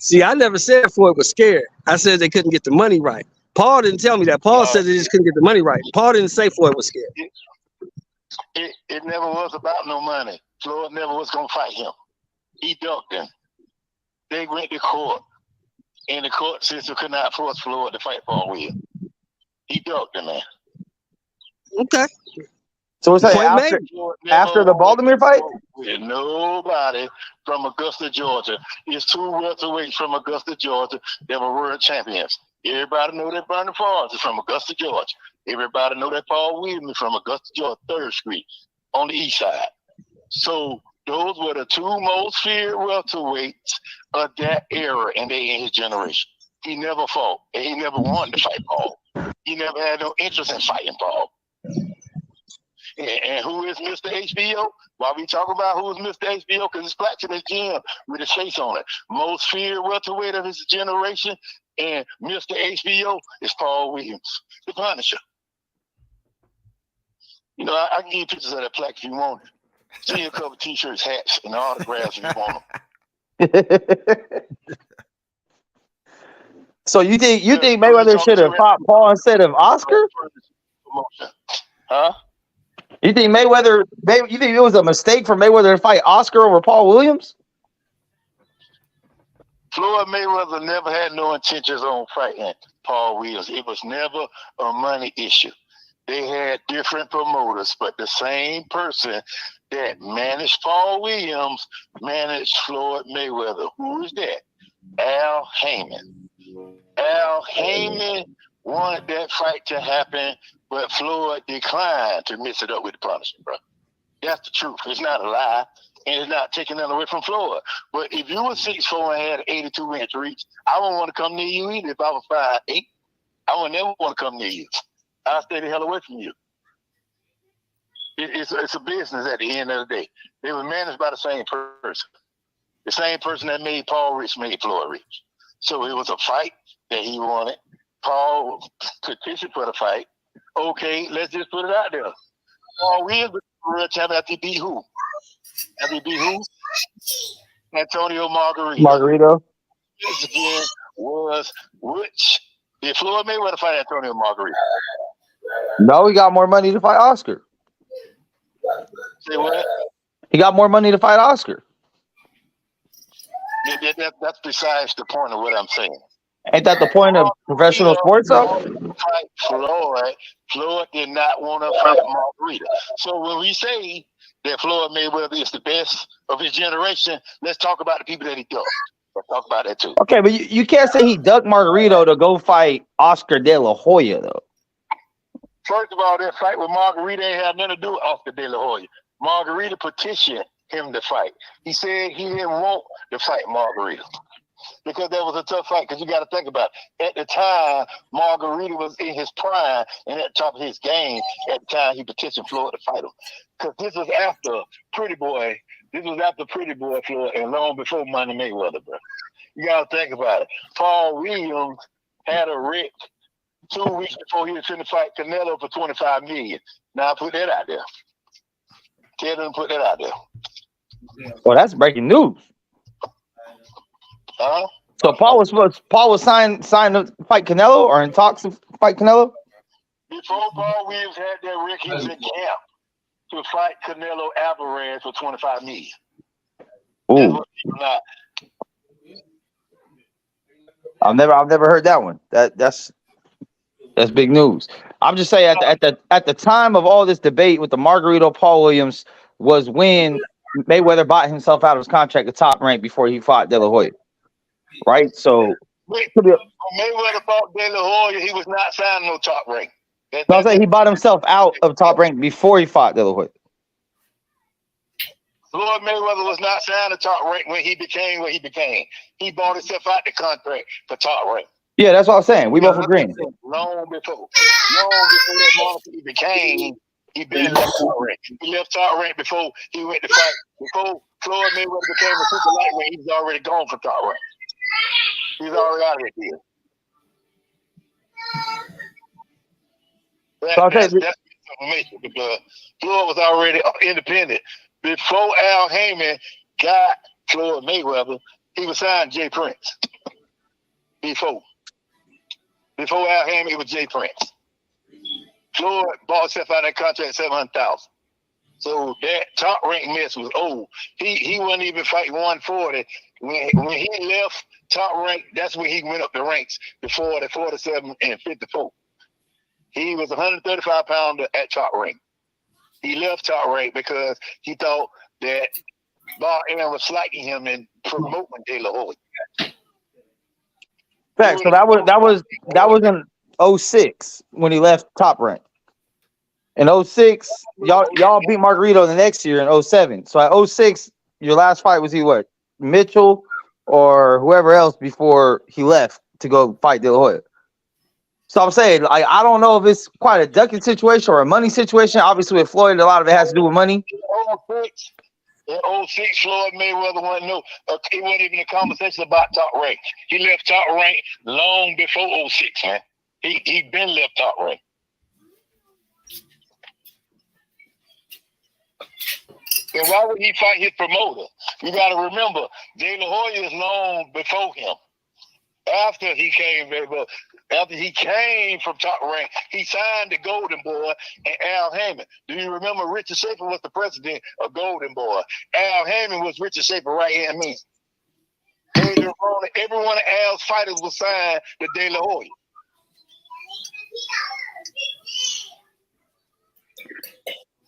See, I never said Floyd was scared. I said they couldn't get the money right. Paul didn't tell me that. Paul said they just couldn't get the money right. Paul didn't say Floyd was scared. It never was about no money. Floyd never was gonna fight him. He ducked him. They went to court, and the court system could not force Floyd to fight Paul Williams. He ducked him, man. Okay. So we're saying Point after, made. after the Baltimore fight? With nobody from Augusta, Georgia. It's two welterweights from Augusta, Georgia that were world champions. Everybody know that Brandon Forrest is from Augusta, Georgia. Everybody know that Paul Williams is from Augusta, Georgia, 3rd Street on the east side. So those were the two most feared welterweights of that era and they in his generation. He never fought, and he never wanted to fight Paul. He never had no interest in fighting Paul. And who is Mr. HBO? Why we talk about who is Mr. HBO? Because it's black in his gym with his face on it. Most feared welterweight of his generation, and Mr. HBO is Paul Williams, the Punisher. You know, I can give you pictures of that plaque if you want it. See a couple t-shirts, hats, and autographs if you want them. So you think Mayweather should have fought Paul instead of Oscar? Huh? You think you think it was a mistake for Mayweather to fight Oscar over Paul Williams? Floyd Mayweather never had no intentions on fighting Paul Williams. It was never a money issue. They had different promoters, but the same person that managed Paul Williams managed Floyd Mayweather. Who is that? Al Heyman. Al Heyman wanted that fight to happen, but Floyd declined to mix it up with the Punisher, bro. That's the truth. It's not a lie, and it's not taking nothing away from Floyd. But if you were 6'4" and had an 82-inch reach, I wouldn't want to come near you either. If I was 5'8", I would never want to come near you. I'll stay the hell away from you. It's a business at the end of the day. They were managed by the same person. The same person that made Paul rich made Floyd rich. So it was a fight that he wanted. Paul petitioned for the fight. Okay, let's just put it out there. Paul Williams was the world champion after he beat who? After he beat who? Antonio Margarito. This again was which? Did Floyd Mayweather fight Antonio Margarito? No, he got more money to fight Oscar. Say what? He got more money to fight Oscar. That's besides the point of what I'm saying. Ain't that the point of professional sports, though? Floyd did not want to fight Margarita. So when we say that Floyd Mayweather is the best of his generation, let's talk about the people that he ducked. talk about that too. Okay, but you can't say he ducked Margarito to go fight Oscar De La Hoya though. First of all, that fight with Margarita ain't had nothing to do with Oscar De La Hoya. Margarita petitioned him to fight. He said he didn't want to fight Margarita because that was a tough fight. Because you got to think about it. At the time, Margarita was in his prime and at the top of his game. At the time, he petitioned Floyd to fight him. Because this was after Pretty Boy. This was after Pretty Boy Floyd and long before Money Mayweather, bro. You got to think about it. Paul Williams had a wreck 2 weeks before he was going to fight Canelo for $25 million. Now I put that out there. Tell them to put that out there. Well, that's breaking news. Huh? So Paul was signed to fight Canelo or in talks to fight Canelo? Before Paul Williams had that wreck, he was in camp to fight Canelo Alvarez for $25 million. Ooh. I've never heard that one. That's big news. I'm just saying at the time of all this debate with the Margarito Paul Williams was when Mayweather bought himself out of his contract at Top Rank before he fought De La Hoya. Right? So when Mayweather fought De La Hoya, he was not signed no Top Rank. I'm saying he bought himself out of Top Rank before he fought De La Hoya. Floyd Mayweather was not signed to Top Rank when he became what he became. He bought himself out the contract for Top Rank. Yeah, that's what I'm saying. We both agree. Long before that monster he became, he been left Top Rank. He left Top Rank before he went to fight. Before Floyd Mayweather became a super lightweight, he was already gone from Top Rank. He's already out of that deal. That's information because Floyd was already independent. Before Al Heyman got Floyd Mayweather, he was signed Jay Prince. Before Al Heyman, it was Jay Prince. Floyd bought himself out of that contract at $700,000. So that Top Rank mess was old. He wasn't even fighting 140. When he left Top Rank, that's when he went up the ranks before the 47 and 54. He was 135 pounder at Top Rank. He left Top Rank because he thought that Bob Aaron was slighting him and promoting De La Hoya. Fact. So that was in 06 when he left Top Rank. In 06, y'all beat Margarito the next year in 07. So at 06, your last fight was what? Mitchell or whoever else before he left to go fight De La Hoya. So I'm saying, I don't know if it's quite a ducking situation or a money situation. Obviously, with Floyd, a lot of it has to do with money. In 06, Floyd Mayweather it wasn't even a conversation about Top Rank. He left Top Rank long before 06, man. He been left Top Rank. And why would he fight his promoter? You got to remember, De La Hoya is long before him. After he came from Top Rank, he signed the Golden Boy and Al Heyman. Do you remember Richard Schaefer was the president of Golden Boy? Al Heyman was Richard Schaefer right-hand man. Every one of Al's fighters was signed to De La Hoya.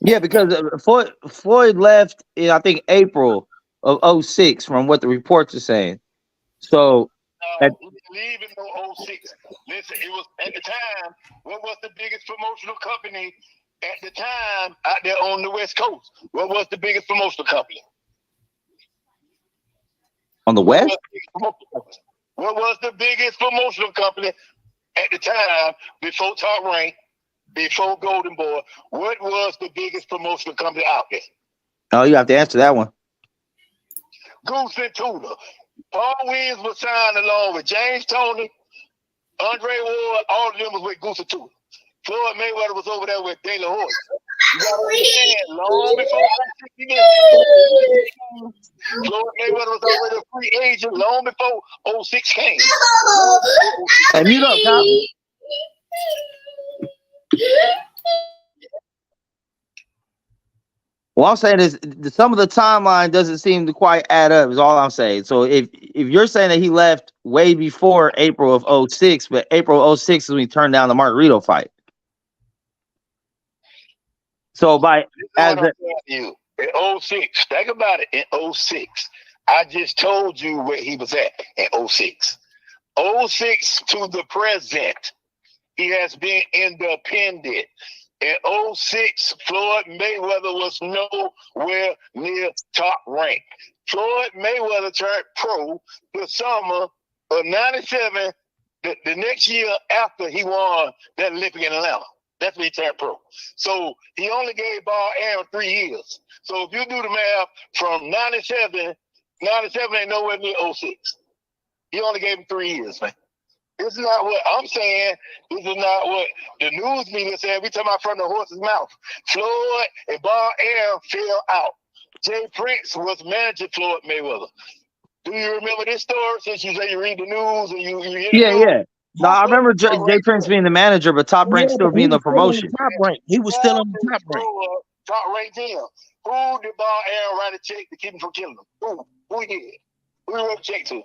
Yeah, because Floyd left in, I think, April of 06 from what the reports are saying. So leaving no 06. Listen, it was at the time, what was the biggest promotional company at the time out there on the West Coast? What was the biggest promotional company? On the West? What was the biggest promotional company at the time before Top Rank, before Golden Boy? What was the biggest promotional company out there? Oh, you have to answer that one. Goose and Tuna. Paul Williams was signed along with James Toney, Andre Ward, all of them was with Goose and Tuna. Floyd Mayweather was over there with De La Hoya. You got to understand, long before Floyd Mayweather was already a free agent long before 06 came. Hey, mute up, Tom. What I'm saying is some of the timeline doesn't seem to quite add up, is all I'm saying. So if you're saying that he left way before April of 06, but April of 06 is when he turned down the Margarito fight. So in 06, think about it, in 06, I just told you where he was at in 06. 06 to the present, he has been independent. In 06, Floyd Mayweather was nowhere near top rank. Floyd Mayweather turned pro the summer of 97, the next year after he won that Olympic in Atlanta. That's when he turned pro. So he only gave Ball Aaron 3 years. So if you do the math from 97 ain't nowhere near 06. He only gave him 3 years, man. This is not what I'm saying. This is not what the news media said. We talking about from the horse's mouth. Floyd and Ball Aaron fell out. Jay Prince was managing Floyd Mayweather. Do you remember this story? Since you say you read the news and you hear the Yeah, news? yeah. No, I remember Jay Prince being the manager, but Top Rank Yeah, still but he being the was still on the promotion. top rank. He was still on the top rank. Top rank team. Who did Ball Aaron write a check to keep him from killing him? Who he did? Who he wrote a check to?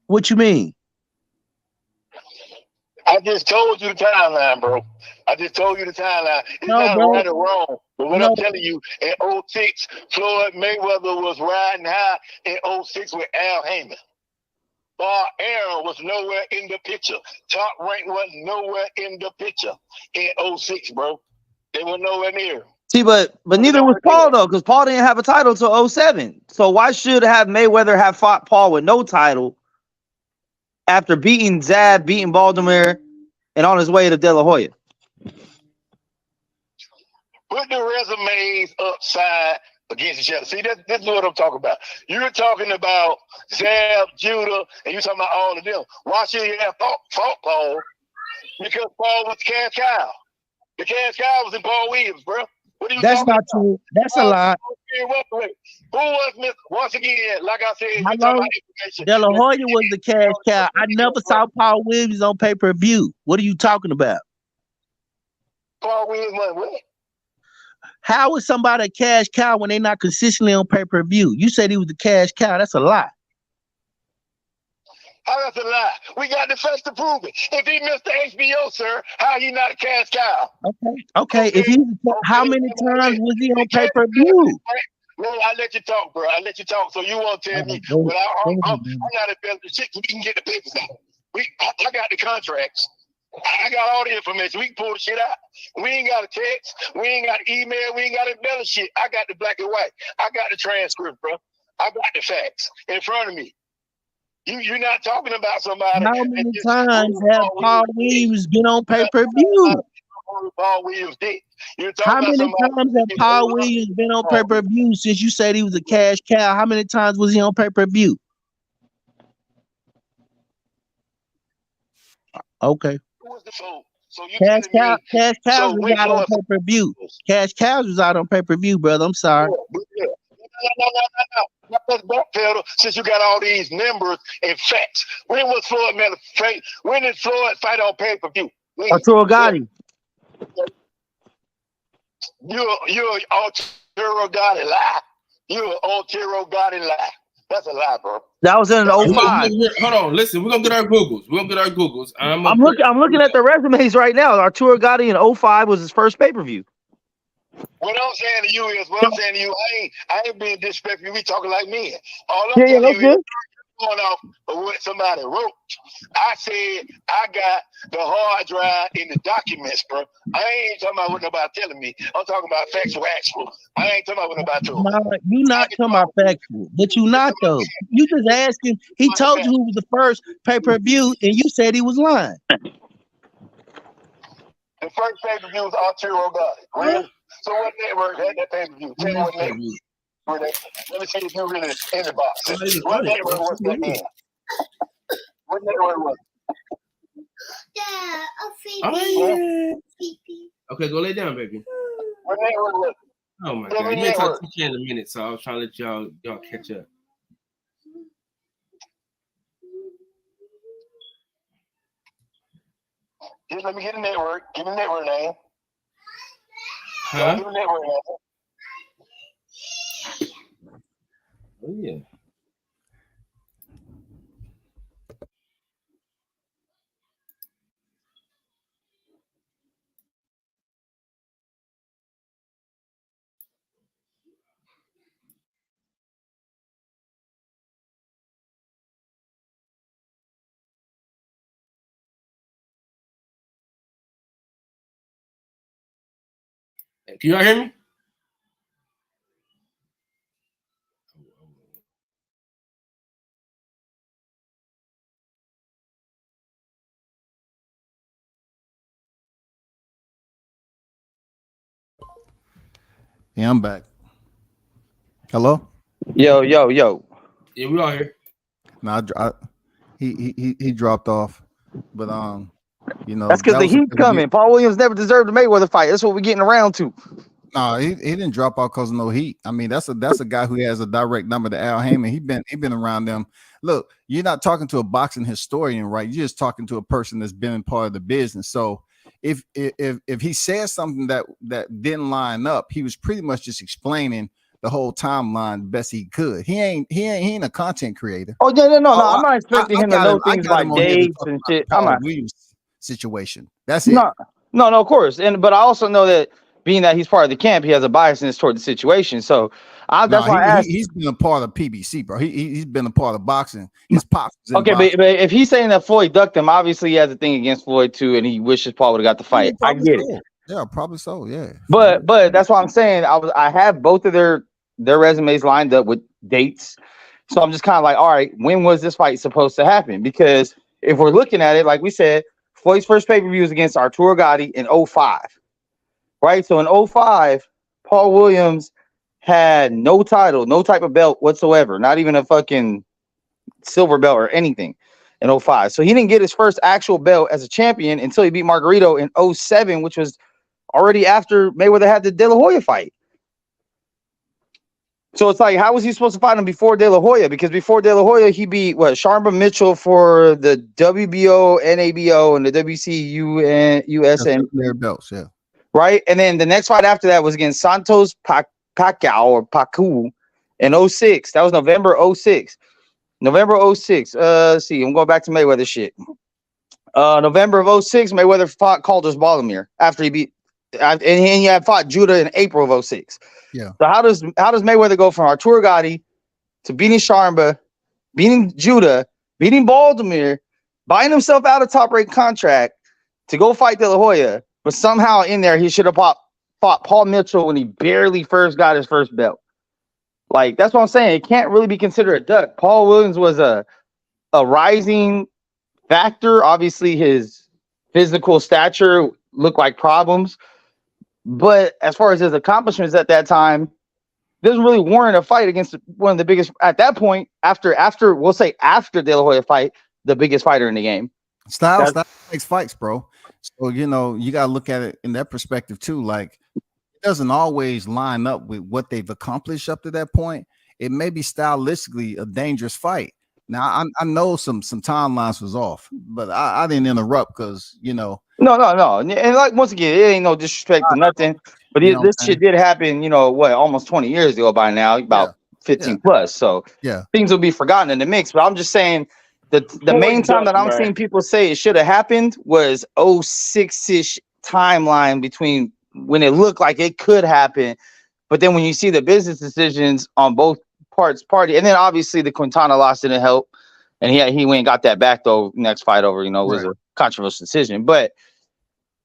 What you mean? I just told you the timeline, bro. I just told you the timeline. It's No, not bro. right or wrong. But what No. I'm telling you, in 06, Floyd Mayweather was riding high in 06 with Al Heyman. Ball Aaron was nowhere in the picture. Top Rank was nowhere in the picture in 06, bro. They were nowhere near. See, but neither was Paul though, because Paul didn't have a title till 07. So why should have Mayweather have fought Paul with no title after beating Zab, beating Baltimore, and on his way to De La Hoya? Put the resumes upside against each other. See, this is what I'm talking about. You're talking about Zab, Judah, and you're talking about all of them. Why should he have fought Paul? Because Paul was the cash cow. The cash cow was in Paul Williams, bro. What are you That's talking not about? true. That's a lie. Who was Mr. Once again, like I said, How you talking long? about information. De La Hoya was the cash cow. I never saw Paul Williams on pay-per-view. What are you talking about? Paul Williams won what? How is somebody a cash cow when they're not consistently on pay-per-view? You said he was the cash cow. That's a lie. How that's a lie? We got the facts to prove it. If he missed the HBO, sir, how he not a cash cow? Okay. If he, how many times was he on pay-per-view? Well, I let you talk, bro. I let you talk, so you won't tell me. But I'm not a better shit. We can get the papers out. I got the contracts. I got all the information. We can pull the shit out. We ain't got a text. We ain't got email. We ain't got a better shit. I got the black and white. I got the transcript, bro. I got the facts in front of me. You're not talking about somebody. How many times have Paul Williams been on pay-per-view? Paul Williams did. You're talking How about many somebody. times have Paul Williams been on pay-per-view since you said he was a cash cow? How many times was he on pay-per-view? Okay. So you Cash telling me? cows So was when out on Floyd- pay-per-view. Cash cows was out on pay-per-view, brother. I'm sorry. No. Let's backpedal since you got all these numbers and facts. When was Floyd fight? When did Floyd fight on pay-per-view? Arturo Gotti. You're Arturo Gotti lie. You're Arturo Gotti lie. That's a lie, bro. That was in 05. Hold on, listen. We're gonna get our Googles. I'm looking at the resumes right now. Arturo Gotti in 05 was his first pay-per-view. What I'm saying to you is, I ain't being disrespectful. We talking like men. All I'm Yeah, telling that's you good. is going off of what somebody wrote. I said I got the hard drive in the documents, bro. I ain't talking about what nobody telling me. I'm talking about factual, actual. I ain't talking about what nobody told me. No, you not talking about factual, but you not though. You just asking. He told you who was the first pay-per-view, and you said he was lying. The first pay-per-view was Arturo Gotti. Really? So what network had that pay-per-view? Tell me what network. Let me see if you're really in the box. What network was that in? What network was Okay, go lay down, baby. What network was it? Oh my God, you ain't talk to TK in a minute, so I was trying to let y'all catch up. Just let me get the network. Give me the network name. Huh? Give me the network name. Oh yeah. Can y'all hear me? Yeah, I'm back. Hello? Yo. Yeah, we all here. No, he dropped off, but you know That's because the was heat's coming. Paul Williams never deserved a Mayweather fight. That's what we're getting around to. No, he didn't drop off because of no heat. I mean, that's a guy who has a direct number to Al Heyman. He been around them. Look, you're not talking to a boxing historian, right? You're just talking to a person that's been in part of the business. So if he says something that didn't line up, he was pretty much just explaining the whole timeline the best he could. He ain't a content creator. Oh yeah, no. I'm not expecting him to know things like dates and shit. I'm not. Williams situation. That's it. No, of course. But I also know that being that he's part of the camp, he has a biasness toward the situation. So that's why I asked. He's been a part of PBC, bro. He's been a part of boxing. His pops. Okay, but if he's saying that Floyd ducked him, obviously he has a thing against Floyd too, and he wishes Paul would have got the fight. I get it. Yeah, probably so. Yeah. But that's why I'm saying I have both of their resumes lined up with dates. So I'm just kind of like, all right, when was this fight supposed to happen? Because if we're looking at it, like we said, Floyd's first pay-per-view was against Arturo Gatti in 2005. Right? So in 2005, Paul Williams had no title, no type of belt whatsoever, not even a fucking silver belt or anything in 2005. So he didn't get his first actual belt as a champion until he beat Margarito in 2007, which was already after Mayweather had the De La Hoya fight. So it's like, how was he supposed to fight him before De La Hoya? Because before De La Hoya, he beat Sharma Mitchell for the WBO, NABO, and the WC USN. Their belts, yeah. Right? And then the next fight after that was against Santos Pacquiao or Pacu in 2006. That was November 2006. November 2006. Let's see. I'm going back to Mayweather shit. November of 2006, Mayweather fought Calder's Baldomir after he beat, and he had fought Judah in April of 2006. Yeah. So how does Mayweather go from Arturo Gatti to beating Sharma, beating Judah, beating Baldomir, buying himself out of top-rate contract to go fight De La Hoya, but somehow in there he should have fought Paul Mitchell when he barely first got his first belt? Like, that's what I'm saying. It can't really be considered a duck. Paul Williams was a rising factor. Obviously, his physical stature looked like problems. But as far as his accomplishments at that time, doesn't really warrant a fight against one of the biggest, at that point, after we'll say after De La Hoya fight, the biggest fighter in the game. Style makes fights, bro. So, you know, you got to look at it in that perspective too. Like, it doesn't always line up with what they've accomplished up to that point. It may be stylistically a dangerous fight. Now, I know some timelines was off, but I didn't interrupt because, you know. No. And like, once again, it ain't no disrespect to nothing, but this shit did happen, almost 20 years ago by now, about 15 plus. So things will be forgotten in the mix. But I'm just saying that the main time that I'm seeing people say it should have happened was 06-ish timeline between when it looked like it could happen. But then when you see the business decisions on both party, and then obviously the Quintana loss didn't help. And he went and got that back though. Next fight over, it was a controversial decision. But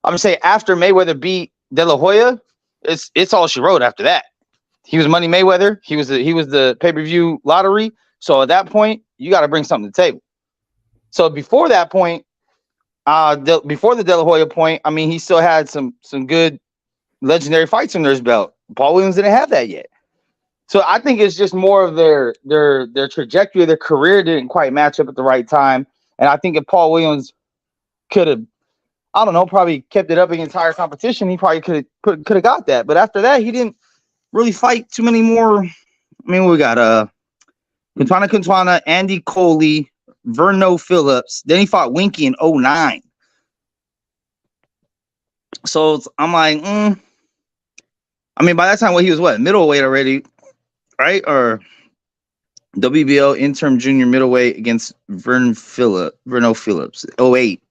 I'm gonna say after Mayweather beat De La Hoya, it's all she wrote after that. He was Money Mayweather. He was the pay-per-view lottery. So at that point, you got to bring something to the table. So before that point, before the De La Hoya point, I mean, he still had some good legendary fights under his belt. Paul Williams didn't have that yet. So I think it's just more of their trajectory, their career didn't quite match up at the right time. And I think if Paul Williams could have, I don't know, probably kept it up against higher competition, he probably could have got that. But after that, he didn't really fight too many more. I mean, we got Quintana, Andy Coley, Verno Phillips. Then he fought Winky in 2009. So I'm like, I mean, by that time, he was middleweight already, right? Or WBO interim junior middleweight against Verno Phillips, 2008.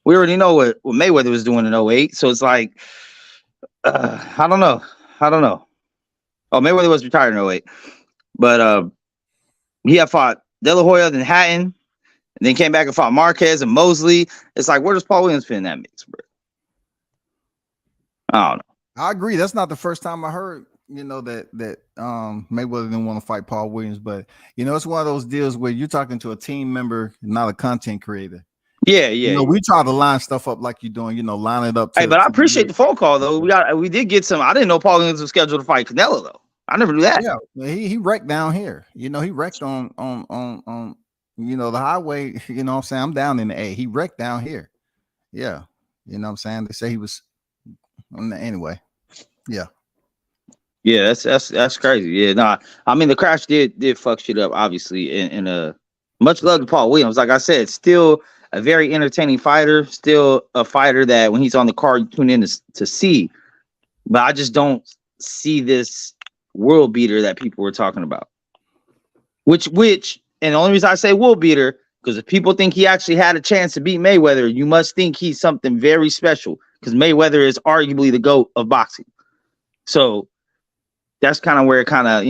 We already know what Mayweather was doing in 2008. So it's like, I don't know. Oh, Mayweather was retired in 2008. But he had fought De La Hoya, then Hatton, and then came back and fought Marquez and Mosley. It's like, where does Paul Williams fit in that mix, bro? I don't know. I agree. That's not the first time I heard, that Mayweather didn't want to fight Paul Williams, but it's one of those deals where you're talking to a team member, not a content creator. Yeah. We try to line stuff up like you're doing, line it up. Hey, but I appreciate the phone call though. We did get some. I didn't know Paul Williams was scheduled to fight Canelo though. I never knew that. Yeah, he wrecked down here. He wrecked on the highway. You know what I'm saying? I'm down in the A. He wrecked down here. Yeah. You know what I'm saying? They say he was anyway. Yeah. Yeah, that's crazy. Yeah, nah. I mean the crash did fuck shit up, obviously. And much love to Paul Williams. Like I said, still a very entertaining fighter, still a fighter that when he's on the card, you tune in to see. But I just don't see this world beater that people were talking about. Which, and the only reason I say world beater, because if people think he actually had a chance to beat Mayweather, you must think he's something very special. Because Mayweather is arguably the GOAT of boxing. So that's kind of where it kind of,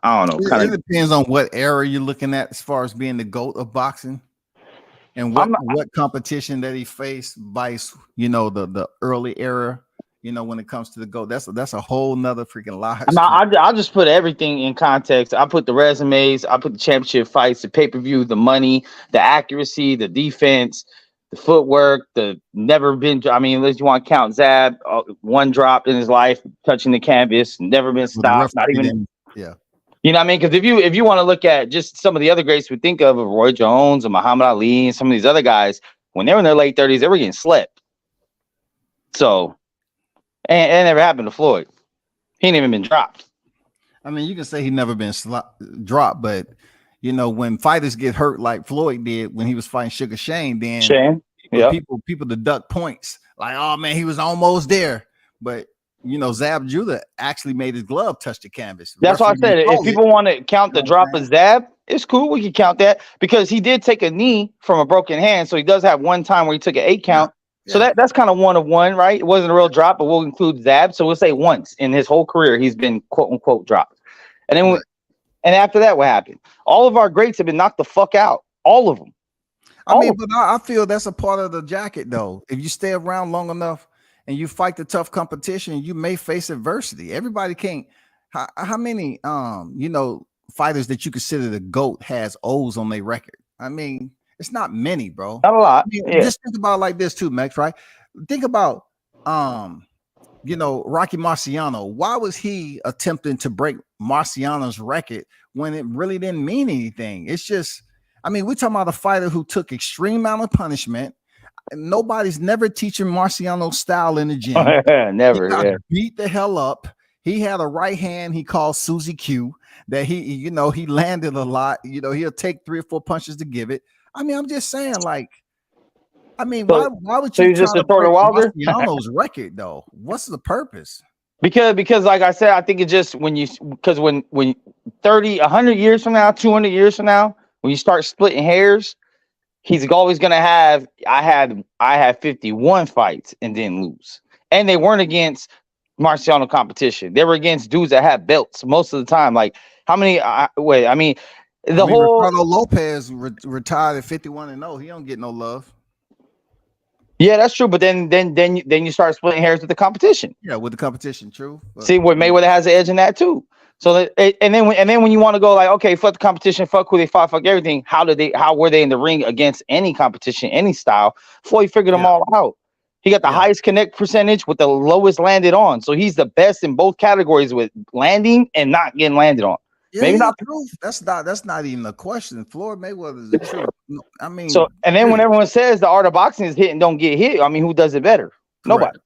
I don't know. It depends on what era you're looking at as far as being the GOAT of boxing. And what competition that he faced vice, the early era, when it comes to the GOAT. That's a whole nother freaking lie. I just put everything in context. I put the resumes, I put the championship fights, the pay-per-view, the money, the accuracy, the defense, the footwork, the never been. I mean, unless you want to count Zab, one drop in his life, touching the canvas, never been stopped. Not even. Yeah. You know what I mean? Because if you want to look at just some of the other greats we think of Roy Jones and Muhammad Ali and some of these other guys, when they were in their late 30s, they were getting slept. So, and it never happened to Floyd. He ain't even been dropped. I mean, you can say he never been dropped, but when fighters get hurt like Floyd did when he was fighting Sugar Shane, then people deduct points like, oh man, he was almost there, but. Zab Judah actually made his glove touch the canvas. That's why I said if people want to count the drop of Zab, it's cool. We can count that because he did take a knee from a broken hand. So he does have one time where he took an 8 count. Yeah. So that's kind of one of one, right? It wasn't a real drop, but we'll include Zab. So we'll say once in his whole career, he's been quote unquote dropped. And then and after that, what happened? All of our greats have been knocked the fuck out. All of them. I feel that's a part of the jacket though. If you stay around long enough, and you fight the tough competition, you may face adversity. Everybody can't. How many fighters that you consider the GOAT has O's on their record? I mean, it's not many, bro. Not a lot. Just think about it like this too, Max. Right? Think about Rocky Marciano. Why was he attempting to break Marciano's record when it really didn't mean anything? It's just, we're talking about a fighter who took extreme amount of punishment. Nobody's never teaching Marciano's style in the gym. Never. He got beat the hell up. He had a right hand he called Susie Q that he landed a lot. He'll take 3 or 4 punches to give it. I'm just saying, why would you just try to break Marciano's record though? What's the purpose? Because like I said, I think it just when 100 years from now, 200 years from now, when you start splitting hairs, he's always gonna have. I had 51 fights and didn't lose, and they weren't against Marciano competition. They were against dudes that had belts most of the time. Like how many? Ricardo Lopez retired at 51-0. He don't get no love. Yeah, that's true. But then you start splitting hairs with the competition. Yeah, with the competition, true. See, where Mayweather has an edge in that too. So and then when you want to go like, okay, fuck the competition, fuck who they fought, fuck everything. How were they in the ring against any competition, any style? Floyd figured them all out. He got the highest connect percentage with the lowest landed on. So he's the best in both categories with landing and not getting landed on. Yeah, maybe not truth. That's not even a question. Floyd Mayweather is the truth. So and then when everyone says the art of boxing is hit and don't get hit, who does it better? Correct. Nobody.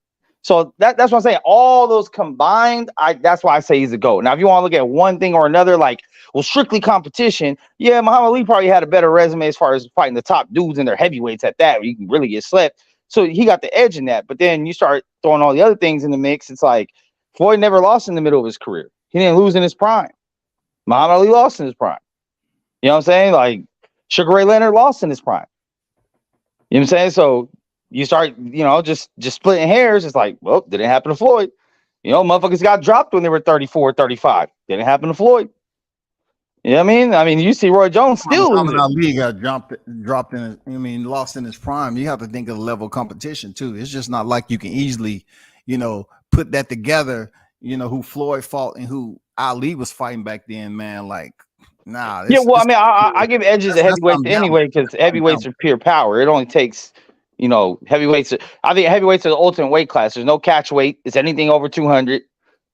So that's what I'm saying. All those combined, that's why I say he's a GOAT. Now, if you want to look at one thing or another, like, strictly competition, yeah, Muhammad Ali probably had a better resume as far as fighting the top dudes and their heavyweights at that, where you can really get slept. So he got the edge in that. But then you start throwing all the other things in the mix. It's like Floyd never lost in the middle of his career. He didn't lose in his prime. Muhammad Ali lost in his prime. You know what I'm saying? Like Sugar Ray Leonard lost in his prime. You know what I'm saying? So you start, just splitting hairs. It's like, well, didn't happen to Floyd. Motherfuckers got dropped when they were 34, 35. Didn't happen to Floyd. You know what I mean? You see Roy Jones still Muhammad Ali got dropped in lost in his prime. You have to think of the level of competition too. It's just not like you can easily, put that together, who Floyd fought and who Ali was fighting back then, man. Like, nah. Yeah, well, I mean, I give edges to that's what heavyweights I'm down anyway because heavyweights are pure power. It only takes, heavyweights. I think heavyweights are the ultimate weight class. There's no catch weight. It's anything over 200.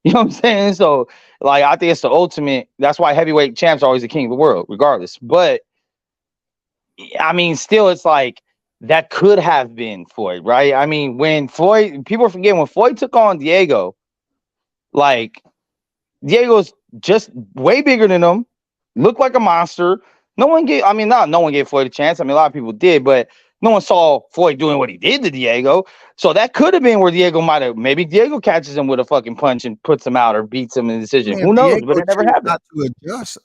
You know what I'm saying? So, like, I think it's the ultimate. That's why heavyweight champs are always the king of the world, regardless. But I mean, still, it's like that could have been Floyd, right? I mean, when Floyd, people forget when Floyd took on Diego, like Diego's just way bigger than him, looked like a monster. Not no one gave Floyd a chance. I mean, a lot of people did, but no one saw Floyd doing what he did to Diego. So that could have been where maybe Diego catches him with a fucking punch and puts him out or beats him in the decision. Man, who knows? But it never happened.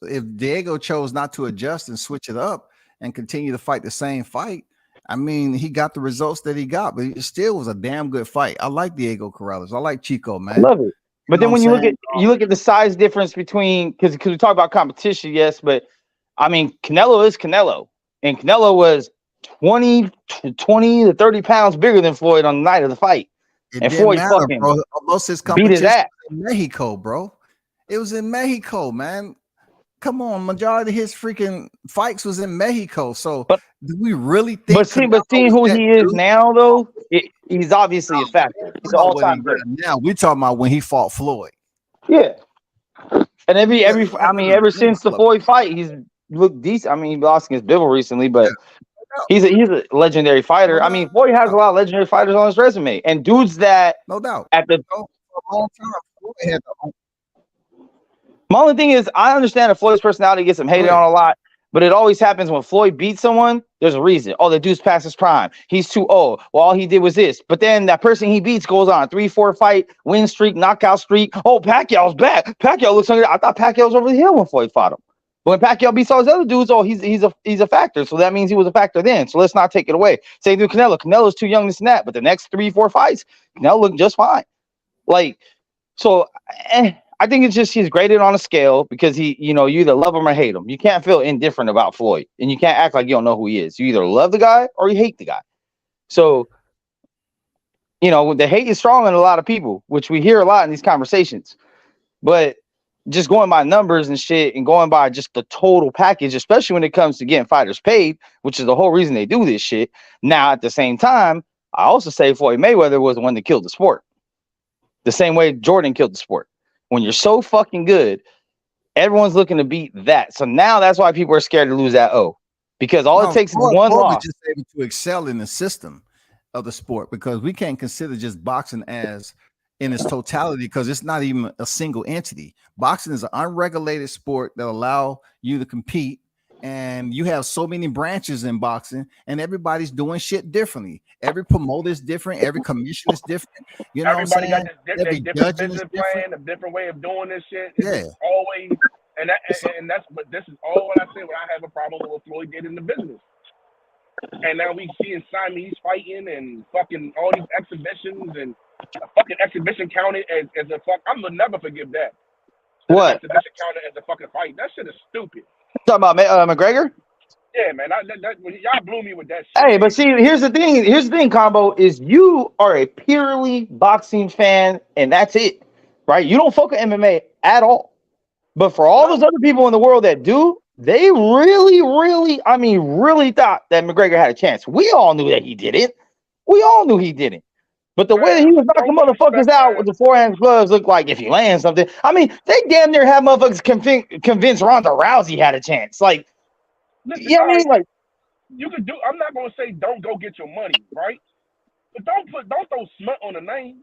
If Diego chose not to adjust and switch it up and continue to fight the same fight, I mean, he got the results that he got, but it still was a damn good fight. I like Diego Corrales. I like Chico, man. I love it. But then when you look at the size difference between because we talk about competition, yes, but I mean Canelo is Canelo, and Canelo was 20 to 30 pounds bigger than Floyd on the night of the fight, and Floyd fucking bro. Most his beat his ass in Mexico, bro. It was in Mexico, man. Come on, majority of his freaking fights was in Mexico. So do we really think? But seeing who he is now, though, he's obviously a factor. He's all-time great. Now we're talking about when he fought Floyd. Yeah, and ever since the Floyd fight, he's looked decent. I mean, he lost against Bivol recently, but he's a legendary fighter. I mean, Floyd has a lot of legendary fighters on his resume, and dudes that no doubt at the for a long time Floyd had the. My only thing is, I understand that Floyd's personality gets him hated on a lot, but it always happens when Floyd beats someone. There's a reason. Oh, the dude's past his prime. He's too old. Well, all he did was this. But then that person he beats goes on a 3-4 fight, win streak, knockout streak. Oh, Pacquiao's back. Pacquiao looks like I thought Pacquiao was over the hill when Floyd fought him. But when Pacquiao beats all his other dudes, he's a factor. So that means he was a factor then. So let's not take it away. Same thing with Canelo. Canelo's too young to snap, but the next 3-4 fights, Canelo looked just fine. I think it's just he's graded on a scale because you either love him or hate him. You can't feel indifferent about Floyd, and you can't act like you don't know who he is. You either love the guy or you hate the guy. So, the hate is strong in a lot of people, which we hear a lot in these conversations. But just going by numbers and shit and going by just the total package, especially when it comes to getting fighters paid, which is the whole reason they do this shit. Now, at the same time, I also say Floyd Mayweather was the one that killed the sport. The same way Jordan killed the sport. When you're so fucking good, everyone's looking to beat that. So now that's why people are scared to lose that O. Because it takes is one loss. Just able to excel in the system of the sport because we can't consider just boxing as in its totality because it's not even a single entity. Boxing is an unregulated sport that allow you to compete. And you have so many branches in boxing, and everybody's doing shit differently. Every promoter is different. Every commission is different. You know everybody what I'm got saying? this different business plan, a different way of doing this shit. It's always, but this is all what I say when I have a problem with what Floyd did in the business. And now we see Siamese fighting and fucking all these exhibitions and a fucking exhibition counted as a fuck. I'm gonna never forgive that. What? Exhibition counted as a fucking fight. That shit is stupid. Talking about McGregor? Yeah, man. Y'all blew me with that shit. Hey, but see, here's the thing, Combo, is you are a purely boxing fan, and that's it, right? You don't fuck with MMA at all. But for all those other people in the world that do, they really, really, really thought that McGregor had a chance. We all knew that he didn't. We all knew he didn't. But the way that he was knocking motherfuckers out with the forehand gloves looked like if he lands something. I mean, they damn near have motherfuckers convinced Ronda Rousey had a chance. Like, listen, you know what I mean? Like, you could do. I'm not gonna say don't go get your money, right? But don't throw smut on the name.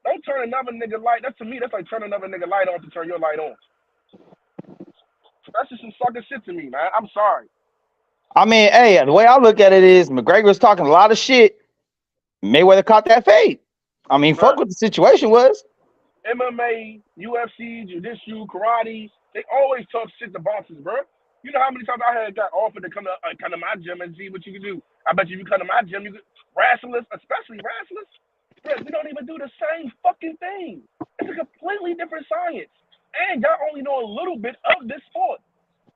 Don't turn another nigga light. That's to me. That's like turning another nigga light on to turn your light on. That's just some sucker shit to me, man. I'm sorry. I mean, hey, the way I look at it is McGregor was talking a lot of shit. Mayweather caught that fade. I mean, fuck what the situation was. MMA, UFC, jiu-jitsu, karate, they always talk shit to bosses, bro. You know how many times I had got offered to come to my gym and see what you can do. I bet you if you come to my gym, you could wrestlers, especially wrestlers, bro, we don't even do the same fucking thing. It's a completely different science. And y'all only know a little bit of this sport.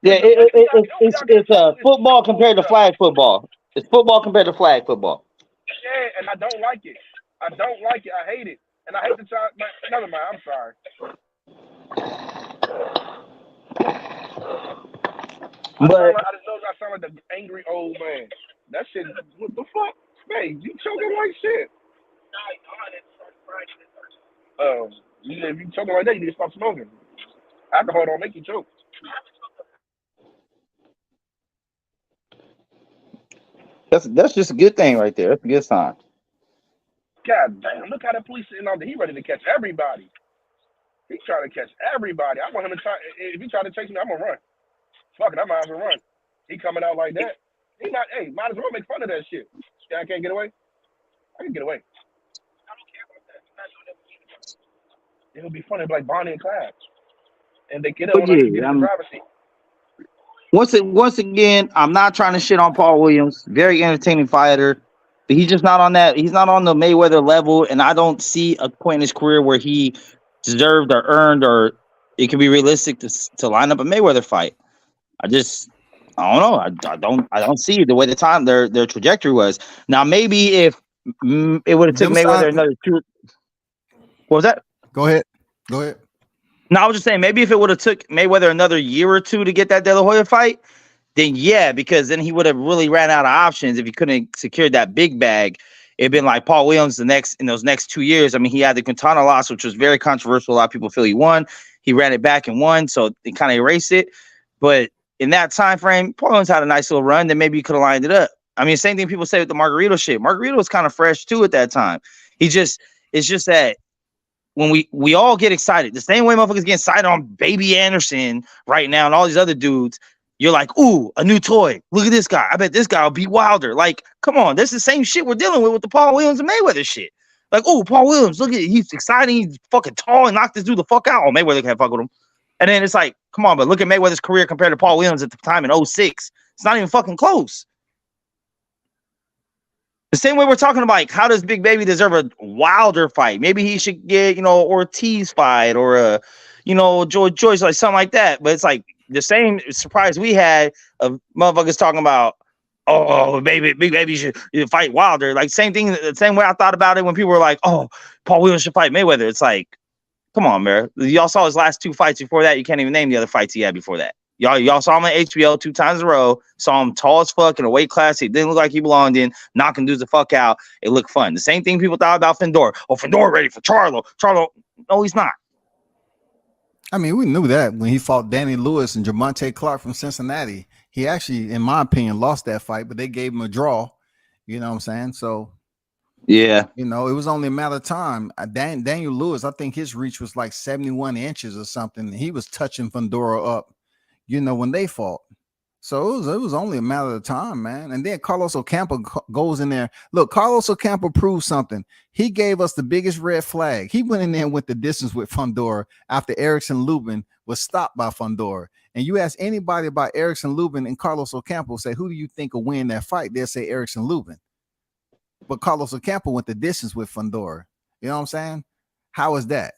Yeah, it's football compared to flag football. It's football compared to flag football. Yeah, and I don't like it. I hate it. And I hate to try. Never mind. I'm sorry. But I sound like the angry old man. That shit. What the fuck? Man, you choking like shit. If you choking like that, you need to stop smoking. Alcohol don't make you choke. that's just a good thing right there. That's a good sign. God damn! Look how the police sitting on there. He ready to catch everybody. He trying to catch everybody. I want him to try. If he try to chase me, I'm gonna run. Fuck it, I might as well run. He coming out like that. He not. Hey, might as well make fun of that shit. Yeah, I can't get away. I can get away. It'll be funny, like Bonnie and Clyde, and they get it But on us to get yeah, in the driver's seat. once again, I'm not trying to shit on Paul Williams. Very entertaining fighter, but he's just not on that. He's not on the Mayweather level, and I don't see a point in his career where he deserved or earned, or it could be realistic to line up a Mayweather fight. I don't know. I don't see the way the time their trajectory was. Now maybe if it would have took Mayweather another two. What was that? Go ahead. No, I was just saying maybe if it would have took Mayweather another year or two to get that De La Hoya fight, then yeah, because then he would have really ran out of options if he couldn't secure that big bag. It'd been like Paul Williams in those next 2 years. I mean, he had the Quintana loss, which was very controversial. A lot of people feel he won. He ran it back and won, so it kind of erased it. But in that time frame, Paul Williams had a nice little run. Then maybe he could have lined it up. I mean, same thing people say with the Margarito shit. Margarito was kind of fresh too at that time. It's just that when we all get excited, the same way motherfuckers get excited on Baby Anderson right now and all these other dudes, you're like, ooh, a new toy. Look at this guy. I bet this guy will beat Wilder. Like, come on, this is the same shit we're dealing with the Paul Williams and Mayweather shit. Like, oh, Paul Williams, look at it. He's exciting. He's fucking tall and knocked this dude the fuck out. Oh, Mayweather can't fuck with him. And then it's like, come on, but look at Mayweather's career compared to Paul Williams at the time in 2006. It's not even fucking close. The same way we're talking about, like, how does Big Baby deserve a Wilder fight? Maybe he should get, Ortiz fight or a, Joyce, like something like that. But it's like the same surprise we had of motherfuckers talking about, oh, Big Baby should fight Wilder. Like same thing, the same way I thought about it when people were like, oh, Paul Williams should fight Mayweather. It's like, come on, man. Y'all saw his last 2 fights before that. You can't even name the other fights he had before that. Y'all saw him on HBO 2 times in a row. Saw him tall as fuck in a weight class he didn't look like he belonged in, knocking dudes the fuck out. It looked fun. The same thing people thought about Fedor. Oh, Fedor ready for Charlo. No, he's not. I mean, we knew that when he fought Danny Lewis and Javante Clark from Cincinnati. He actually, in my opinion, lost that fight, but they gave him a draw. You know what I'm saying? So, yeah, it was only a matter of time. Daniel Lewis, I think his reach was like 71 inches or something. He was touching Fedor up, when they fought. So it was only a matter of time, man. And then Carlos Ocampo goes in there. Look, Carlos Ocampo proved something. He gave us the biggest red flag. He went in there and went the distance with Fedor after Erickson Lubin was stopped by Fedor. And you ask anybody about Erickson Lubin and Carlos Ocampo, say, who do you think will win that fight? They'll say Erickson Lubin. But Carlos Ocampo went the distance with Fedor. You know what I'm saying? How is that?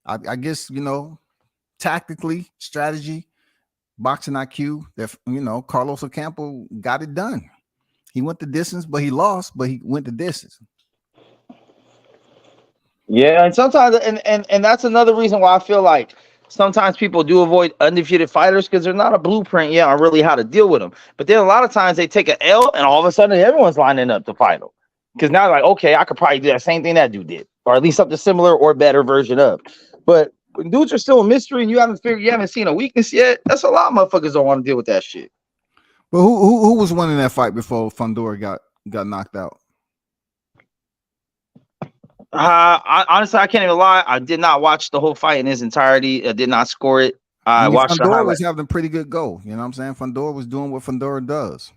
I guess, tactically, strategy, boxing IQ, that Carlos Ocampo got it done. He went the distance, but he lost, but he went the distance. Yeah, and sometimes and that's another reason why I feel like sometimes people do avoid undefeated fighters because there's not a blueprint yet on really how to deal with them. But then a lot of times they take an L and all of a sudden everyone's lining up to fight them. Because now like, okay, I could probably do that same thing that dude did, or at least something similar or better version of. But when dudes are still a mystery and you haven't seen a weakness yet, that's a lot of motherfuckers don't want to deal with that shit. But who was winning that fight before Fedor got knocked out? Honestly, I can't even lie. I did not watch the whole fight in its entirety. I did not score it. I watched Fedor was having a pretty good go. You know what I'm saying? Fedor was doing what Fedor does.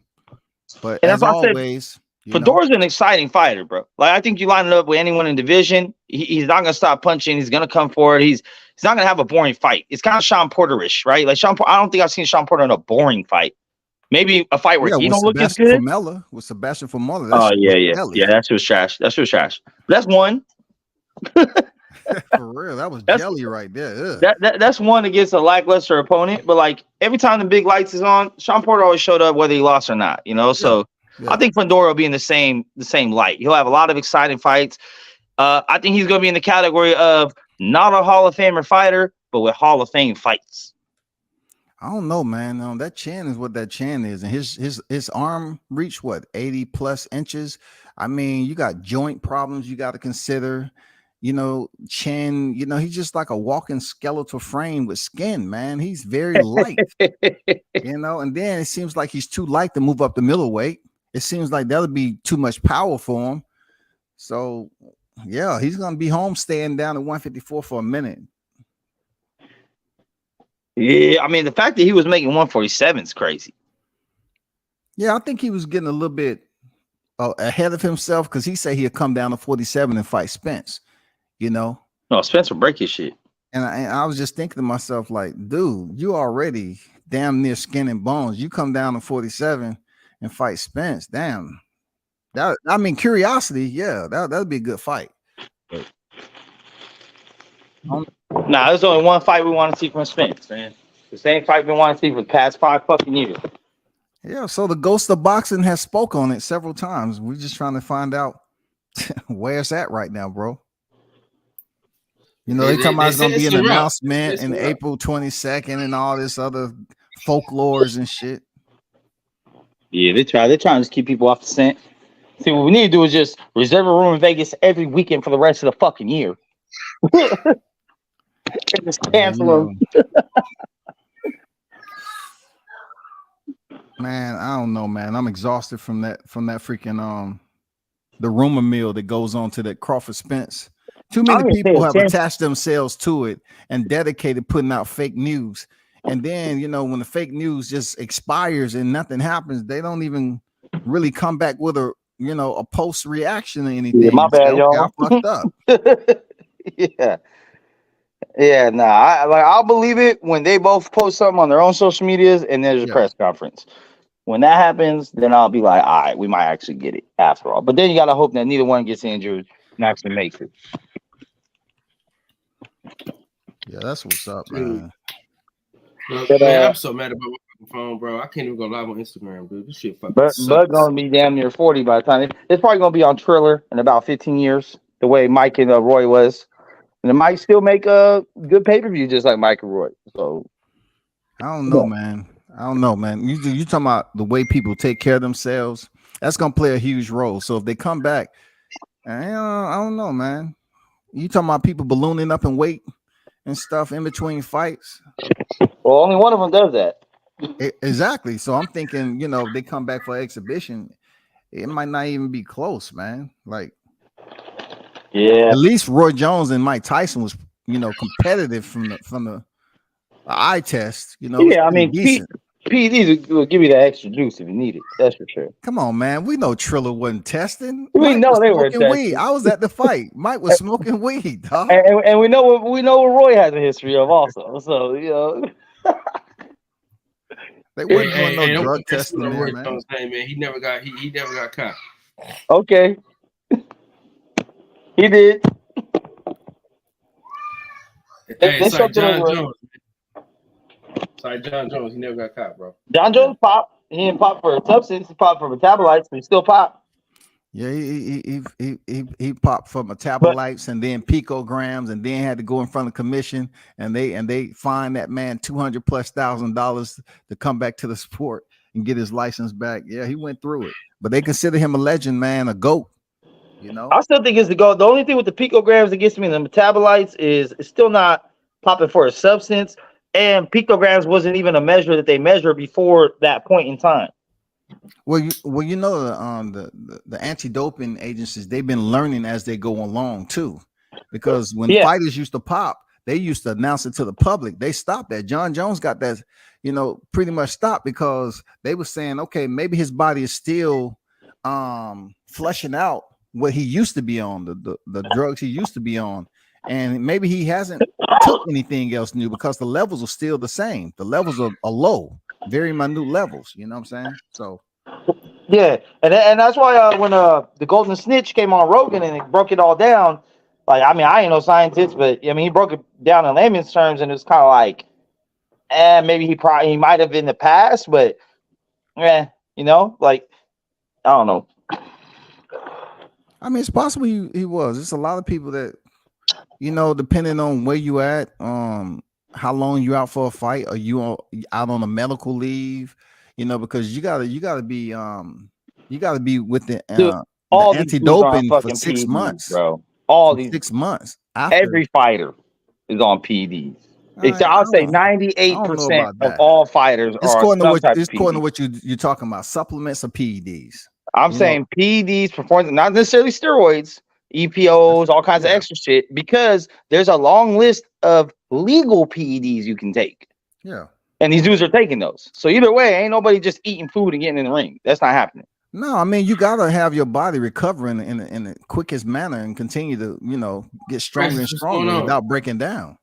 But and as always, Fedor's an exciting fighter, bro. Like I think you line it up with anyone in division, he's not gonna stop punching. He's gonna come forward. He's not gonna have a boring fight. It's kind of Sean Porter-ish, right? Like I don't think I've seen Sean Porter in a boring fight. Maybe a fight where he don't look as good. With Sebastian Famella. Oh yeah. That shit was trash. That's one. For real, that was jelly right there. That's one against a lackluster opponent. But like every time the big lights is on, Sean Porter always showed up whether he lost or not. So I think Fedor will be in the same light. He'll have a lot of exciting fights. I think he's going to be in the category of not a Hall of Famer fighter, but with Hall of Fame fights. I don't know, man. That chin is what that chin is, and his arm reach what 80 plus inches. I mean, you got joint problems you got to consider. Chin. He's just like a walking skeletal frame with skin, man. He's very light. And then it seems like he's too light to move up the middleweight. It seems like that'll be too much power for him. So, yeah, he's gonna be home staying down at 154 for a minute. Yeah, I mean, the fact that he was making 147 is crazy. Yeah, I think he was getting a little bit ahead of himself because he said he'd come down to 47 and fight Spence. No, Spence will break his shit. And I was just thinking to myself, like, dude, you already damn near skin and bones. You come down to 47 and fight Spence. Damn. Curiosity, yeah, that'd be a good fight. Nah, there's only one fight we want to see from Spence, man. The same fight we want to see for the past 5 fucking years. Yeah, so the ghost of boxing has spoke on it several times. We're just trying to find out where it's at right now, bro. They talking about it's gonna be an announcement in April 22nd and all this other folklores and shit. Yeah, they're trying to just keep people off the scent. See, what we need to do is just reserve a room in Vegas every weekend for the rest of the fucking year. Just cancel them. Man, I don't know, man. I'm exhausted from that freaking the rumor mill that goes on to that Crawford Spence. Too many people have attached themselves to it and dedicated putting out fake news. And then, when the fake news just expires and nothing happens, they don't even really come back with a post reaction or anything. Yeah, my bad, y'all. I fucked up. Yeah, nah. I'll believe it when they both post something on their own social medias and there's a press conference. When that happens, then I'll be like, all right, we might actually get it after all. But then you gotta hope that neither one gets injured and actually makes it. Yeah, that's what's up, man. Man, I'm so mad about my phone, bro. I can't even go live on Instagram, dude. This shit fucking sucks. Bud gonna be damn near 40 by the time. It's probably gonna be on Triller in about 15 years, the way Mike and Roy was. And it might still make a good pay-per-view just like Mike and Roy. So I don't know, man. You talking about the way people take care of themselves? That's gonna play a huge role. So if they come back, I don't know, man. You talking about people ballooning up in weight and stuff in between fights? Well, only one of them does that. Exactly. So I'm thinking, if they come back for exhibition, it might not even be close, man. Like, yeah, at least Roy Jones and Mike Tyson was, competitive from the eye test. Yeah, I mean, PEDs will give you that extra juice if you need it. That's for sure. Come on, man. We know Triller wasn't testing. We know they were smoking weed. I was at the fight. Mike was smoking weed, dog. And we know what Roy has a history of also. So they wasn't doing no drug testing there, man. Man. He never got caught. Okay. He did. Hey, it's like John Jones. It's like John Jones. He never got caught, bro. John Jones popped. He didn't pop for a substance. He popped for metabolites, but he still popped. Yeah, he popped for metabolites and then picograms, and then had to go in front of commission, and they fined that man $200,000+ to come back to the sport and get his license back. Yeah, he went through it, but they consider him a legend, man, a GOAT. I still think it's the GOAT. The only thing with the picograms that gets me the metabolites is it's still not popping for a substance, and picograms wasn't even a measure that they measured before that point in time. Well, the anti-doping agencies, they've been learning as they go along too, because when fighters used to pop, they used to announce it to the public. They stopped that. John Jones got that, pretty much stopped because they were saying, okay, maybe his body is still fleshing out what he used to be on, the drugs he used to be on, and maybe he hasn't took anything else new because the levels are still the same. The levels are low, very minute levels. You know what I'm saying? So yeah, and that's why when the Golden Snitch came on Rogan and he broke it all down, like, I mean, I ain't no scientist, but I mean, he broke it down in layman's terms, and it's kind of like, maybe he might have in the past, but like, I don't know. I mean, it's possible he was. It's a lot of people that, depending on where you at, how long you out for a fight, are you out on a medical leave? Because you gotta be with Dude, the all these dudes are on anti-doping for fucking 6 PEDs, months. bro. All these 6 months after. every fighter is on PEDs. I I'll say don't know 98% about of that. all fighters It's are on according to some what type of it's according to PED. what you're talking about. Supplements or PEDs. I'm saying PEDs, performance, not necessarily steroids, EPOs, all kinds of extra shit, because there's a long list of legal PEDs you can take. Yeah. And these dudes are taking those. So either way, ain't nobody just eating food and getting in the ring. That's not happening. No, I mean, you gotta have your body recovering in the quickest manner and continue to, get stronger and stronger without breaking down.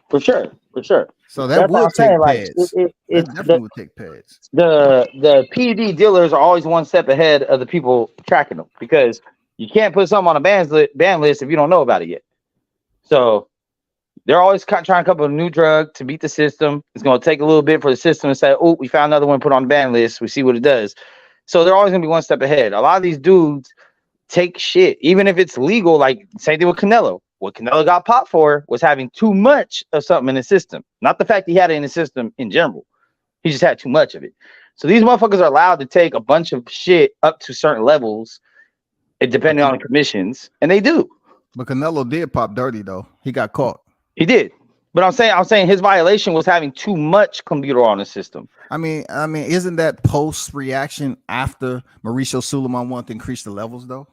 For sure. So that That's what will I'm take saying. Like pads. That definitely would take pads. the PED dealers are always one step ahead of the people tracking them, because you can't put something on a ban list if you don't know about it yet. So they're always trying to come up with a new drug to beat the system. It's going to take a little bit for the system to say, oh, we found another one, put on the ban list. We see what it does. So they're always going to be one step ahead. A lot of these dudes take shit, even if it's legal. Like same thing with Canelo. What Canelo got popped for was having too much of something in the system. Not the fact he had it in the system in general. He just had too much of it. So these motherfuckers are allowed to take a bunch of shit up to certain levels, depending on the commissions, and they do. But Canelo did pop dirty though. He got caught. He did. But I'm saying his violation was having too much computer on the system. I mean, isn't that post reaction after Mauricio Suleiman wanted to increase the levels though?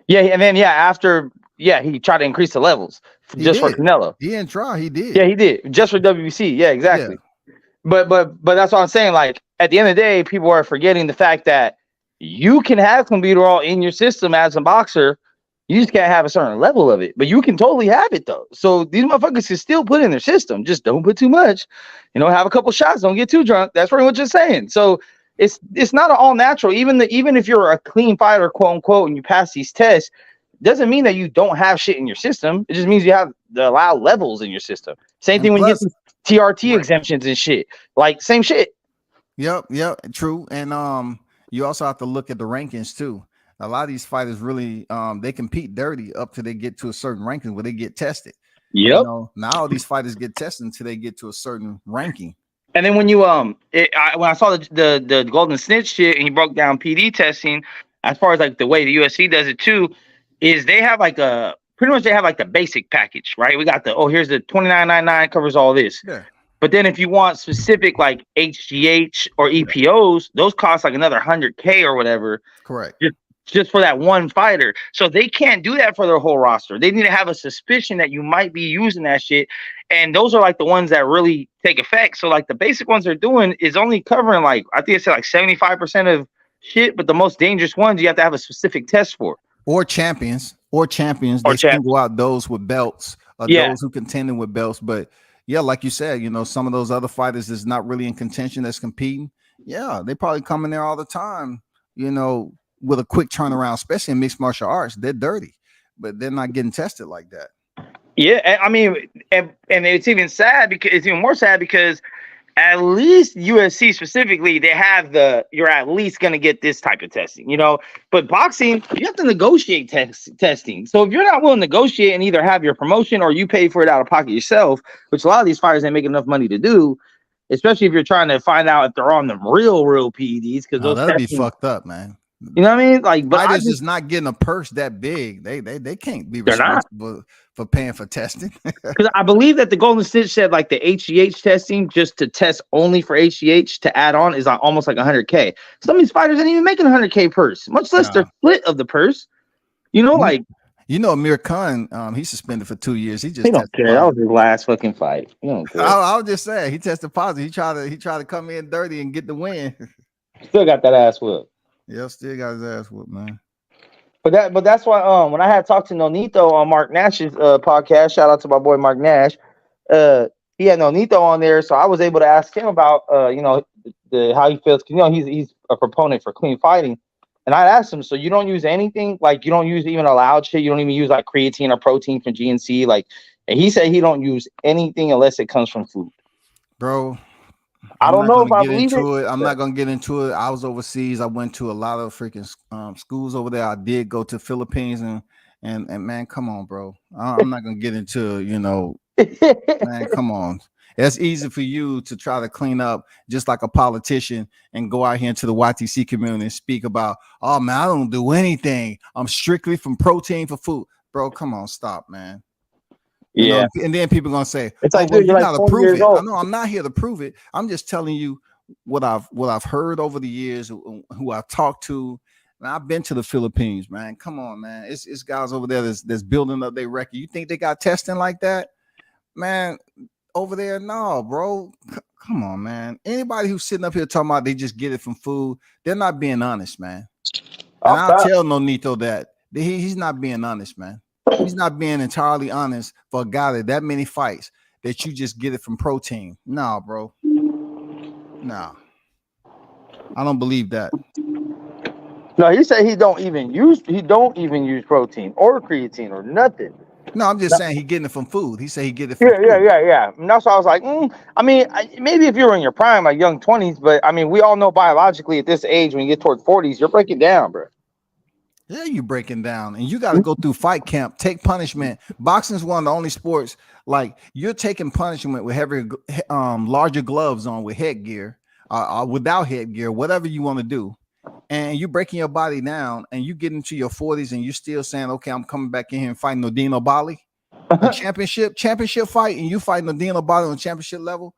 Yeah, and then after he tried to increase the levels for Canelo. He didn't try. He did. Yeah, he did just for WBC. Yeah, exactly. Yeah. But that's what I'm saying. Like at the end of the day, people are forgetting the fact that you can have clenbuterol in your system as a boxer. You just can't have a certain level of it, but you can totally have it though. So these motherfuckers can still put it in their system. Just don't put too much. Have a couple shots. Don't get too drunk. That's pretty much just saying. So it's not an all natural. Even if you're a clean fighter, quote unquote, and you pass these tests, doesn't mean that you don't have shit in your system. It just means you have the allowed levels in your system. Same thing when you get TRT exemptions and shit. Like same shit. Yep, true. And you also have to look at the rankings too. A lot of these fighters really they compete dirty up till they get to a certain ranking where they get tested. Yep. Now all these fighters get tested until they get to a certain ranking. And then when you when I saw the Golden Snitch shit and he broke down PD testing, as far as like the way the UFC does it too, is they have like pretty much the basic package, right? We got here's the $29.99 covers all this. Yeah. But then if you want specific like HGH or EPOs, those cost like another $100K or whatever. Correct. Just for that one fighter. So they can't do that for their whole roster. They need to have a suspicion that you might be using that shit. And those are like the ones that really take effect. So like the basic ones they're doing is only covering like, I think it's like 75% of shit, but the most dangerous ones you have to have a specific test for. Or champions. They single out those with belts or those who contending with belts. But yeah, like you said, some of those other fighters that's not really in contention that's competing. Yeah, they probably come in there all the time, with a quick turnaround, especially in mixed martial arts. They're dirty, but they're not getting tested like that. Yeah, I mean, and it's even sad because it's even more sad because at least UFC specifically, they have you're at least going to get this type of testing, but boxing, you have to negotiate testing. So if you're not willing to negotiate and either have your promotion or you pay for it out of pocket yourself, which a lot of these fighters ain't making enough money to do, especially if you're trying to find out if they're on the real PEDs, because that'd be fucked up, man. You know what I mean? Like, but fighters is not getting a purse that big. They can't be responsible for paying for testing. Because I believe that the Golden Snitch said like the HGH testing just to test only for HGH to add on is like almost like $100K. Some of these fighters ain't even making $100K purse, much less their split of the purse. Amir Khan, he's suspended for 2 years. He don't care. That was his last fucking fight. I was just saying he tested positive. He tried to come in dirty and get the win. Still got that ass whooped. Yeah, still got his ass whooped, man. But that's why when I had talked to Nonito on Mark Nash's podcast, shout out to my boy Mark Nash. He had Nonito on there, so I was able to ask him about how he feels. He's a proponent for clean fighting, and I asked him, so you don't use anything, like you don't use even allowed shit, you don't even use like creatine or protein from GNC, like, and he said he don't use anything unless it comes from food. Bro, I don't know if I get believe it. into it. I'm not gonna get into it. I was overseas. I went to a lot of freaking schools over there. I did go to Philippines and man, come on, bro. I'm not gonna get into man, come on. It's easy for you to try to clean up just like a politician and go out here into the YTC community and speak about, oh man, I don't do anything. I'm strictly from protein for food. Bro, come on, stop, man. You know, and then people are gonna say, it's "Oh, like, well, dude, you you're like gotta 20 prove years it." I old. know I'm not here to prove it. I'm just telling you what I've heard over the years, who I've talked to. Man, I've been to the Philippines, man. Come on, man. It's guys over there that's building up their record. You think they got testing like that, man? Over there, no, bro. Come on, man. Anybody who's sitting up here talking about they just get it from food, they're not being honest, man. And I'll tell Nonito that he's not being honest, man. He's not being entirely honest for a guy that many fights that you just get it from protein. No, bro. No. I don't believe that. No, he said he don't even use protein or creatine or nothing. No, I'm just saying he getting it from food. He said he get it from food. Yeah. And that's why I was like, I mean, maybe if you were in your prime, like young 20s, but I mean, we all know biologically at this age, when you get towards 40s, you're breaking down, bro. Yeah, you breaking down, and you got to go through fight camp, take punishment. Boxing is one of the only sports like you're taking punishment with heavy, larger gloves on, with headgear, without headgear, whatever you want to do, and you breaking your body down, and you get into your 40s, and you're still saying, "Okay, I'm coming back in here and fighting Odino Bali, a championship fight, and you fighting Odino Bali on championship level."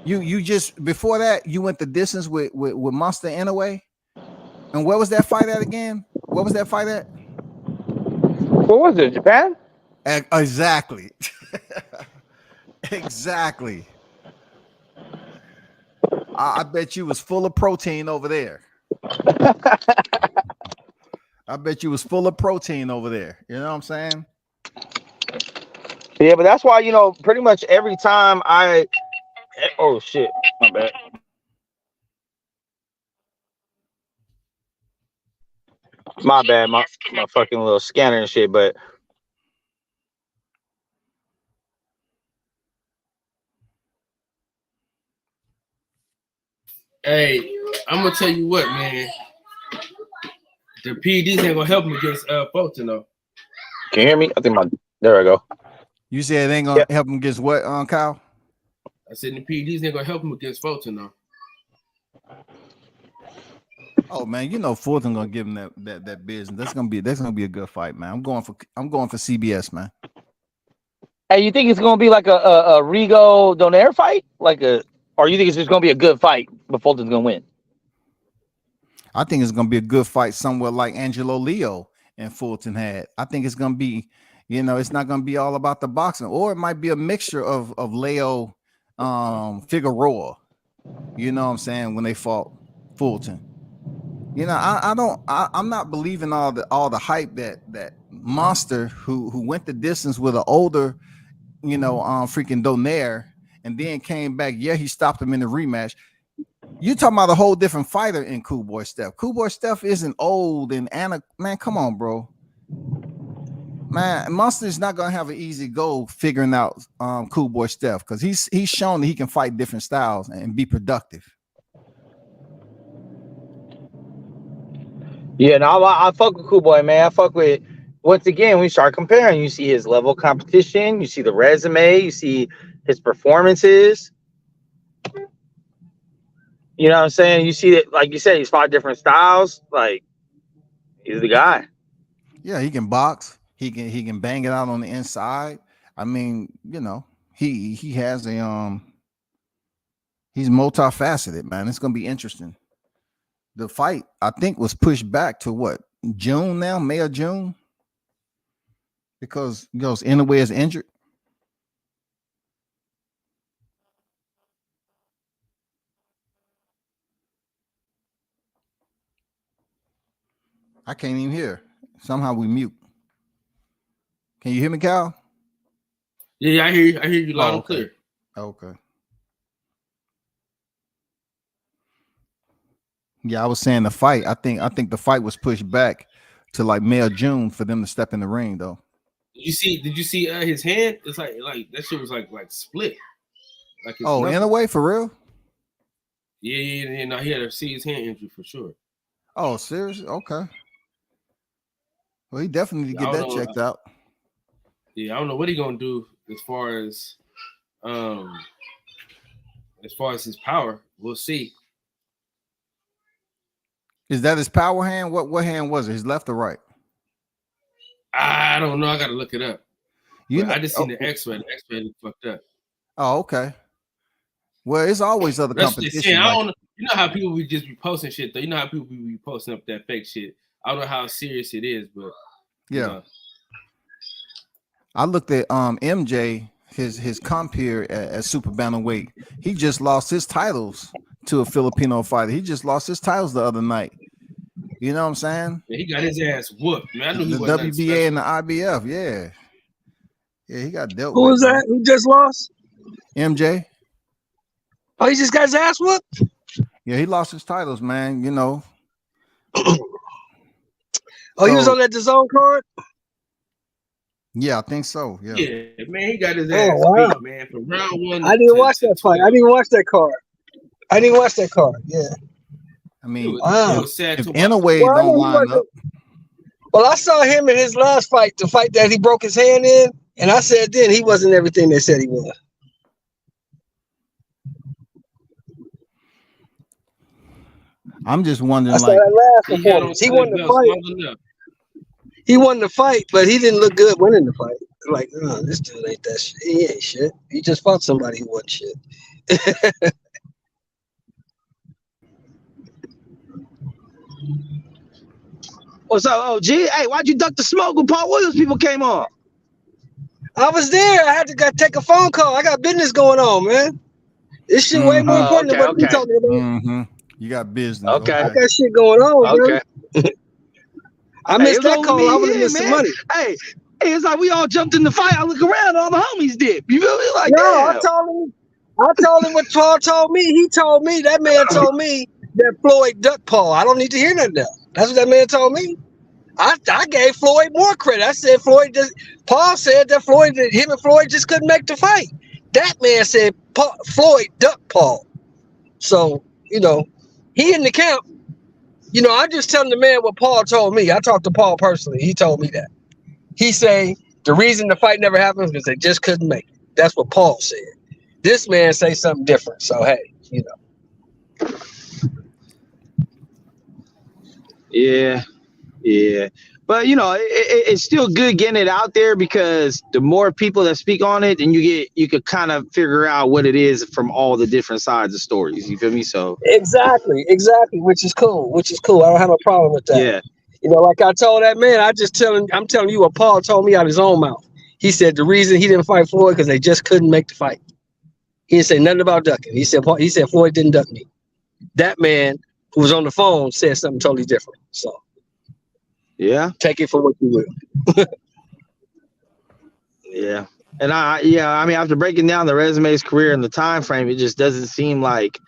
You just before that you went the distance with Monster Inoue, and where was that fight at again? What was that fight at? What was it? Japan? Exactly. Exactly. I bet you was full of protein over there. I bet you was full of protein over there. You know what I'm saying? Yeah, but that's why, pretty much every time oh shit, my bad. My bad, my fucking little scanner and shit, but Hey, I'm gonna tell you what, man. The PEDs ain't gonna help him against Fulton though. Can you hear me? I think there I go. You said it ain't gonna help him against what, Kyle? I said the PEDs ain't gonna help him against Fulton though. Oh man, Fulton gonna give him that business. That's gonna be a good fight, man. I'm going for CBS, man. Hey, you think it's gonna be like a Rigo Donaire fight, or you think it's just gonna be a good fight, but Fulton's gonna win? I think it's gonna be a good fight, somewhere like Angelo Leo and Fulton had. I think it's gonna be, it's not gonna be all about the boxing, or it might be a mixture of Leo, Figueroa. You know what I'm saying? When they fought Fulton. I'm not believing all the hype that Monster who went the distance with an older, freaking Donaire, and then came back. Yeah, he stopped him in the rematch. You talking about a whole different fighter in Cool Boy Steph. Cool Boy Steph isn't old, and Anna, man, come on, bro. Man, Monster is not gonna have an easy go figuring out Cool Boy Steph, because he's shown that he can fight different styles and be productive. Yeah, no, I fuck with Cool Boy, man. I fuck with, once again, when you start comparing, you see his level of competition, you see the resume, you see his performances. You know what I'm saying? You see that, like you said, he's fought different styles. Like, he's the guy. Yeah, he can box. He can bang it out on the inside. I mean, he has he's multifaceted, man. It's gonna be interesting. The fight, I think, was pushed back to what, June now, May or June, because Inoue is injured. I can't even hear. Somehow we mute. Can you hear me, Cal? Yeah, I hear you. I hear you loud and clear. Okay. Yeah, I was saying the fight. I think the fight was pushed back to like May or June for them to step in the ring, though. Did you see his hand? It's like that shit was like split. Like Inoue, for real? Yeah. No, he had a serious hand injury for sure. Oh, seriously? Okay. Well, he definitely need to I get don't that know. checked out. Yeah, I don't know what he gonna do as far as his power. We'll see. Is that his power hand? What hand was it? His left or right? I don't know. I gotta look it up. You know, I just seen the X-ray. The X-ray looked fucked up. Oh, okay. Well, it's always other That's what they're saying. competition. I don't know. You know how people be just be posting shit though. You know how people be posting up that fake shit. I don't know how serious it is, but Yeah. you know. I looked at MJ, his compeer at super bantamweight. He just lost his titles to a Filipino fighter. He just lost his titles the other night. You know what I'm saying? Yeah, he got his ass whooped, man. I knew he The wasn't WBA and the IBF, yeah. Yeah, he got dealt Who with. was that? Who just lost? MJ. Oh, he just got his ass whooped? Yeah, he lost his titles, man. You know. He was on that DAZN card? Yeah, I think so. Yeah. Yeah, man, he got his ass beat, man. From round one. I didn't watch that fight. I didn't watch that card. Yeah. I mean, it was sad if to Inouye Well, I don't know he line up, Well, I saw him in his last fight, the fight that he broke his hand in, and I said then he wasn't everything they said he was. I'm just wondering, I saw like, that last performance. He won the fight. He won the fight, but he didn't look good winning the fight. Like, oh, this dude ain't that shit. He ain't shit. He just fought somebody who wasn't shit. What's up, OG? Hey, why'd you duck the smoke when Paul Williams people came on? I was there. I had to go take a phone call. I got business going on, man. This shit way more important than what we talking about. You got business. Okay. I got shit going on, Okay. bro. I missed that call. I would have missed some money. Hey, it's like we all jumped in the fight. I look around, all the homies did. You feel me? Like, no, damn. I told him what Paul told me. He told me, that man told me that Floyd ducked Paul. I don't need to hear nothing else. That's what that man told me. I gave Floyd more credit. I said Paul said that him and Floyd just couldn't make the fight. That man said Floyd ducked Paul. So, you know, he in the camp. You know, I'm just telling the man what Paul told me. I talked to Paul personally. He told me that. He say the reason the fight never happened is because they just couldn't make it. That's what Paul said. This man say something different. So, hey, you know. Yeah. But, you know, it's still good getting it out there because the more people that speak on it, and you could kind of figure out what it is from all the different sides of stories. You feel me? So Exactly, which is cool. I don't have a problem with that. Yeah. You know, like I told that man, I'm telling you what Paul told me out of his own mouth. He said the reason he didn't fight Floyd because they just couldn't make the fight. He didn't say nothing about ducking. He said Floyd didn't duck me. That man who was on the phone said something totally different. So yeah, take it for what you will. Yeah. And I mean, after breaking down the resume's career and the time frame, it just doesn't seem like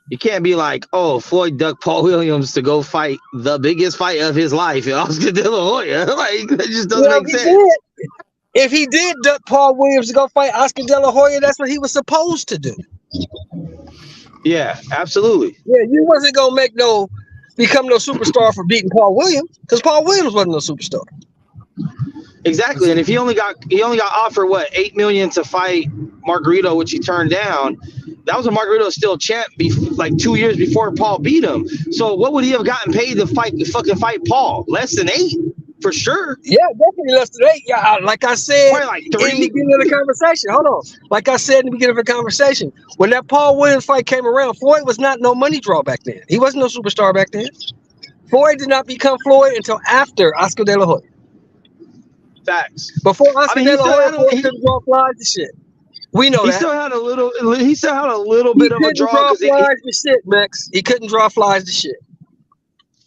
you can't be like, oh, Floyd ducked Paul Williams to go fight the biggest fight of his life in Oscar De La Hoya. Like, that just doesn't make sense. If he did duck Paul Williams to go fight Oscar De La Hoya, that's what he was supposed to do. Yeah, absolutely. Yeah, you wasn't gonna become no superstar for beating Paul Williams because Paul Williams wasn't no superstar. Exactly, and if he only got offered what, $8 million to fight Margarito, which he turned down. That was when Margarito was still champ, like 2 years before Paul beat him. So what would he have gotten paid to fight Paul? Less than $8 million, for sure. Yeah, definitely less than $8 million. Yeah, like I said like in the beginning of the conversation. Hold on, like I said in the beginning of the conversation, when that Paul Williams fight came around, Floyd was not no money draw back then. He wasn't no superstar back then. Floyd did not become Floyd until after Oscar De La Hoya. Facts. Before Oscar De La Hoya, Floyd couldn't draw flies and shit. We know he that. Still had a little bit of a draw. Draw flies to shit, Max. He couldn't draw flies to shit.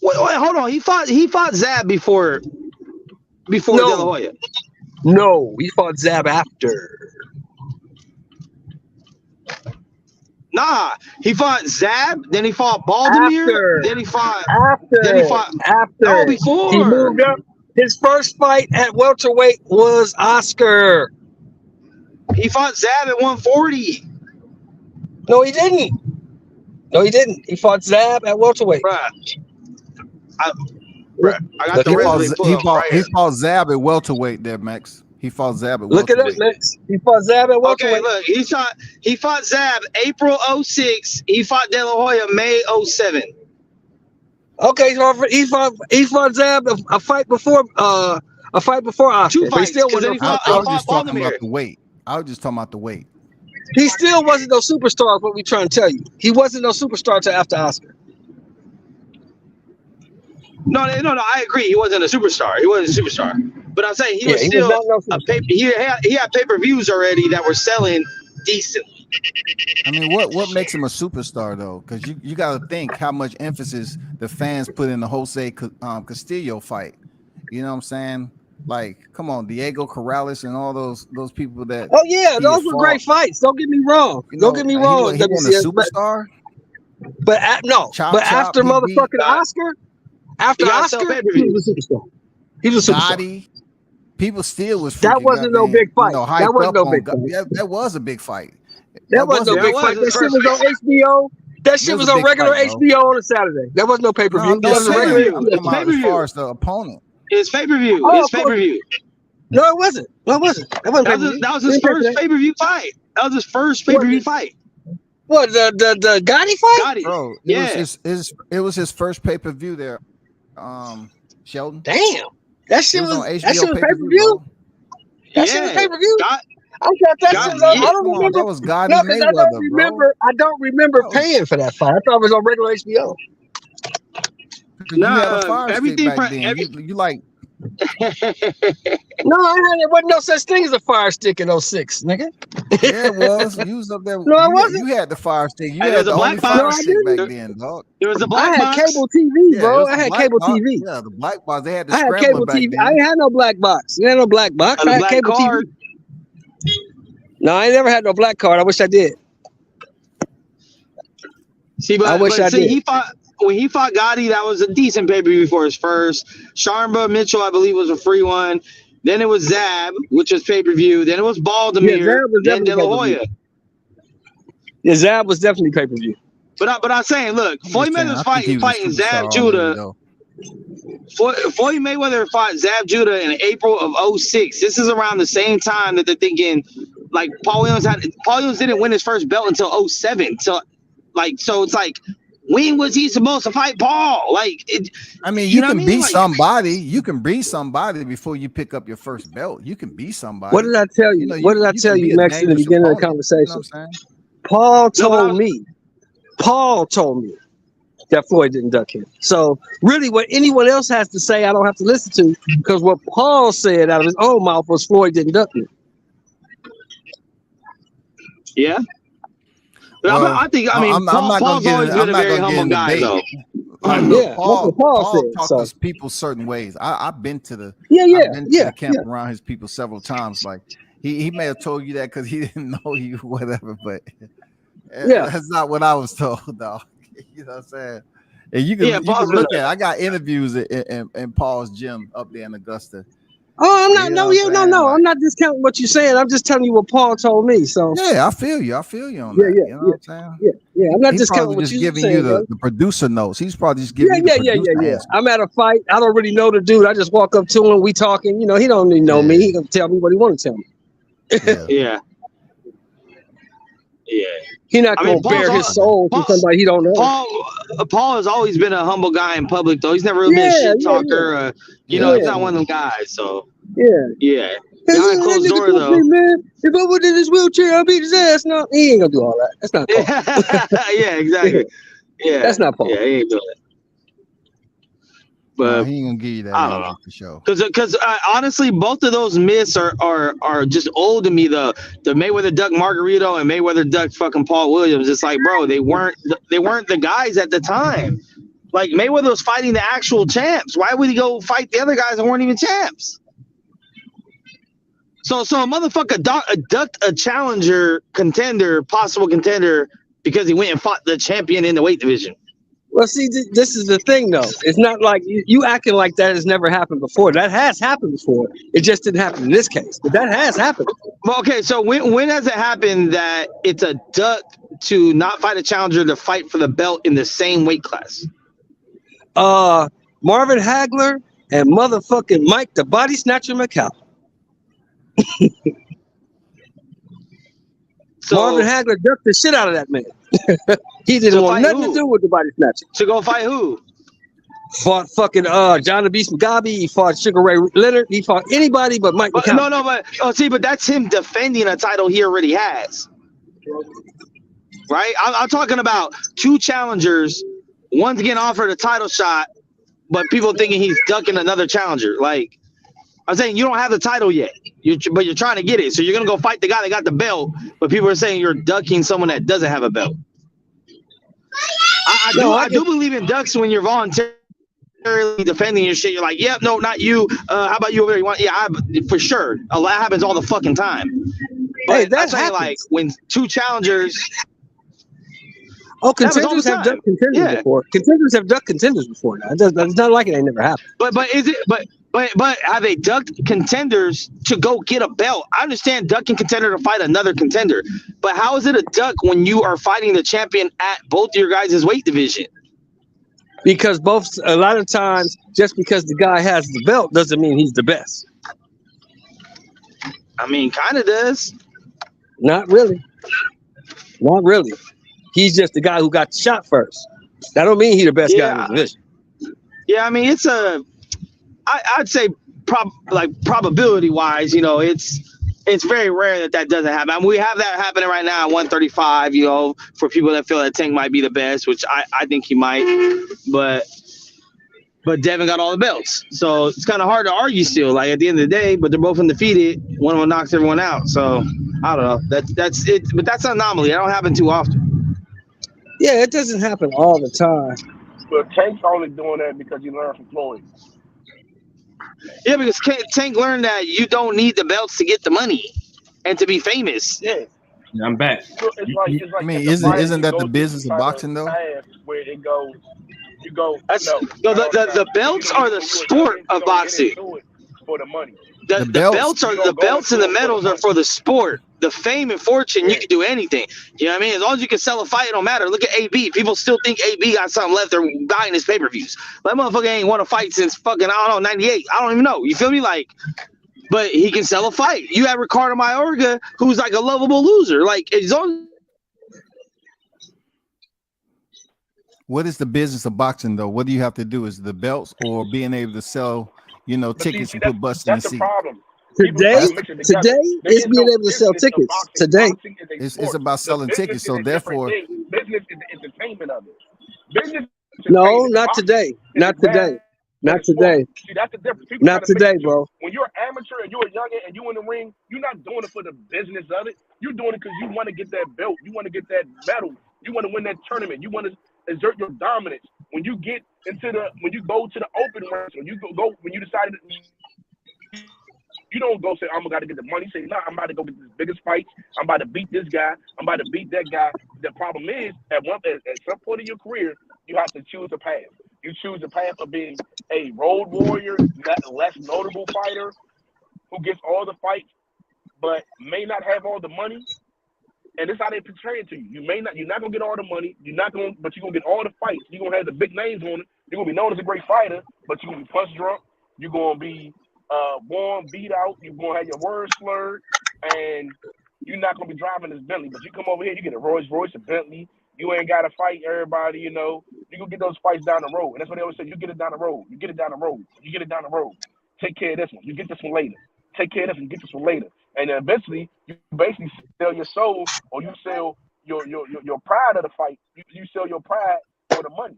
Wait, hold on. He fought Zab before De La Hoya. No, he fought Zab after. Nah, he fought Zab, then he fought Baldomir, then he fought after. No, before. He moved up. His first fight at welterweight was Oscar. He fought Zab at 140. No, he didn't. No, he didn't. He fought Zab at welterweight. Bruh, I got Look the it up. resume pulled up right He here. fought Zab at welterweight there, Max. He fought Zab at Look it up, welterweight. Max. He fought Zab at Okay, welterweight. look, he fought Zab April 06. He fought De La Hoya May 07. Okay, so he fought Zab a fight before Oscar. Two But he fights, still because then wasn't he no fought, I he was superstar. just fought talking about Baldomir. the weight. I was just talking about the weight. He still wasn't no superstar. Is what we trying to tell you. He wasn't no superstar until after Oscar. No, I agree. He wasn't a superstar. He wasn't a superstar. But I'm saying he was He was still not no a superstar. he had pay-per-views already that were selling decent. I mean, what makes him a superstar though? Because you got to think how much emphasis the fans put in the Jose Castillo fight. You know what I'm saying? Like, come on, Diego Corrales and all those people that. Oh yeah, he those had were fought. great fights. Don't get me wrong. You Don't know, get me he wrong. wasn't a WCS, superstar. but no. Chop But chop. after He beat motherfucking Oscar, after You gotta sell Oscar, he pay-per-view. was a superstar. He was a superstar. Gotti. People still was freaking That wasn't no goddamn, big fight. That hyped wasn't up no on. big fight. That was a big fight. That wasn't no That big was fight. his That shit first was on HBO. That shit It was a on big regular fight, bro. HBO on a Saturday. That was no pay per No, view. I'm That just was a saying. regular. I'm It's talking about as pay-per-view. far as the opponent. It's pay-per-view. Oh, It's of course. pay-per-view. No, it wasn't. No, it wasn't. That wasn't pay per view. That was his first pay-per-view fight. That was his first pay-per-view fight. What the Gotti fight? Gotti. Bro, it Yeah. was his first pay-per-view there. Sheldon. Damn, that shit It was was on that HBO shit was pay per pay-per-view, view. bro. That shit was Yeah. pay per view. Got- I thought that Got- shit was on, yeah, I don't Come on, remember. that was Gotti No, because Mayweather, I don't remember Bro. paying for that fight. I thought it was on regular HBO. Because you had a Nah, fire stick everything back for- then. every- You like No, there wasn't no such thing as a fire stick in 06, nigga. yeah, it was. You was up there. No, I wasn't. You had the fire stick. You Hey, had there's the a only black fire box. stick No, I back then, dog. There was a I black had box. cable TV, Yeah, it bro. was I the had black cable box. TV. Yeah, the black box. They had the I had scrambler cable back TV. then. I ain't had no black box. You had no black box. The I had black cable card. TV. No, I ain't never had no black card. I wish I did. See, I wish I did. he fought when he fought Gotti. That was a decent pay-per-view for his first. Sharmba Mitchell, I believe, was a free one. Then it was Zab, which was pay-per-view. Then it was Baldomir. Yeah, Zab was then De definitely La Hoya. pay-per-view. Yeah, Zab was definitely pay per view. But I'm saying, look, I'm Floyd just saying, Mayweather's I think he was a fighting superstar Zab already, Judah. though. Floyd Mayweather fought Zab Judah in April of 06. This is around the same time that they're thinking, like, Paul Williams didn't win his first belt until 07. So it's like, when was he supposed to fight Paul? Like, I mean, you know can what I be mean? Like- somebody. You can be somebody before you pick up your first belt. You can be somebody. What did I tell you? know, What did I you tell can be you, a Max, in the dangerous beginning of the opponent, you know conversation? what I'm saying? Paul told me that Floyd didn't duck him. So really what anyone else has to say, I don't have to listen to, because what Paul said out of his own mouth was Floyd didn't duck him. yeah. Well, I think, I mean, I'm not Paul's gonna always get in, been I'm a not very gonna get humble in guy, debate. though. Look, Yeah, Paul, that's what Paul Paul said, talks so. to his people certain ways. I've been to the Yeah, I've been to yeah, the camp yeah. around his people several times. Like he may have told you that because he didn't know you, whatever. But Yeah. that's not what I was told, dog. You know what I'm saying? And you can, Yeah, you can Paul's look gonna- at. I got interviews in Paul's gym up there in Augusta. Oh, I'm not. You know No, what yeah, I'm no, saying? no. Like- I'm not discounting what you're saying. I'm just telling you what Paul told me. So Yeah, I feel you. I feel you on Yeah, that. yeah, you know what I'm saying? yeah. I'm not He's discounting probably what just you're giving saying. you bro. the producer notes. He's probably just giving Yeah, you the yeah. producer answer. I'm at a fight. I don't really know the dude. I just walk up to him. We talking. You know, he don't even know me. He gonna tell me what he want to tell me. Yeah. Yeah. He not I gonna mean, bare Paul's his soul to somebody he don't know. Paul has always been a humble guy in public, though. He's never really been a shit talker. You know, he's not one of them guys. So Yeah. yeah. Behind closed door, though. Man, if I was in his wheelchair, I'd beat his ass. No, he ain't gonna do all that. That's not Paul. Yeah, exactly. Yeah, That's not Paul. Yeah, he ain't doing that. No, But he ain't gonna give you that I don't answer know. for sure. Because honestly, both of those myths are just old to me. The Mayweather duck Margarito and Mayweather duck fucking Paul Williams. It's like, bro, they weren't the guys at the time. Like, Mayweather was fighting the actual champs. Why would he go fight the other guys that weren't even champs? So a motherfucker ducked a challenger contender, possible contender, because he went and fought the champion in the weight division. Well, see, this is the thing, though. It's not like you acting like that has never happened before. That has happened before. It just didn't happen in this case. But that has happened. Well, okay, so when has it happened that it's a duck to not fight a challenger to fight for the belt in the same weight class? Marvin Hagler and motherfucking Mike the Body Snatcher McCall. So Marvin Hagler ducked the shit out of that man. He didn't want nothing to do with the Body Snatcher. To go fight who? Fought fucking John the Beast Mugabe. He fought Sugar Ray Leonard. He fought anybody but Mike McCall. But that's him defending a title he already has. Right? I'm talking about two challengers. One's getting offered a title shot, but people thinking he's ducking another challenger. Like, I'm saying you don't have the title yet, but you're trying to get it. So you're going to go fight the guy that got the belt, but people are saying you're ducking someone that doesn't have a belt. I do believe in ducks when you're voluntarily defending your shit. You're like, yep, no, not you. How about you over there? You want? Yeah, for sure. A lot happens all the fucking time. But that's like when two challengers. Oh, contenders have ducked contenders before. Contenders have ducked contenders before. Now. It's not like it ain't never happened. But have they ducked contenders to go get a belt? I understand ducking contender to fight another contender, but how is it a duck when you are fighting the champion at both your guys' weight division? Because a lot of times, just because the guy has the belt doesn't mean he's the best. I mean, kind of does. Not really. Not really. He's just the guy who got the shot first. That don't mean he's the best guy in the division. Yeah, I mean, I'd say probability wise, it's very rare that doesn't happen. I mean, we have that happening right now at 135, for people that feel that Tank might be the best, which I think he might, but Devin got all the belts. So it's kind of hard to argue still, like at the end of the day, but they're both undefeated. One of them knocks everyone out. So I don't know. That's it, but that's an anomaly. That don't happen too often. Yeah, it doesn't happen all the time. But Tank's only doing that because he learned from Floyd. Yeah, because Tank learned that you don't need the belts to get the money and to be famous. Yeah. I'm back. So it's like I mean, isn't that the business of boxing though? Where it goes, you go. The belts are the sport of boxing. For the money. The belts and the medals are for the sport. The fame and fortune, you can do anything. You know what I mean? As long as you can sell a fight, it don't matter. Look at AB. People still think AB got something left. They're buying his pay-per-views. That motherfucker ain't won a fight since fucking, 98. I don't even know. You feel me? Like, but he can sell a fight. You have Ricardo Mayorga, who's like a lovable loser. Like, as long. What is the business of boxing though? What do you have to do? Is the belts or being able to sell, tickets and put butts in the seat? Problem. Today, it's being able to sell tickets. Today, it's about selling tickets. So therefore, business is the entertainment of it. Business. No, not today. Not today. Not today. See, that's the difference. Not today, bro. When you're an amateur and you're a youngin and you in the ring, you're not doing it for the business of it. You're doing it because you want to get that belt. You want to get that medal. You want to win that tournament. You want to exert your dominance. When you go to the open range, when you decide you don't go say, I'm going to get the money. Say, nah, I'm about to go get this biggest fight. I'm about to beat this guy. I'm about to beat that guy. The problem is, at some point in your career, you have to choose a path. You choose a path of being a road warrior, less notable fighter who gets all the fights, but may not have all the money. And this is how they portray it to you. You're not gonna get all the money. But you're gonna get all the fights. You're gonna have the big names on it. You're gonna be known as a great fighter, but you're gonna be punch drunk. You're gonna be worn, beat out. You're gonna have your words slurred, and you're not gonna be driving this Bentley. But you come over here, you get a Rolls Royce, a Bentley. You ain't gotta fight everybody. You gonna get those fights down the road, and that's what they always say. You get it down the road. You get it down the road. You get it down the road. Take care of this one. You get this one later. Take care of this one. Get this one later. And then eventually, you basically sell your soul, or you sell your pride of the fight. You sell your pride for the money.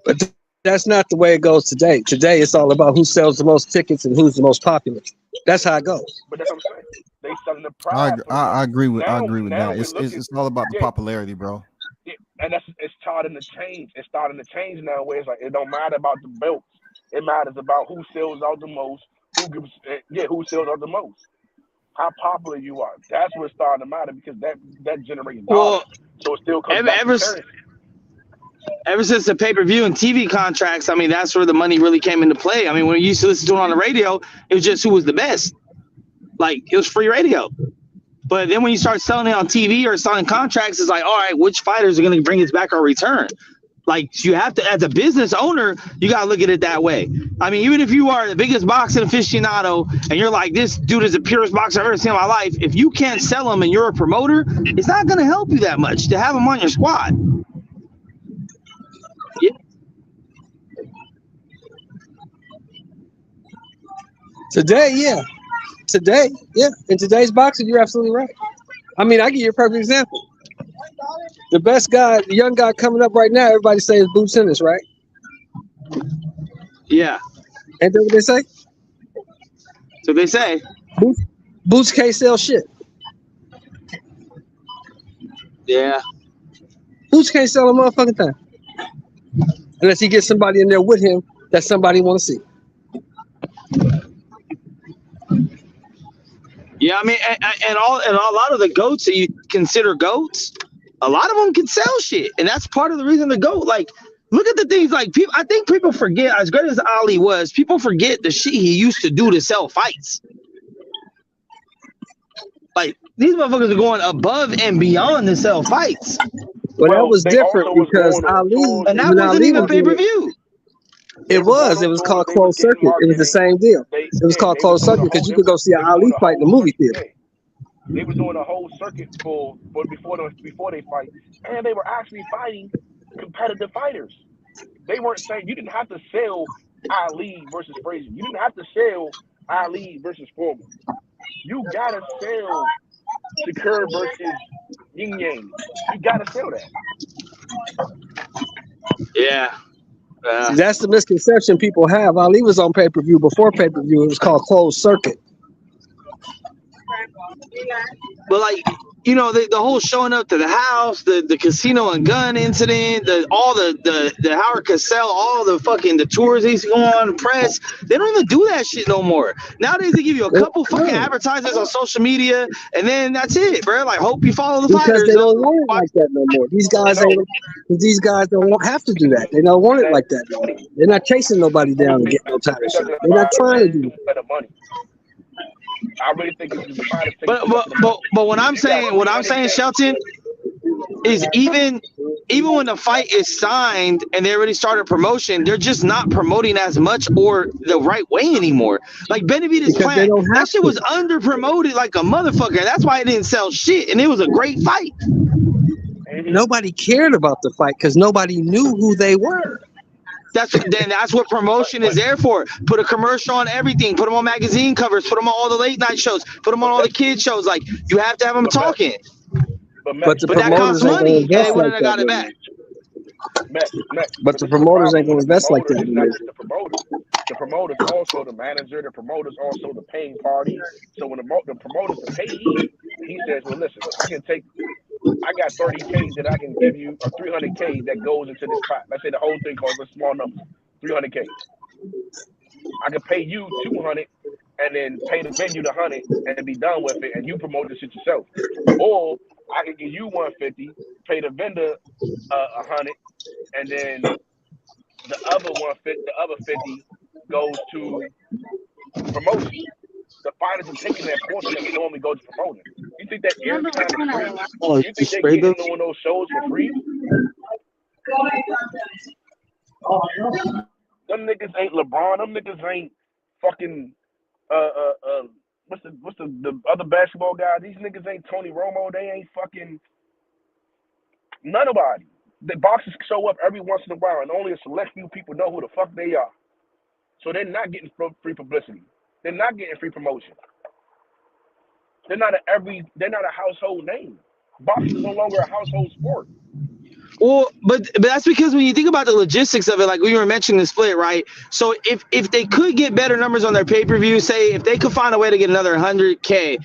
But that's not the way it goes today. Today, it's all about who sells the most tickets and who's the most popular. That's how it goes. But that's what I'm saying. They selling the pride. I agree with that. It's all about the popularity, bro. Yeah, and it's starting to change. It's starting to change now, where it's like it don't matter about the belts. It matters about who sells out the most. Who sells out the most? How popular you are. That's what's starting to matter, because that generates dollars. So it still comes back to currency. Ever since the pay-per-view and TV contracts, I mean, that's where the money really came into play. I mean, when you used to listen to it on the radio, it was just who was the best. Like, it was free radio. But then when you start selling it on TV or selling contracts, it's like, all right, which fighters are going to bring us back our return? Like, you have to, as a business owner, you got to look at it that way. I mean, even if you are the biggest boxing aficionado and you're like, this dude is the purest boxer I've ever seen in my life, if you can't sell him and you're a promoter, it's not going to help you that much to have him on your squad. Yeah. Today, yeah. In today's boxing, you're absolutely right. I mean, I give you a perfect example. The best guy, the young guy coming up right now, everybody say is Boots Ennis, right? Yeah. Ain't that what they say? So they say. Boots can't sell shit. Yeah. Boots can't sell a motherfucking thing. Unless he gets somebody in there with him that somebody want to see. Yeah, I mean, and a lot of the goats that you consider goats, a lot of them can sell shit, and that's part of the reason the goat. Like, look at the things like people. I think people forget, as great as Ali was, people forget the shit he used to do to sell fights. Like, these motherfuckers are going above and beyond to sell fights. Well, that was different because Ali, and that wasn't even pay per view. It was called closed circuit. It was the same deal. It was called closed circuit because you could go see an Ali fight in the movie theater. They were doing a whole circuit for before they fight, and they were actually fighting competitive fighters. They weren't saying you didn't have to sell Ali versus Frazier. You didn't have to sell Ali versus Foreman. You gotta sell Shakur versus Yin Yang. You gotta sell that. Yeah. See, that's the misconception people have. Ali was on pay-per-view before pay-per-view. It was called closed circuit. But like, you know, the whole showing up to the house, the casino and gun incident, the Howard Cosell, all the fucking the tours they used to go on, press, they don't even do that shit no more. Nowadays they give you a couple fucking advertisers on social media, and then that's it, bro. Like, hope you follow the because fighters. They don't want it like that no more. These guys don't have to do that. They don't want it like that no more. They're not chasing nobody down and getting no title shot. They're not trying to do that. I really think it's the fighters. But what I'm saying, Shelton, is even when the fight is signed and they already started promotion, they're just not promoting as much or the right way anymore. Like Benavidez Plant, that shit was under promoted like a motherfucker. That's why it didn't sell shit, and it was a great fight. Nobody cared about the fight because nobody knew who they were. That's what promotion is there for. Put a commercial on everything. Put them on magazine covers. Put them on all the late night shows. Put them on all the kids shows. Like, you have to have them talking. But that costs money, and they wouldn't have got it back. But the promoters ain't going to invest like that. The promoters also the manager. The promoters also the paying party. So when the promoters the payee, he says, "Well, listen, I got 30K that I can give you, or 300K that goes into this pot. Let's say the whole thing costs a small number, 300K. I can pay you 200 and then pay the venue the 100 and be done with it, and you promote the shit yourself. Or I can give you 150, pay the vendor 100, and then the other 150, the other 50 goes to promotion. The fighters are taking that portion that normally goes to promoting. You think that airtime is free? You think they're getting on those shows for free? Them niggas ain't LeBron. Them niggas ain't fucking what's the other basketball guy? These niggas ain't Tony Romo. They ain't fucking nobody. The boxers show up every once in a while, and only a select few people know who the fuck they are. So they're not getting free publicity. They're not getting free promotion. They're not a household name. Boxing is no longer a household sport. Well, but that's because when you think about the logistics of it, like we were mentioning the split, right? So if they could get better numbers on their pay-per-view, say if they could find a way to get another 150K,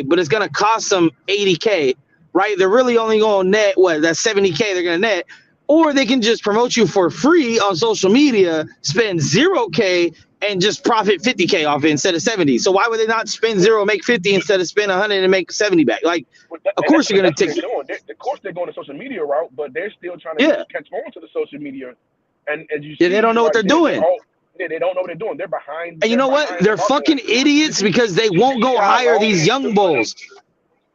but it's gonna cost them 80K, right? They're really only gonna net that's 70K they're gonna net, or they can just promote you for free on social media, spend 0K and just profit 50K off it instead of 70. So why would they not spend 0, make 50 instead of spend 100 and make 70 back? Like, of course you're going to take. Of course they're going the social media route, but they're still trying to catch on to the social media. And as you see, they don't know what they're doing. They don't know what they're doing. They're behind. And you know what? They're fucking idiots because they won't go hire these young bulls.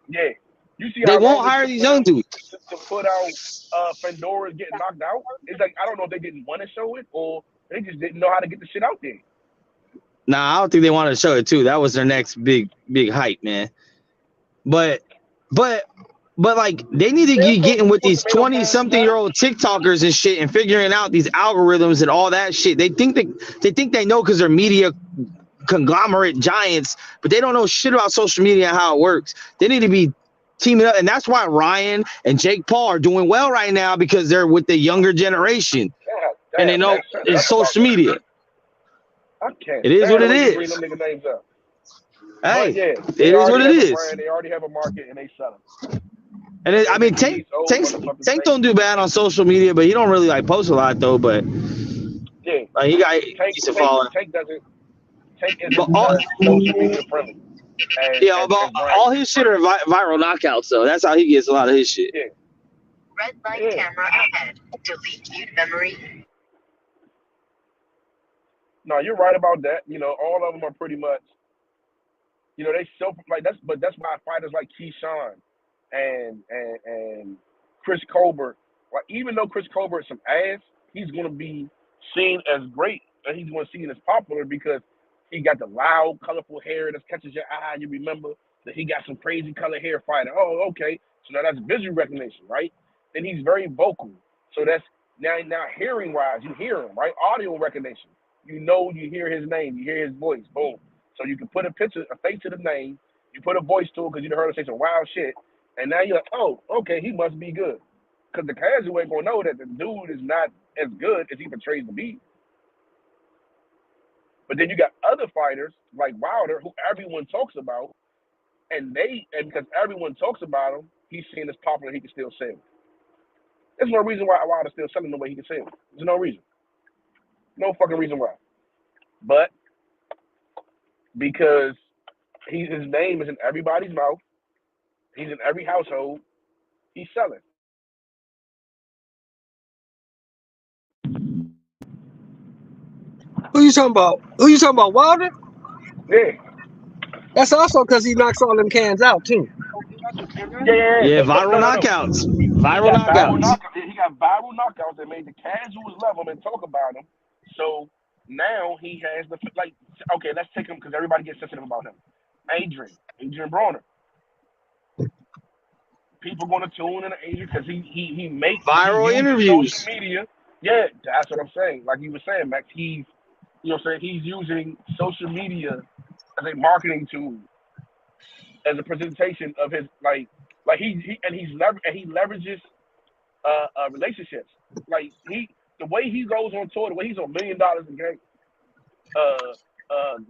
Yeah. You see They how won't long it hire took these for young them dudes. to put out Pandora's getting knocked out? It's like, I don't know if they didn't want to show it or they just didn't know how to get the shit out there. Nah, I don't think they wanted to show it too. That was their next big hype, man. But like they need to be getting with these 20-something-year-old TikTokers and shit and figuring out these algorithms and all that shit. They think they know because they're media conglomerate giants, but they don't know shit about social media and how it works. They need to be teaming up, and that's why Ryan and Jake Paul are doing well right now because they're with the younger generation and they know it's social media. I can't. It is what it You bring is. them nigga names up. Hey, but yeah, it is what it is. Brand, they already have a market and they sell them. And I mean, Tank don't do bad on social media, but he don't really like post a lot though. But yeah, he got decent following. Tank isn't social media friendly. All his shit are viral knockouts, though. That's how he gets a lot of his shit. Yeah. Red light camera ahead. Delete mute memory. No, you're right about that. You know, all of them are pretty much. You know, they so like that's why fighters like Keyshawn and Chris Colbert, like even though Chris Colbert is some ass, he's gonna be seen as great and he's gonna be seen as popular because he got the loud, colorful hair that catches your eye. You remember that he got some crazy color hair fighter. Oh, okay. So now that's visual recognition, right? And he's very vocal. So that's now hearing wise, you hear him, right? Audio recognition. You know, you hear his name, you hear his voice, boom. So you can put a face to the name, you put a voice to it because you heard him say some wild shit, and now you're like, oh, okay, he must be good. Because the casual ain't gonna know that the dude is not as good as he portrays to be. But then you got other fighters like Wilder, who everyone talks about, and because everyone talks about him, he's seen as popular, he can still sell. There's no reason why Wilder's still selling the way he can sell. There's no reason. No fucking reason why. But because his name is in everybody's mouth, he's in every household, he's selling. Who you talking about? Wilder? Yeah. That's also because he knocks all them cans out too. Yeah, viral knockouts. Viral knockouts. He got viral knockouts that made the casuals love him and talk about him. So now he has okay, let's take him because everybody gets sensitive about him. Adrian Broner. People gonna tune in to Adrian because he makes viral interviews. Social media. Yeah, that's what I'm saying. Like you were saying, Max, he's using social media as a marketing tool, as a presentation of his he leverages relationships. Like the way he goes on tour, the way he's on $1 million a game.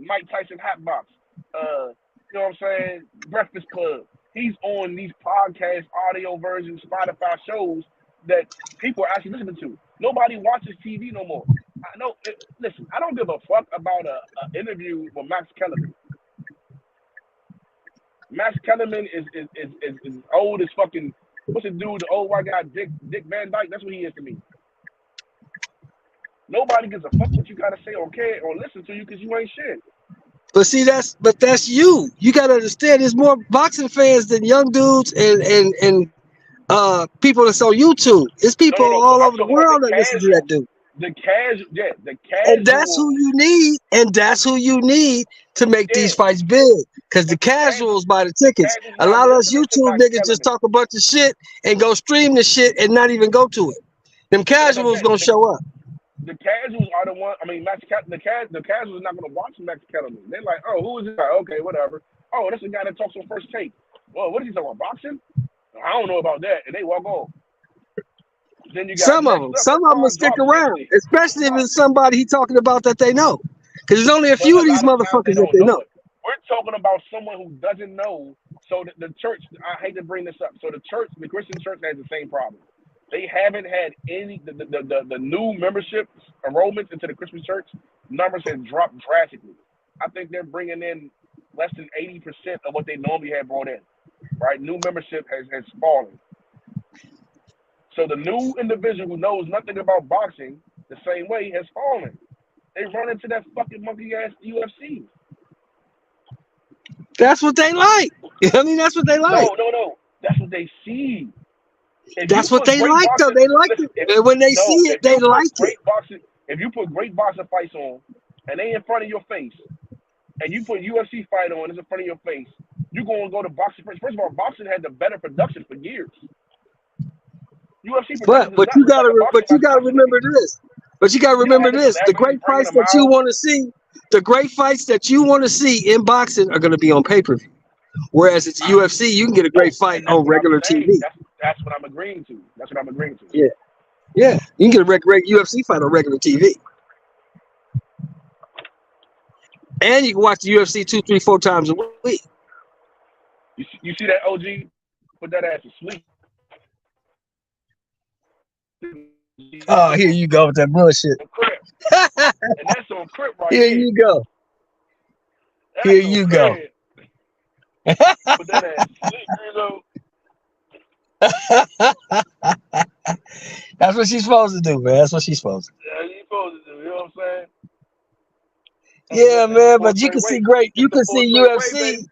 Mike Tyson Hotbox. You know what I'm saying? Breakfast Club. He's on these podcast audio versions, Spotify shows that people are actually listening to. Nobody watches TV no more. I know. Listen, I don't give a fuck about an interview with Max Kellerman. Max Kellerman is old as fucking. What's the dude? The old white guy, Dick Van Dyke. That's what he is to me. Nobody gives a fuck what you gotta say or care or listen to you because you ain't shit. But see, that's you. You gotta understand. There's more boxing fans than young dudes and people that's on YouTube. It's people all over the world that listen to that dude. The casual. And that's who you need. And that's who you need to make these fights big. Because the casuals buy the tickets. A lot of us YouTube niggas just talk a bunch of shit and go stream the shit and not even go to it. Them casuals gonna show up. The casuals are the one. I mean, the casuals are not gonna watch Max Kellerman. They're like, oh, who is this guy? Okay, whatever. Oh, that's the guy that talks on First Take. Well, what is he talking about? Boxing? I don't know about that. And they walk on. Then you got some of them will stick around, especially if it's somebody he talking about that they know. Because there's only a few of these motherfuckers that they know. We're talking about someone who doesn't know. So the church, I hate to bring this up. So the Christian church has the same problem. They haven't had any the new membership enrollments into the Christian church numbers have dropped drastically. I think they're bringing in less than 80% of what they normally had brought in. Right, new membership has fallen. So the new individual who knows nothing about boxing the same way has fallen, They run into that fucking monkey ass UFC. That's what they like. I mean, that's what they like. No. That's what they see. That's what they like, though. They like it. And when they see it, they like it. If you put great boxing fights on, and they in front of your face, and you put UFC fight on, it's in front of your face, you're going to go to boxing first. First of all, boxing had the better production for years. UFC but you gotta remember this. But you gotta remember this: the great fights that you want to see, the great fights that you want to see in boxing are going to be on pay-per-view. Whereas it's UFC, you can get a great fight on regular TV. That's what I'm agreeing to. Yeah, you can get a great UFC fight on regular TV, and you can watch the UFC 2, 3, 4 times a week. You see that OG? Put that ass to sleep. Oh, here you go with that bullshit. And that's on Crip right here. Here you go. That's here you go. Put that ass to sleep, That's what she's supposed to do, man. That's what she's supposed to do. Yeah, you supposed to do. You know what I'm saying? Yeah, man. But you can see great. You can see UFC.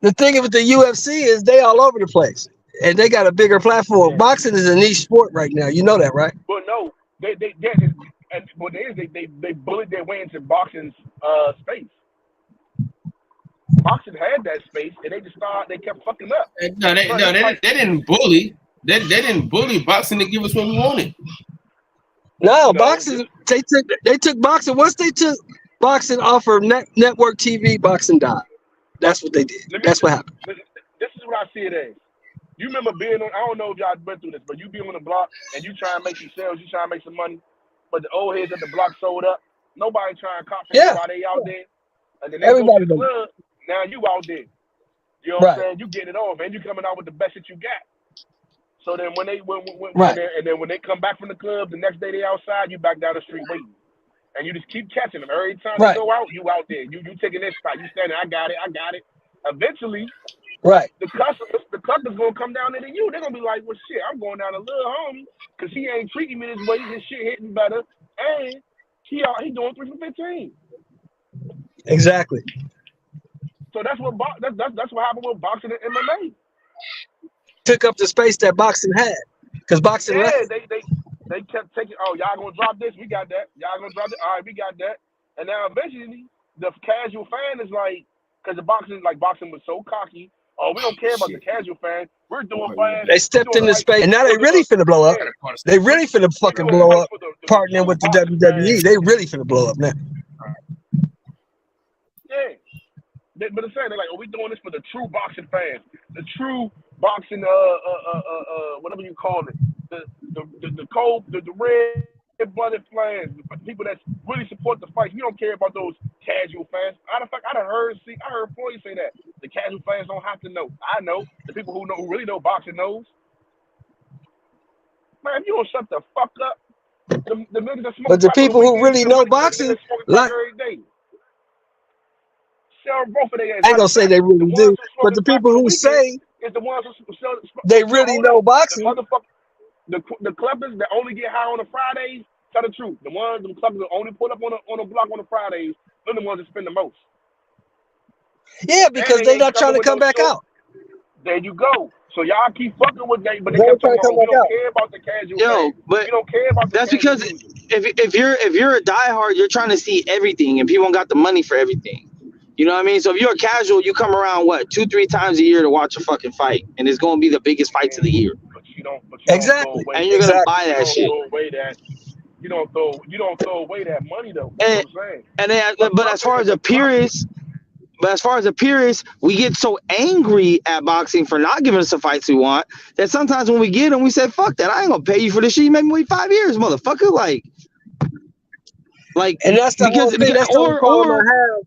The thing with the UFC is they all over the place. And they got a bigger platform. Yeah. Boxing is a niche sport right now. You know that, right? Well, no, they bullied their way into boxing's space. Boxing had that space, and they just started. They kept fucking up. No, they didn't bully. They didn't bully boxing to give us what we wanted. No, boxing. They took boxing. Once they took boxing off of network TV, boxing died. That's what they did. That's what happened. This is what I see it as. You remember being on, I don't know if y'all been through this, but you be on the block and you try and make some sales, you try and make some money, but the old heads at the block sold up. Nobody trying to cop while they out there. And then they go to the club, now you out there. You know what I'm saying? You getting it off, and you coming out with the best that you got. So then when they when they come back from the club, the next day they outside, you back down the street waiting. And you just keep catching them. Every time you go out, you out there. You taking this spot, you standing, I got it. Eventually, the customers gonna come down there to you. They're gonna be like, well, shit, I'm going down to little homie because he ain't treating me this way. His shit hitting better, and he doing 3 for 15. Exactly. So that's what happened with boxing and MMA. Took up the space that boxing had because boxing left. They kept taking. Oh, y'all gonna drop this? We got that. Y'all gonna drop it? All right, we got that. And now eventually, the casual fan is like, because the boxing was so cocky. Oh, we don't care about the casual fan. We're doing fine. They stepped in the space, and now they really finna blow up. They really finna fucking blow up, partnering with the WWE. They really finna blow up now. Yeah. But it's saying, they're like, oh, we doing this for the true boxing fans. The true boxing, whatever you call it. The red-blooded fans. The people that really support the fight. We don't care about those casual fans. I heard Floyd say that. The casual fans don't have to know. I know. The people who really know boxing knows. Man, if you don't shut the fuck up, the niggas that smoke. But the people who really know boxing, like, I ain't gonna say they really do, but the people who say is the ones who they really know boxing. The clubbers that only get high on the Fridays, tell the truth. The clubbers that only pull up on a block on the Fridays, they're the ones that spend the most. Yeah, because they're not trying to come back out. There you go. So y'all keep fucking with that, but they kept talking about, we don't care about the casual. Yo, but we don't care about the that's because if you're a diehard, you're trying to see everything, and people don't got the money for everything. You know what I mean? So if you're a casual, you come around 2-3 times a year to watch a fucking fight, and it's going to be the biggest fights of the year. But you don't exactly. And you're gonna buy that shit. You don't throw away that money though. But as far as a purist, we get so angry at boxing for not giving us the fights we want that sometimes when we get them, we say, "Fuck that! I ain't gonna pay you for this shit. You made me wait 5 years, motherfucker!" Like, and that's the whole thing. That's the only problem I have.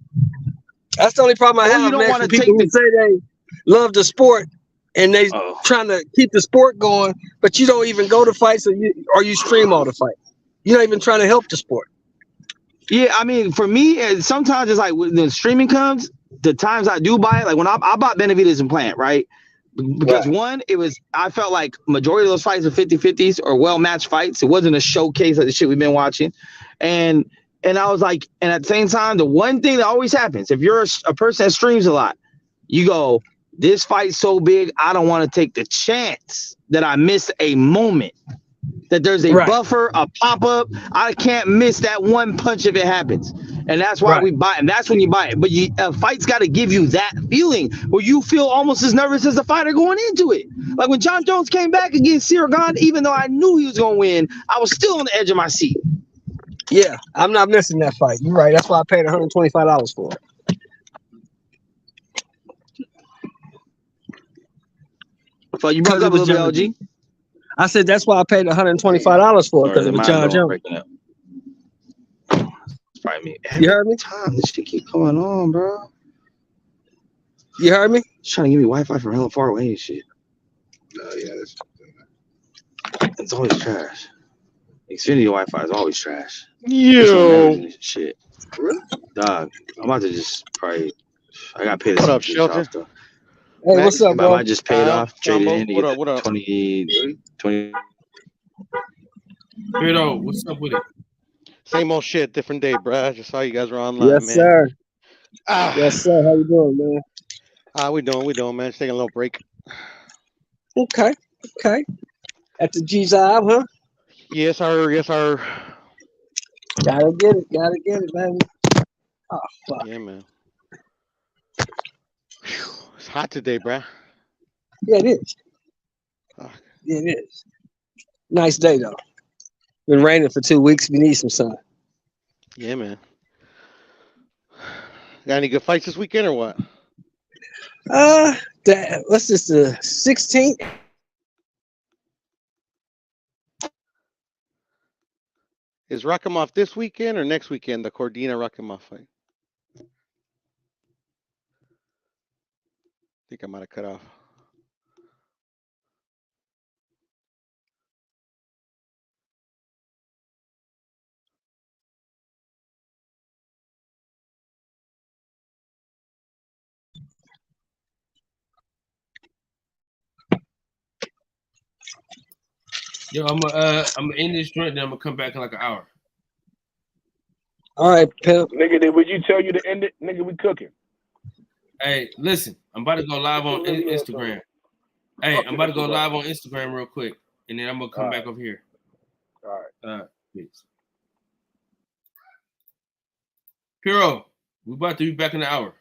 That's the only problem I have, man. People who say they love the sport and they trying to keep the sport going, but you don't even go to fights or you stream all the fights. You're not even trying to help the sport. Yeah, I mean, for me, sometimes it's like when the streaming comes, the times I do buy it, like when I bought Benavidez and Plant, right? Because one, I felt like majority of those fights are 50-50s or well-matched fights. It wasn't a showcase of the shit we've been watching. And And I was like, and at the same time, the one thing that always happens, if you're a person that streams a lot, you go, this fight's so big, I don't want to take the chance that I miss a moment, that there's a buffer, a pop-up. I can't miss that one punch if it happens. And that's why we buy it. And that's when you buy it. But a fight's got to give you that feeling where you feel almost as nervous as the fighter going into it. Like when John Jones came back against Siragan, even though I knew he was going to win, I was still on the edge of my seat. Yeah, I'm not missing that fight. You're right. That's why I paid $125 for it. So you broke up a little bit, LG. I said that's why I paid $125 for it, because it was John Jones. Probably me. You heard me? Time this shit keep going on, bro. You heard me? He's trying to give me Wi-Fi from hella far away and shit. Yeah, it's always trash. Xfinity Wi-Fi is always trash. Yo. Shit. Dog, I'm about to just probably. I got to pay this. What up, Shelter? Hey, what's up, bro? I might just pay it off. Trade it in to get what up? 20. Weirdo, what's up with it? Same old shit, different day, bro. I just saw you guys were online, Yes, man. sir. Ah. Yes, sir. How you doing, man? We doing, man. Just taking a little break. Okay. At the G-Job, huh? Yes, sir. Gotta get it, man. Oh, fuck. Yeah, man. It's hot today, bro. Yeah, it is. Yeah, it is. Nice day, though. Been raining for 2 weeks. We need some sun. Yeah, man. Got any good fights this weekend or what? What's this? The 16th? Is Rakhimov this weekend or next weekend? The Cordina Rakhimov fight. I think I might have cut off. Yo, I'm gonna end this joint, then I'm gonna come back in like an hour. All right, pimp. Nigga, would you tell you to end it? Nigga, we cooking. Hey, listen, I'm about to go live on Instagram. Hey, I'm about to go live on Instagram real quick, and then I'm gonna come back over here. All right. Peace. Piro, we about to be back in an hour.